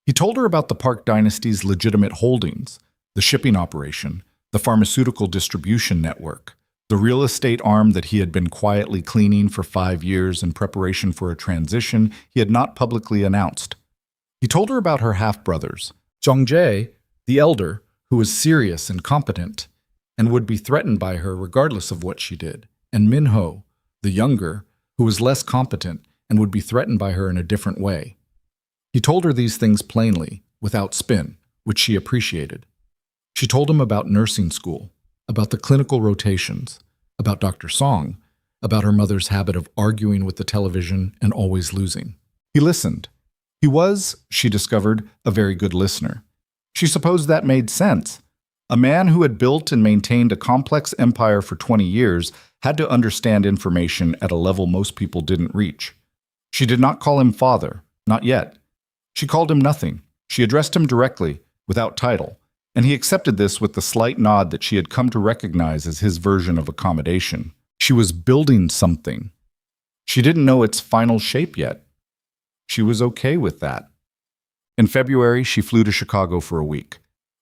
He told her about the Park dynasty's legitimate holdings, the shipping operation, the pharmaceutical distribution network, the real estate arm that he had been quietly cleaning for 5 years in preparation for a transition he had not publicly announced. He told her about her half-brothers, Zhongjae, the elder, who was serious and competent, and would be threatened by her regardless of what she did, and Minho, the younger, who was less competent and would be threatened by her in a different way. He told her these things plainly, without spin, which she appreciated. She told him about nursing school, about the clinical rotations, about Dr. Song, about her mother's habit of arguing with the television and always losing. He listened. He was, she discovered, a very good listener. She supposed that made sense. A man who had built and maintained a complex empire for 20 years had to understand information at a level most people didn't reach. She did not call him father, not yet. She called him nothing. She addressed him directly, without title, and he accepted this with the slight nod that she had come to recognize as his version of accommodation. She was building something. She didn't know its final shape yet. She was okay with that. In February, she flew to Chicago for a week.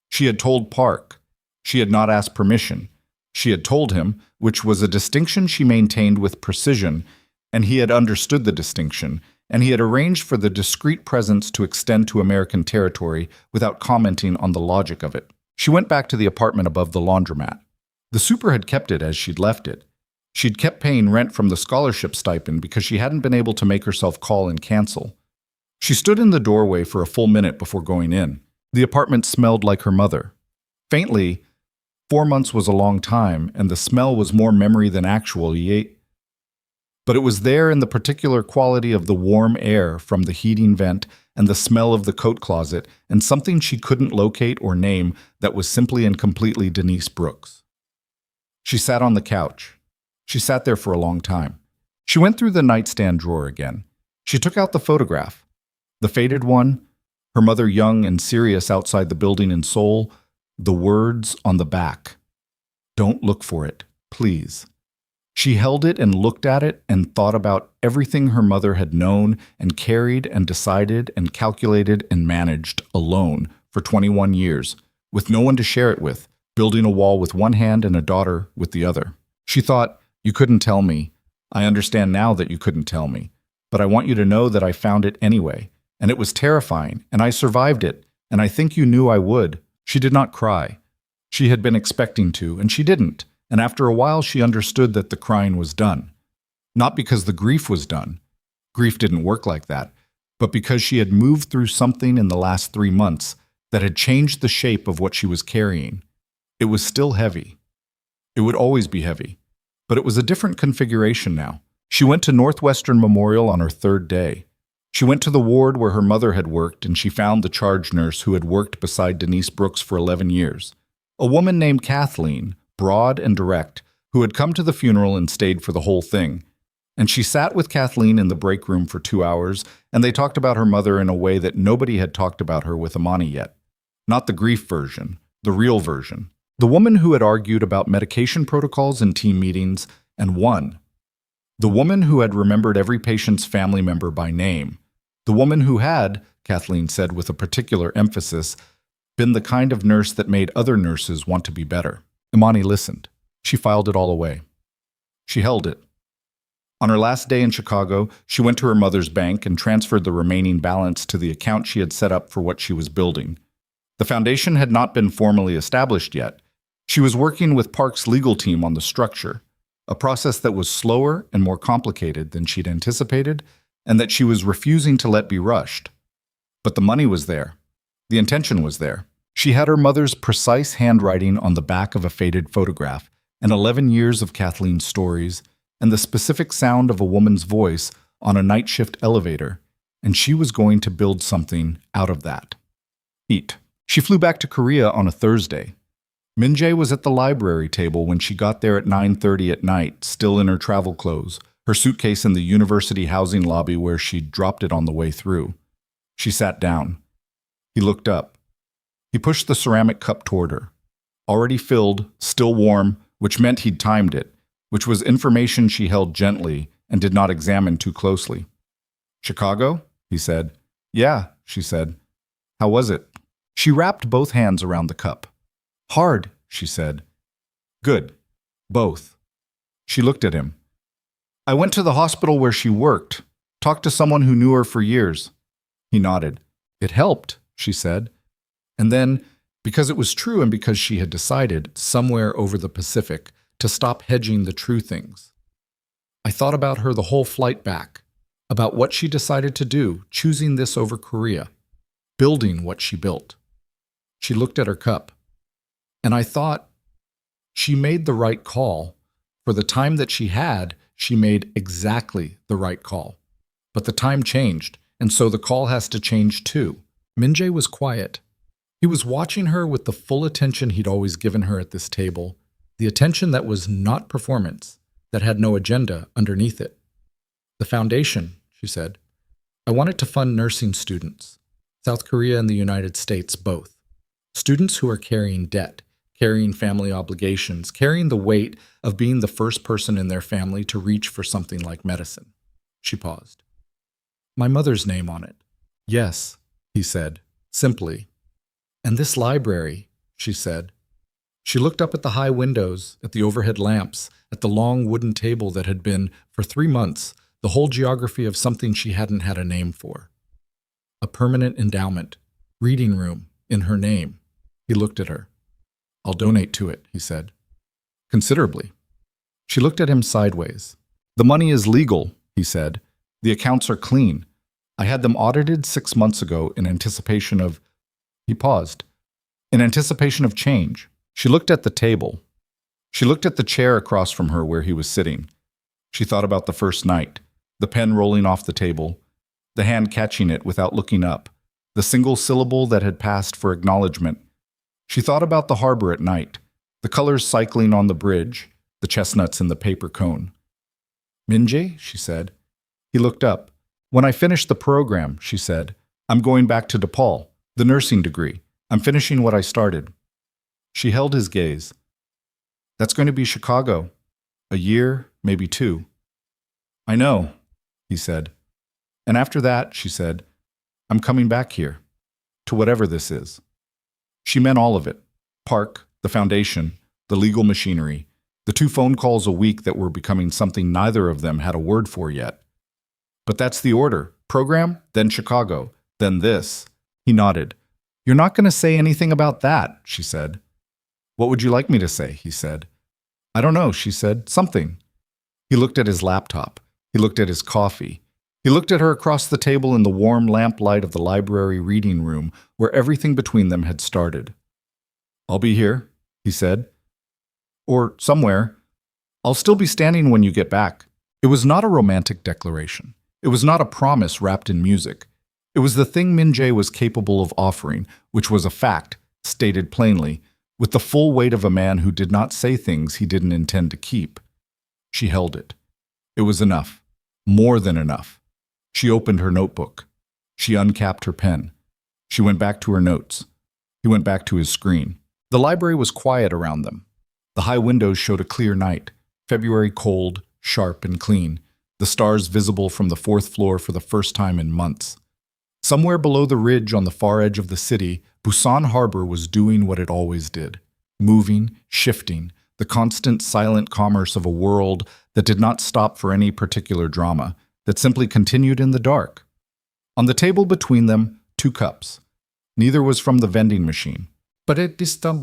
She had told Park. She had not asked permission. She had told him, which was a distinction she maintained with precision, and he had understood the distinction, and he had arranged for the discreet presence to extend to American territory without commenting on the logic of it. She went back to the apartment above the laundromat. The super had kept it as she'd left it. She'd kept paying rent from the scholarship stipend because she hadn't been able to make herself call and cancel. She stood in the doorway for a full minute before going in. The apartment smelled like her mother. Faintly, 4 months was a long time, and the smell was more memory than actual yet. But it was there in the particular quality of the warm air from the heating vent and the smell of the coat closet and something she couldn't locate or name that was simply and completely Denise Brooks. She sat on the couch. She sat there for a long time. She went through the nightstand drawer again. She took out the photograph. The faded one, her mother young and serious outside the building in Seoul, the words on the back. Don't look for it, please. She held it and looked at it and thought about everything her mother had known and carried and decided and calculated and managed alone for 21 years, with no one to share it with, building a wall with one hand and a daughter with the other. She thought, you couldn't tell me. I understand now that you couldn't tell me, but I want you to know that I found it anyway, and it was terrifying, and I survived it, and I think you knew I would. She did not cry. She had been expecting to, and she didn't. And after a while she understood that the crying was done. Not because the grief was done. Grief didn't work like that. But because she had moved through something in the last 3 months that had changed the shape of what she was carrying. It was still heavy. It would always be heavy. But it was a different configuration now. She went to Northwestern Memorial on her 3rd day. She went to the ward where her mother had worked, and she found the charge nurse who had worked beside Denise Brooks for 11 years. A woman named Kathleen, broad and direct, who had come to the funeral and stayed for the whole thing. And she sat with Kathleen in the break room for 2 hours, and they talked about her mother in a way that nobody had talked about her with Amani yet. Not the grief version, the real version. The woman who had argued about medication protocols in team meetings and won. The woman who had remembered every patient's family member by name. The woman who had, Kathleen said with a particular emphasis, been the kind of nurse that made other nurses want to be better. Imani listened. She filed it all away. She held it. On her last day in Chicago, she went to her mother's bank and transferred the remaining balance to the account she had set up for what she was building. The foundation had not been formally established yet. She was working with Park's legal team on the structure, a process that was slower and more complicated than she'd anticipated, and that she was refusing to let be rushed. But the money was there. The intention was there. She had her mother's precise handwriting on the back of a faded photograph, and 11 years of Kathleen's stories, and the specific sound of a woman's voice on a night shift elevator, and she was going to build something out of that. Eat. She flew back to Korea on a Thursday. Min-jae was at the library table when she got there at 9:30 at night, still in her travel clothes, her suitcase in the university housing lobby where she'd dropped it on the way through. She sat down. He looked up. He pushed the ceramic cup toward her. Already filled, still warm, which meant he'd timed it, which was information she held gently and did not examine too closely. "Chicago?" he said. "Yeah," she said. "How was it?" She wrapped both hands around the cup. "Hard," she said. "Good. Both." She looked at him. "I went to the hospital where she worked, talked to someone who knew her for years." He nodded. "It helped," she said. And then, because it was true and because she had decided, somewhere over the Pacific, to stop hedging the true things, I thought about her the whole flight back, about what she decided to do, choosing this over Korea, building what she built. She looked at her cup, and I thought she made the right call. For the time that she had, she made exactly the right call. But the time changed, and so the call has to change too. Min-jae was quiet. He was watching her with the full attention he'd always given her at this table, the attention that was not performance, that had no agenda underneath it. "The foundation," she said. "I want it to fund nursing students, South Korea and the United States both. Students who are carrying debt, carrying family obligations, carrying the weight of being the first person in their family to reach for something like medicine." She paused. "My mother's name on it." "Yes," he said, simply. "And this library," she said. She looked up at the high windows, at the overhead lamps, at the long wooden table that had been, for 3 months, the whole geography of something she hadn't had a name for. A permanent endowment, reading room, in her name. He looked at her. "I'll donate to it," he said. "Considerably." She looked at him sideways. "The money is legal," he said. "The accounts are clean. I had them audited 6 months ago in anticipation of—" He paused. "In anticipation of change." She looked at the table. She looked at the chair across from her where he was sitting. She thought about the first night, the pen rolling off the table, the hand catching it without looking up, the single syllable that had passed for acknowledgement. She thought about the harbor at night, the colors cycling on the bridge, the chestnuts in the paper cone. "Min-jae," she said. He looked up. "When I finish the program," she said, "I'm going back to DePaul, the nursing degree. I'm finishing what I started." She held his gaze. "That's going to be Chicago. A year, maybe 2. "I know," he said. "And after that," she said, "I'm coming back here, to whatever this is." She meant all of it. Park, the foundation, the legal machinery, the 2 phone calls a week that were becoming something neither of them had a word for yet. "But that's the order. Program, then Chicago, then this." He nodded. "You're not going to say anything about that," she said. "What would you like me to say?" he said. "I don't know," she said. "Something." He looked at his laptop. He looked at his coffee. He looked at her across the table in the warm lamplight of the library reading room where everything between them had started. "I'll be here," he said. "Or somewhere. I'll still be standing when you get back." It was not a romantic declaration. It was not a promise wrapped in music. It was the thing Min-jae was capable of offering, which was a fact, stated plainly, with the full weight of a man who did not say things he didn't intend to keep. She held it. It was enough. More than enough. She opened her notebook. She uncapped her pen. She went back to her notes. He went back to his screen. The library was quiet around them. The high windows showed a clear night, February cold, sharp and clean, the stars visible from the 4th floor for the first time in months. Somewhere below the ridge on the far edge of the city, Busan Harbor was doing what it always did, moving, shifting, the constant silent commerce of a world that did not stop for any particular drama, that simply continued in the dark. On the table between them, 2 cups. Neither was from the vending machine. But it is 3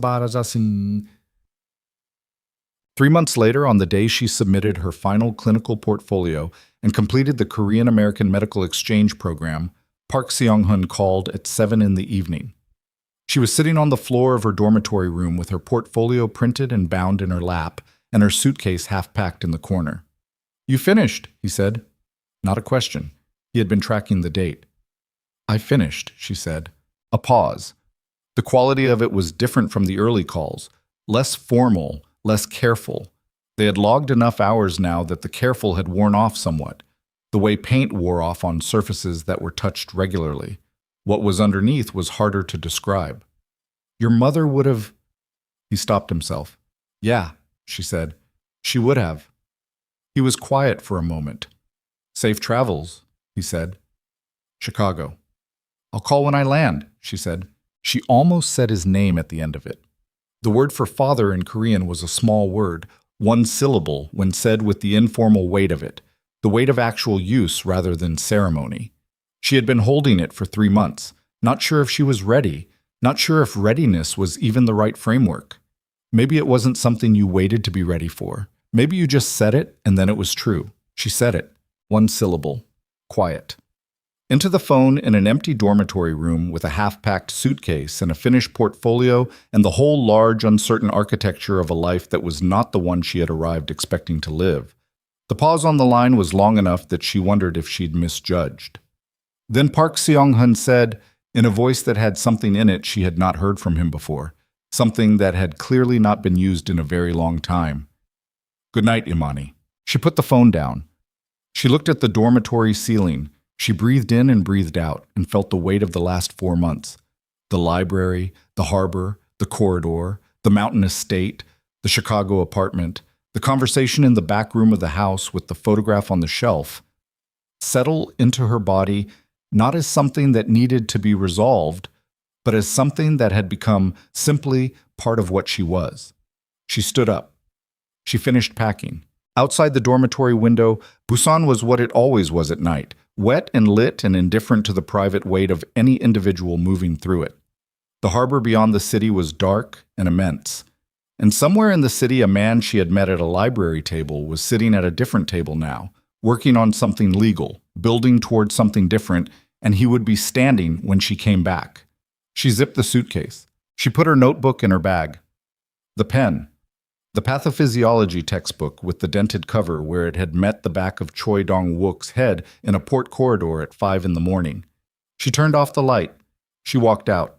months later, on the day she submitted her final clinical portfolio and completed the Korean-American Medical Exchange Program, Park Seong-hun called at 7 in the evening. She was sitting on the floor of her dormitory room with her portfolio printed and bound in her lap and her suitcase half packed in the corner. "You finished," he said. Not a question. He had been tracking the date. "I finished," she said. A pause. The quality of it was different from the early calls, less formal, less careful. They had logged enough hours now that the careful had worn off somewhat, the way paint wore off on surfaces that were touched regularly. What was underneath was harder to describe. "Your mother would have—" He stopped himself. "Yeah," she said. She would have. He was quiet for a moment. Safe travels, he said. Chicago. I'll call when I land, she said. She almost said his name at the end of it. The word for father in Korean was a small word, one syllable when said with the informal weight of it, the weight of actual use rather than ceremony. She had been holding it for 3 months, not sure if she was ready, not sure if readiness was even the right framework. Maybe it wasn't something you waited to be ready for. Maybe you just said it and then it was true. She said it. One syllable. Quiet. Into the phone in an empty dormitory room with a half-packed suitcase and a finished portfolio and the whole large, uncertain architecture of a life that was not the one she had arrived expecting to live. The pause on the line was long enough that she wondered if she'd misjudged. Then Park Seong-hun said, in a voice that had something in it she had not heard from him before, something that had clearly not been used in a very long time. Good night, Imani. She put the phone down. She looked at the dormitory ceiling. She breathed in and breathed out and felt the weight of the last 4 months. The library, the harbor, the corridor, the mountain estate, the Chicago apartment, the conversation in the back room of the house with the photograph on the shelf, settle into her body not as something that needed to be resolved, but as something that had become simply part of what she was. She stood up. She finished packing. Outside the dormitory window, Busan was what it always was at night, wet and lit and indifferent to the private weight of any individual moving through it. The harbor beyond the city was dark and immense. And somewhere in the city, a man she had met at a library table was sitting at a different table now, working on something legal, building towards something different, and he would be standing when she came back. She zipped the suitcase. She put her notebook in her bag. The pen. The pathophysiology textbook with the dented cover where it had met the back of Choi Dong-wook's head in a port corridor at 5 in the morning. She turned off the light. She walked out.